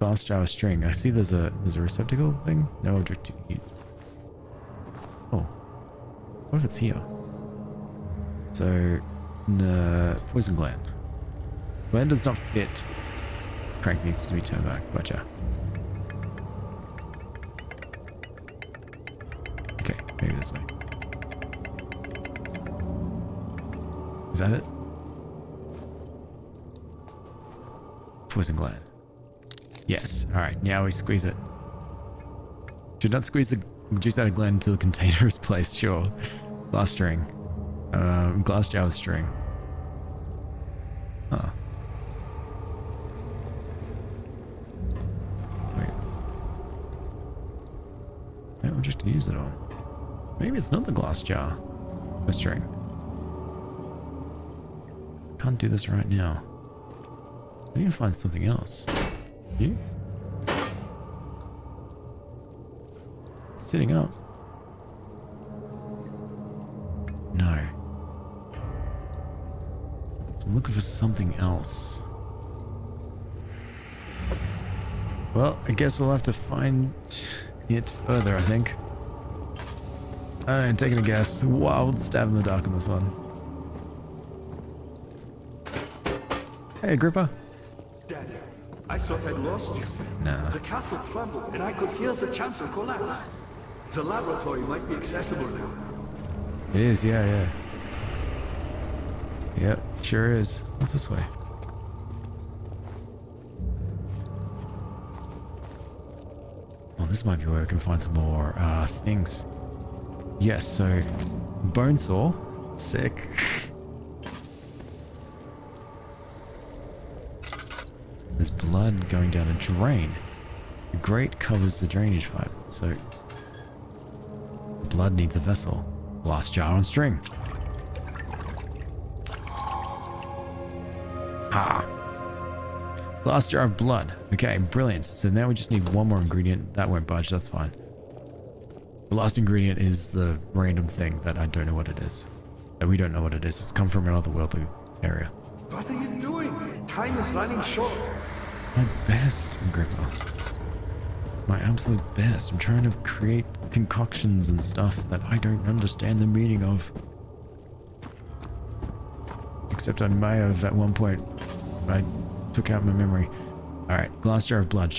glass jar of string. I see there's a receptacle thing. No object to eat. Oh, what if it's here? So, poison gland. Gland does not fit. Crank needs to be turned back. Gotcha. Okay, maybe this way. Is that it? Poison gland. Yes. Alright, now we squeeze it. Should not squeeze the juice out of gland until the container is placed. Sure. Glass string. Glass jar with string. Huh. Wait. What object to use it on? Maybe it's not the glass jar with string. Can't do this right now. I need to find something else. You? Sitting up. No. So I'm looking for something else. Well, I guess we'll have to find it further, I think. I don't know, taking a guess. Wild stab in the dark on this one. Hey, Agrippa. Daddy, I thought I'd lost you. Nah. The castle crumbled, and I could hear the chancel collapse. The laboratory might be accessible now. It is, yeah. Yep, sure is. What's this way? Well, this might be where we can find some more things. Yes, so bone saw. Sick. There's blood going down a drain. The grate covers the drainage pipe, so the blood needs a vessel. Glass jar on string. Ah. Glass jar of blood. Okay, brilliant. So now we just need one more ingredient. That won't budge, that's fine. The last ingredient is the random thing that I don't know what it is. That we don't know what it is. It's come from another worldly area. What are you doing? Time is running short. My best, Agrippa. My absolute best. I'm trying to create concoctions and stuff that I don't understand the meaning of. Except I may have at one point. I took out my memory. Alright, glass jar of blood.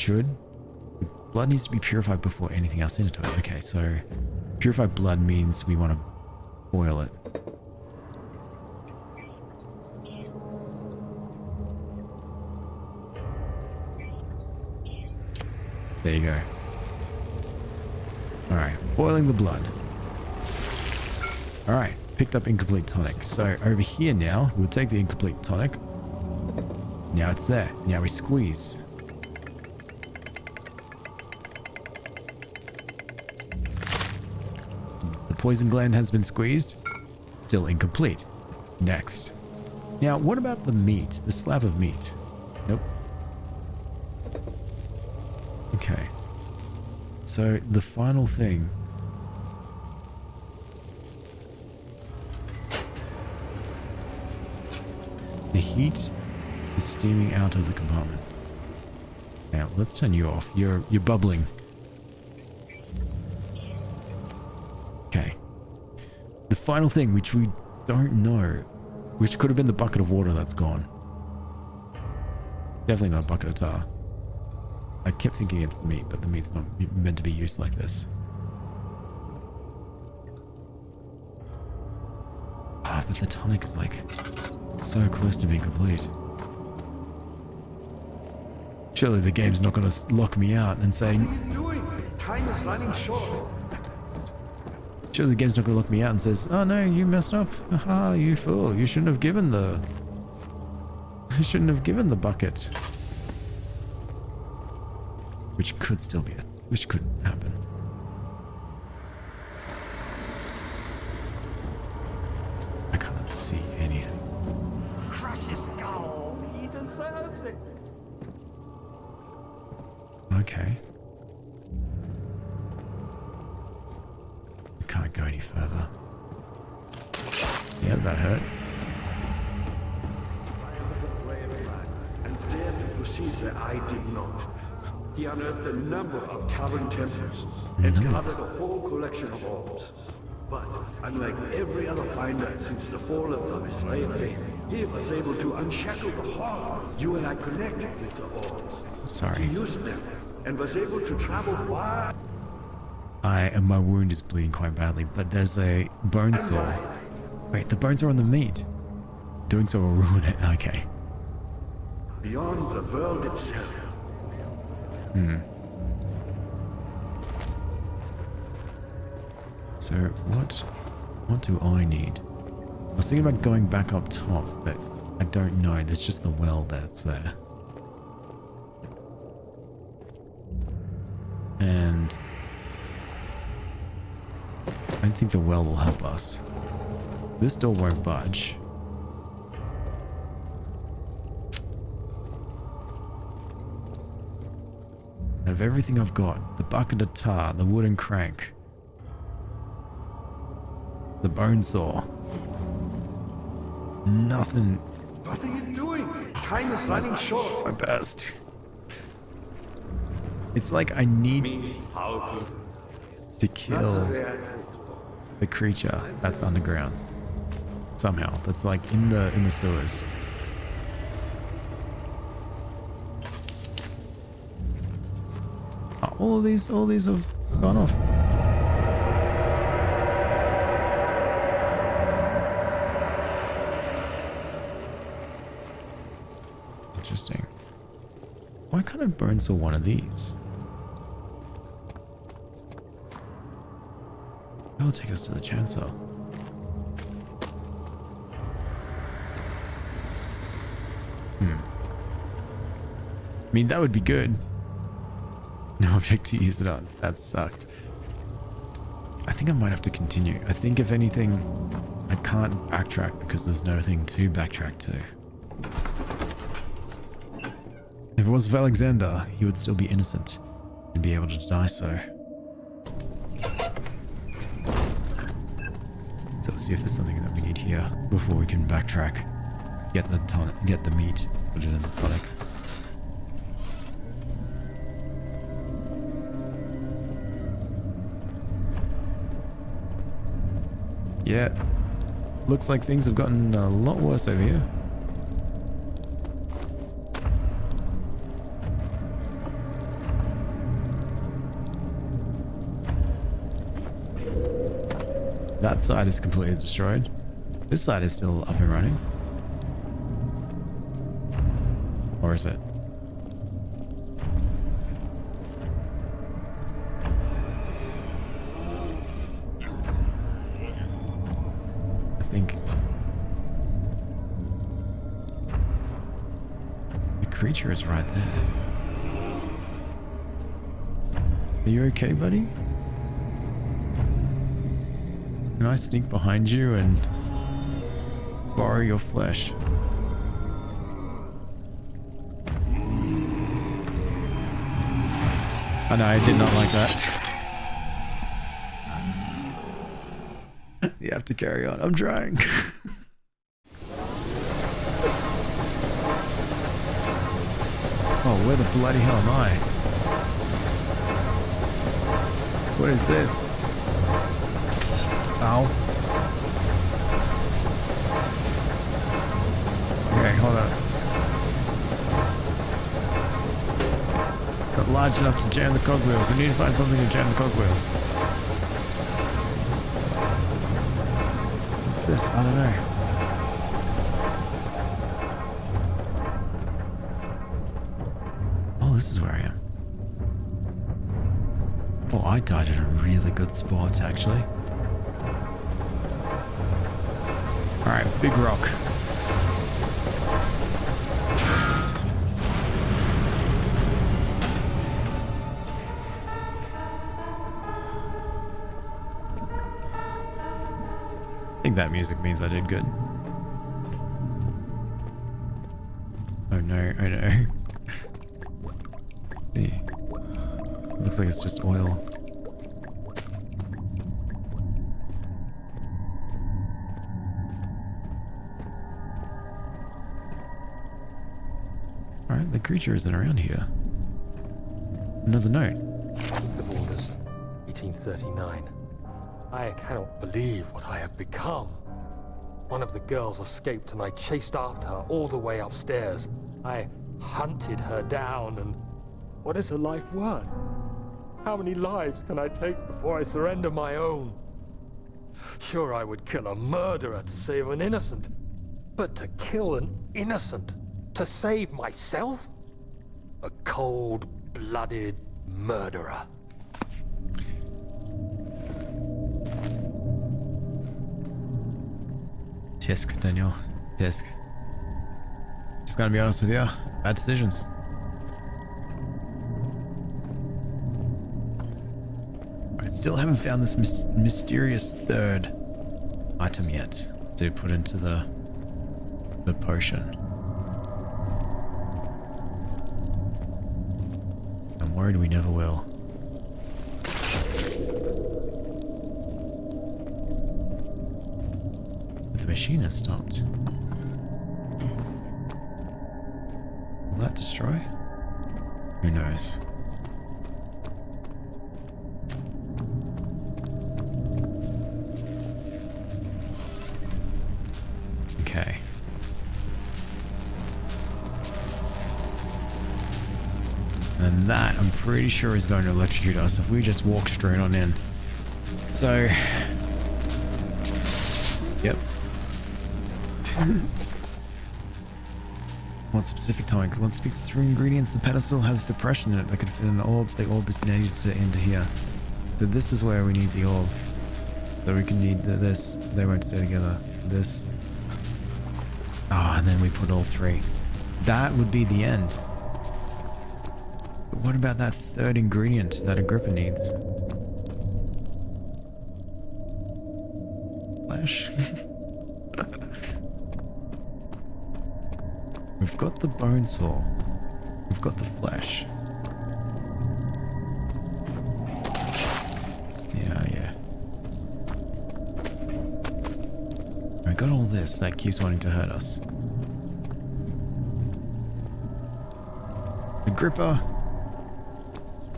Blood needs to be purified before anything else into it. Okay, so purified blood means we want to boil it. There you go. Alright, boiling the blood. Alright, picked up incomplete tonic. So over here now, we'll take the incomplete tonic. Now it's there. Now we squeeze. The poison gland has been squeezed. Still incomplete. Next. Now, what about the meat? The slab of meat? Nope. Okay. So the final thing. The heat is steaming out of the compartment. Now, let's turn you off. You're bubbling. Okay. The final thing, which we don't know, which could have been the bucket of water that's gone. Definitely not a bucket of tar. I kept thinking it's the meat, but the meat's not meant to be used like this. But the tonic is like so close to being complete. Surely the game's not going to lock me out and say... What are you doing? Time is running short. Surely the game's not going to look me out and says, "Oh no, you messed up. Haha, you fool. You shouldn't have given the... You shouldn't have given the bucket." Which could still be which could happen. I can't see anything. Crush his skull. He deserves it. Okay. We can't go any further. Yeah, that hurt. I was a brave man and dared to proceed where I did not. He unearthed a number of cavern temples and gathered a whole collection of orbs. But unlike every other finder since the fall of the Israeli, he was able to unshackle the horror. You and I connected with the orbs. Sorry. He used them and was able to travel far. My wound is bleeding quite badly, but there's a bone saw. Wait, the bones are on the meat. Doing so will ruin it. Okay. Beyond the world itself. So what do I need? I was thinking about going back up top, but I don't know. There's just the well that's there. And I don't think the well will help us. This door won't budge. Out of everything I've got, the bucket of tar, the wooden crank, the bone saw, nothing. What are you doing? Time is running short. My best. It's like I need Powerful. to That's kill the way I hoped for. the creature that's underground. Somehow. That's like in the sewers. Oh, all these have gone off. Interesting. Why can't I burn saw one of these? That will take us to the chancel. I mean, that would be good. No object to use it on. That sucks. I think I might have to continue. I think if anything, I can't backtrack because there's nothing to backtrack to. If it was for Alexander, he would still be innocent and be able to die so. So let's see if there's something that we need here before we can backtrack. Get the tonic, get the meat, put it in the tonic. Yeah, looks like things have gotten a lot worse over here. That side is completely destroyed. This side is still up and running. Or is it? I think the creature is right there. Are you okay, buddy? Can I sneak behind you and borrow your flesh? Oh no, I did not like that. You have to carry on. I'm trying. Oh, where the bloody hell am I? What is this? Ow. Okay, hold on. Not large enough to jam the cogwheels. I need to find something to jam the cogwheels. What's this? I don't know. this is where I am. Oh, I died at a really good spot, actually. Alright, big rock. I think that music means I did good. Oh no, oh no. See. Looks like it's just oil. Alright, the creature isn't around here. Another note. 10th of August, 1839. I cannot believe what I have become. One of the girls escaped and I chased after her all the way upstairs. I hunted her down and... what is her life worth? How many lives can I take before I surrender my own? Sure, I would kill a murderer to save an innocent. But to kill an innocent to save myself? A cold-blooded murderer. Tisk, Daniel. Tisk. Just gotta be honest with you. Bad decisions. I still haven't found this mysterious third item yet to put into the potion. I'm worried we never will. The machine has stopped. Will that destroy? Who knows? Okay. And that, I'm pretty sure, is going to electrocute us if we just walk straight on in. So... yep. What specific tonic? One speaks of 3 ingredients. The pedestal has depression in it that could fit an orb. The orb is needed to enter here. So this is where we need the orb. So we can need this. They won't stay together. This. Ah, and then we put all 3. That would be the end. But what about that third ingredient that Agrippa needs? Flesh. We've got the bone saw. We've got the flesh. Yeah. I got all this that keeps wanting to hurt us. Agrippa!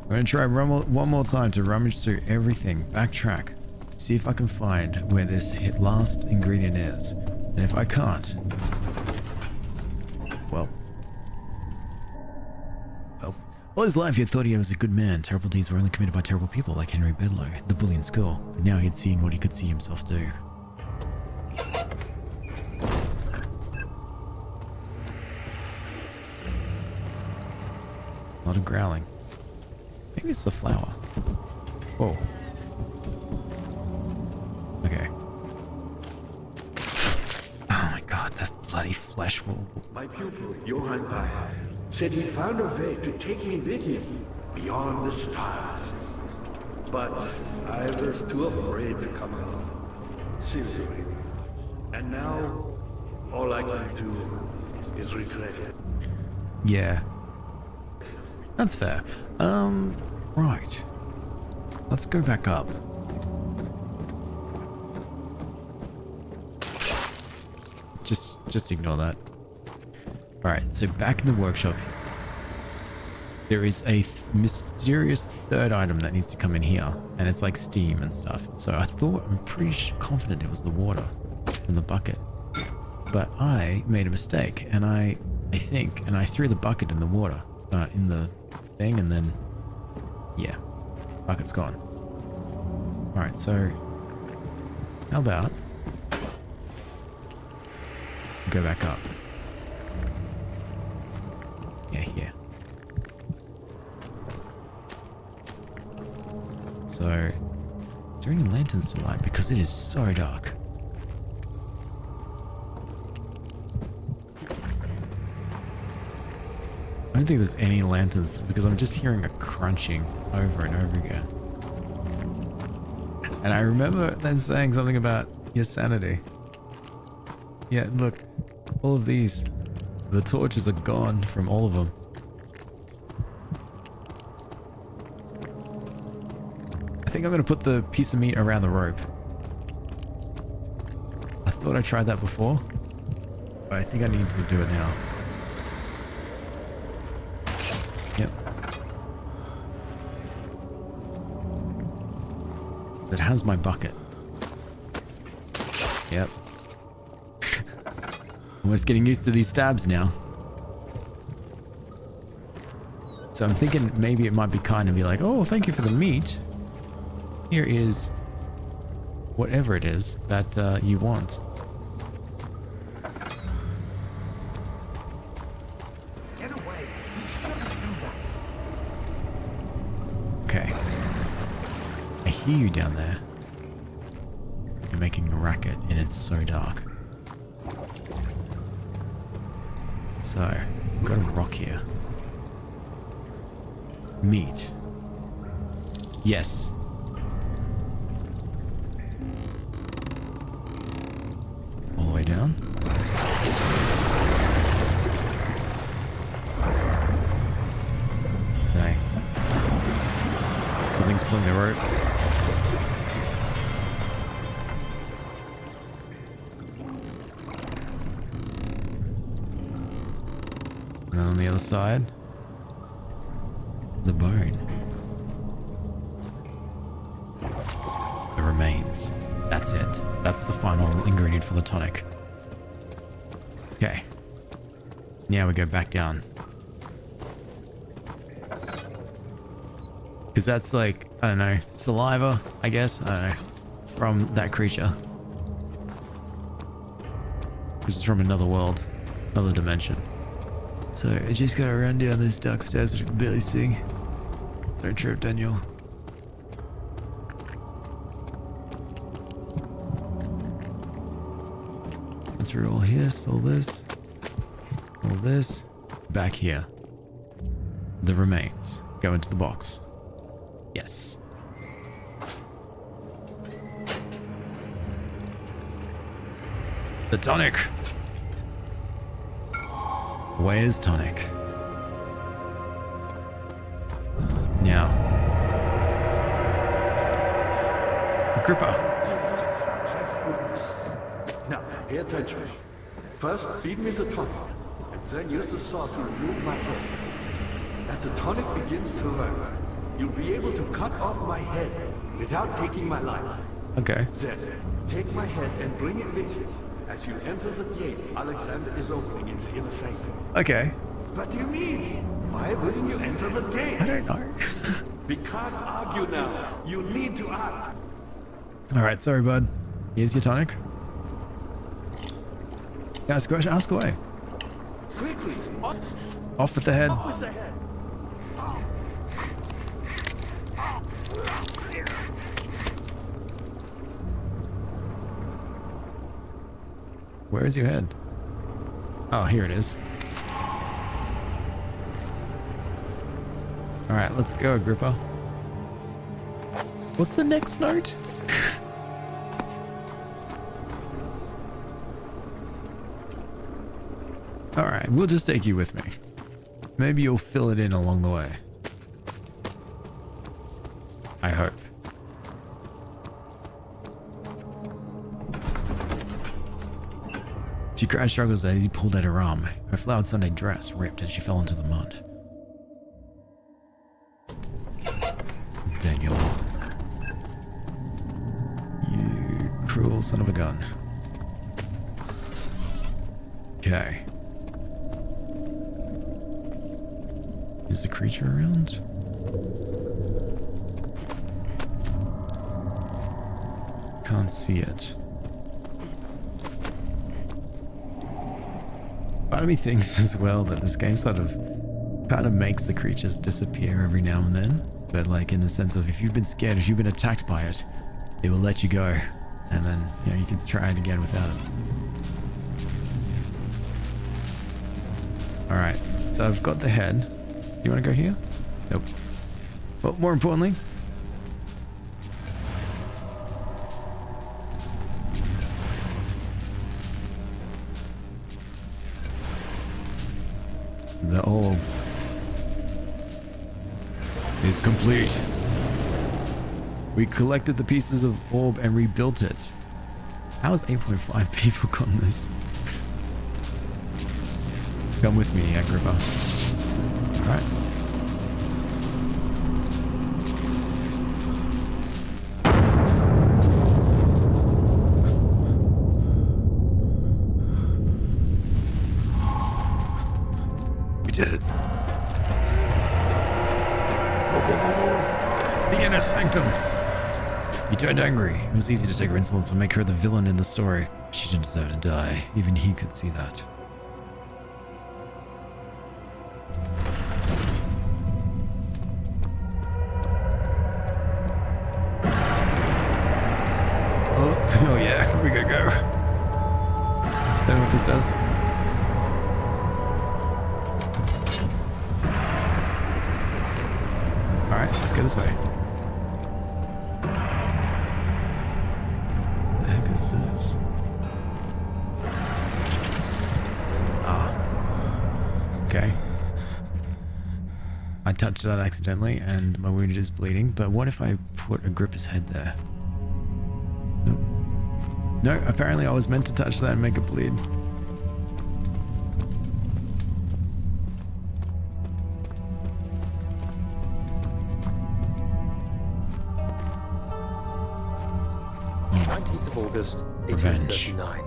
I'm gonna try one more time to rummage through everything, backtrack, see if I can find where this last ingredient is. And if I can't, well, all his life he had thought he was a good man. Terrible deeds were only committed by terrible people like Henry Bedloe, the bully in school. But now he had seen what he could see himself do. A lot of growling. Maybe it's the flower. Whoa. Okay. Oh my god, that bloody flesh will... My pupil, Johann Weyer, said he found a way to take me with him beyond the stars. But I was too afraid to come out. Seriously. And now, all I can do is regret it. Yeah. That's fair. Right. Let's go back up. Just ignore that. Alright, so back in the workshop, there is a mysterious third item that needs to come in here, and it's like steam and stuff. So I'm pretty confident it was the water from the bucket. But I made a mistake, and I threw the bucket in the water, in the thing, and then, yeah, bucket's gone. Alright, so how about go back up? Yeah, here. So, is there any lanterns to light? Because it is so dark. I don't think there's any lanterns because I'm just hearing a crunching over and over again. And I remember them saying something about your sanity. Yeah, look, all of these, the torches are gone from all of them. I think I'm going to put the piece of meat around the rope. I thought I tried that before, but I think I need to do it now. Yep. It has my bucket. Yep. Almost getting used to these stabs now. So I'm thinking maybe it might be kind of be like, oh, thank you for the meat. Here is whatever it is that you want. Get away! You shouldn't do that. Okay. I hear you down there. You're making a racket and it's so dark. So, we've got a rock here. Meat. Yes. All the way down. Okay. Something's pulling the rope. And then on the other side, the bone. The remains. That's it. That's the final ingredient for the tonic. Okay. Now we go back down. Because that's like, I don't know, saliva, I guess? I don't know. From that creature. Which is from another world. Another dimension. So I just gotta run down these dark stairs which I can barely see. Don't trip, Daniel. And through all this, all this, back here. The remains go into the box. Yes. The tonic. Where's tonic? Now. Agrippa. Now, pay attention. First, feed me the tonic, and then use the saw to remove my head. As the tonic begins to work, you'll be able to cut off my head without taking my life. Okay. Then, take my head and bring it with you. As you enter the gate, Alexander is opening into inner sanctum. Okay. What do you mean? Why wouldn't you enter the gate? I don't know. We can't argue now. You need to act. Alright, sorry, bud. Here's your tonic. Ask away. Quickly, Off with the head. off with the head. Where is your head? Oh, here it is. Alright, let's go, Agrippa. What's the next note? Alright, we'll just take you with me. Maybe you'll fill it in along the way. I hope. She cried struggles as he pulled at her arm. Her flowered Sunday dress ripped as she fell into the mud. Daniel. You cruel son of a gun. Okay. Is the creature around? Can't see it. Part of me thinks as well that this game sort of kind of makes the creatures disappear every now and then, but like in the sense of if you've been scared, if you've been attacked by it, it will let you go, and then you can try it again without it. All right, so I've got the head. You want to go here? Nope. Well, more importantly, the orb is complete. We collected the pieces of orb and rebuilt it. How has 8.5 people gotten this? Come with me, Agrippa. Alright. We did it. The inner sanctum. He turned angry. It was easy to take her insolence and make her the villain in the story. She didn't deserve to die. Even he could see that. Oh yeah, we gotta go. I don't know what this does. Alright, let's go this way. What the heck is this? Ah. Okay. I touched that accidentally and my wound is bleeding, but what if I put Agrippa's head there? Nope. No, apparently I was meant to touch that and make it bleed. August Revenge. 1839.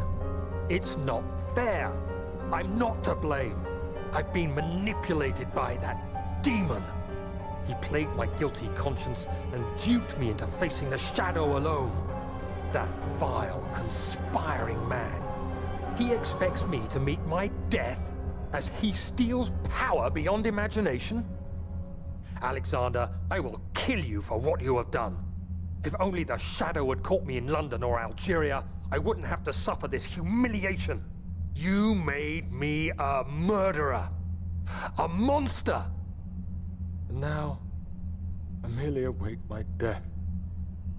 It's not fair. I'm not to blame. I've been manipulated by that demon. He played my guilty conscience and duped me into facing the shadow alone. That vile, conspiring man. He expects me to meet my death as he steals power beyond imagination? Alexander, I will kill you for what you have done. If only the shadow had caught me in London or Algeria, I wouldn't have to suffer this humiliation. You made me a murderer. A monster. And now, I merely await my death.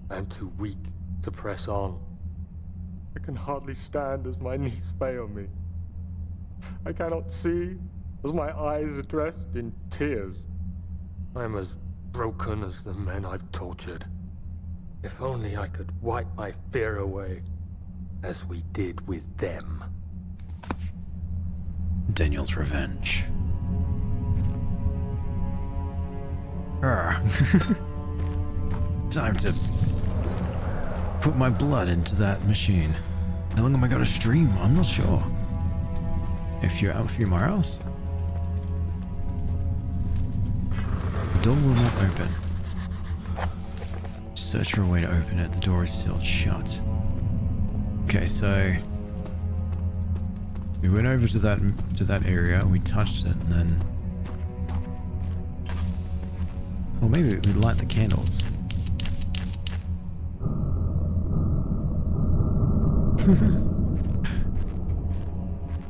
I am too weak to press on. I can hardly stand as my knees fail me. I cannot see as my eyes are dressed in tears. I am as broken as the men I've tortured. If only I could wipe my fear away, as we did with them. Daniel's revenge. Time to put my blood into that machine. How long am I gonna stream? I'm not sure. A few hours? The door will not open. Search for a way to open it. The door is sealed shut. Okay, so we went over to that area and we touched it, and then, or maybe we light the candles.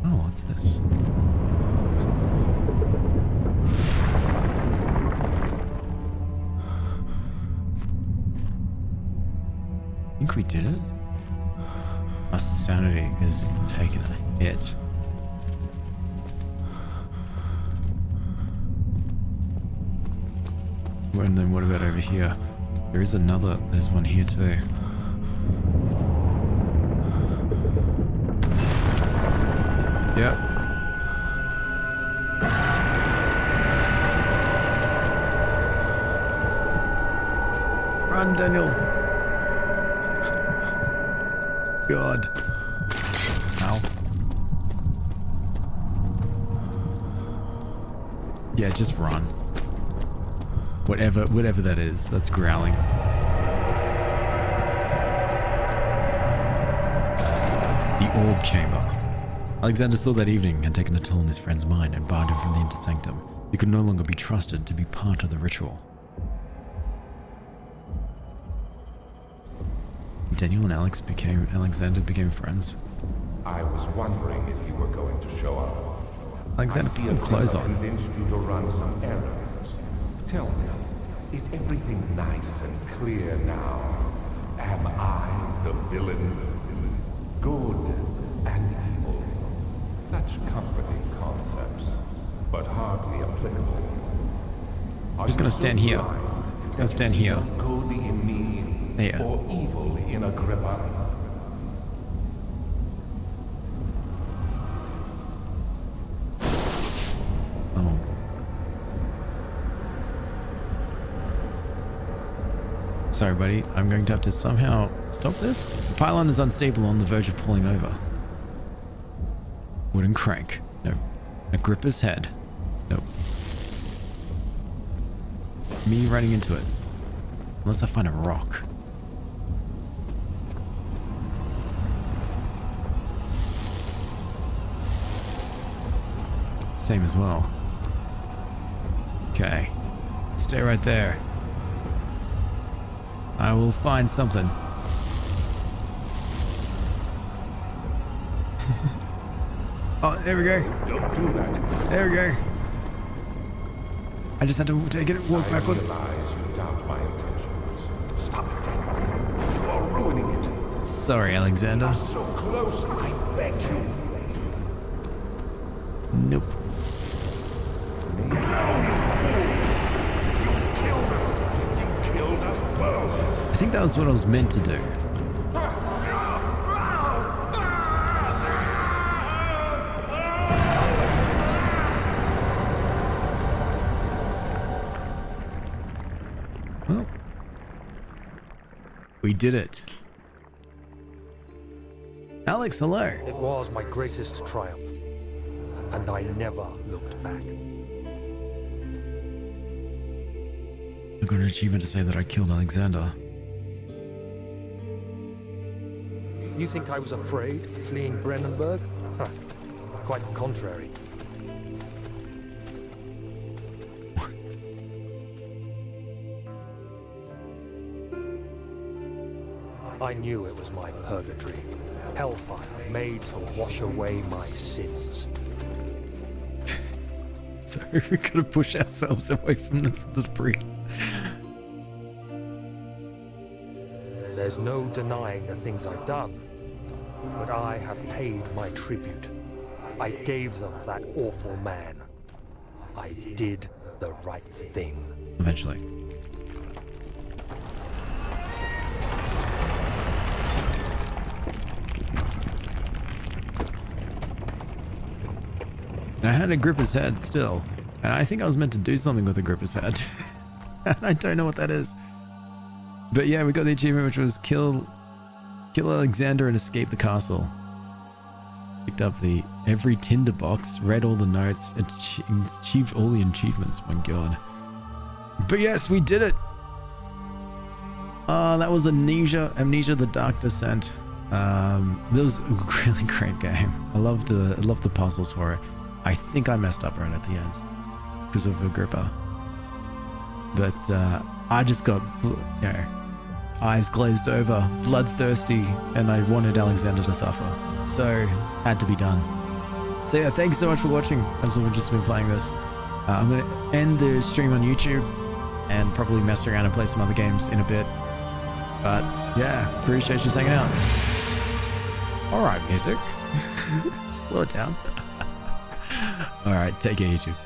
Oh, what's this? I think we did it. Our sanity is taking a hit. And then what about over here? There's one here too. Yep. Run, Daniel. God. Ow. Yeah, just run. Whatever that is, that's growling. The orb chamber. Alexander saw that evening had taken a toll on his friend's mind and barred him from the inner sanctum. He could no longer be trusted to be part of the ritual. Daniel and Alexander became friends. I was wondering if you were going to show up. Alexander put some clothes on. Convinced you to run some errands. Tell me, is everything nice and clear now? Am I the villain? Good and evil. Such comforting concepts, but hardly applicable. I'm just gonna stand here. Just gonna stand here. Good in me, Yeah. or evil in Agrippa. Oh. Sorry, buddy. I'm going to have to somehow stop this. The pylon is unstable on the verge of falling over. Wooden crank. No. Agrippa's head. Nope. Me running into it. Unless I find a rock. Same as well. Okay. Stay right there. I will find something. Oh, there we go. Don't do that. There we go. I just had to take it, walk backwards. I realize you doubt my intentions. Stop it, Daniel. You are ruining it. Sorry, Alexander. So close, I beg you. Nope. You killed us. You killed us both. I think that was what I was meant to do. Well, we did it. Alex, hello. It was my greatest triumph, and I never looked back. I got an achievement to say that I killed Alexander. You think I was afraid, fleeing Brennenburg? Huh. Quite the contrary. I knew it was my purgatory. Hellfire made to wash away my sins. So we're gonna push ourselves away from this debris. There's no denying the things I've done, but I have paid my tribute. I gave them that awful man. I did the right thing. Eventually. And I had Agrippa's head still, and I think I was meant to do something with Agrippa's head. And I don't know what that is. But yeah, we got the achievement, which was kill Alexander and escape the castle. Picked up every tinderbox, read all the notes, achieved all the achievements. My god. But yes, we did it. That was Amnesia the Dark Descent. That was a really great game. I love the puzzles for it. I think I messed up right at the end because of Agrippa. But I just got, eyes glazed over, bloodthirsty, and I wanted Alexander to suffer. So, had to be done. So yeah, thanks so much for watching. As we've just been playing this. I'm going to end the stream on YouTube and probably mess around and play some other games in a bit. But yeah, appreciate you just hanging out. Alright, music. Slow it down. Alright, take care, YouTube.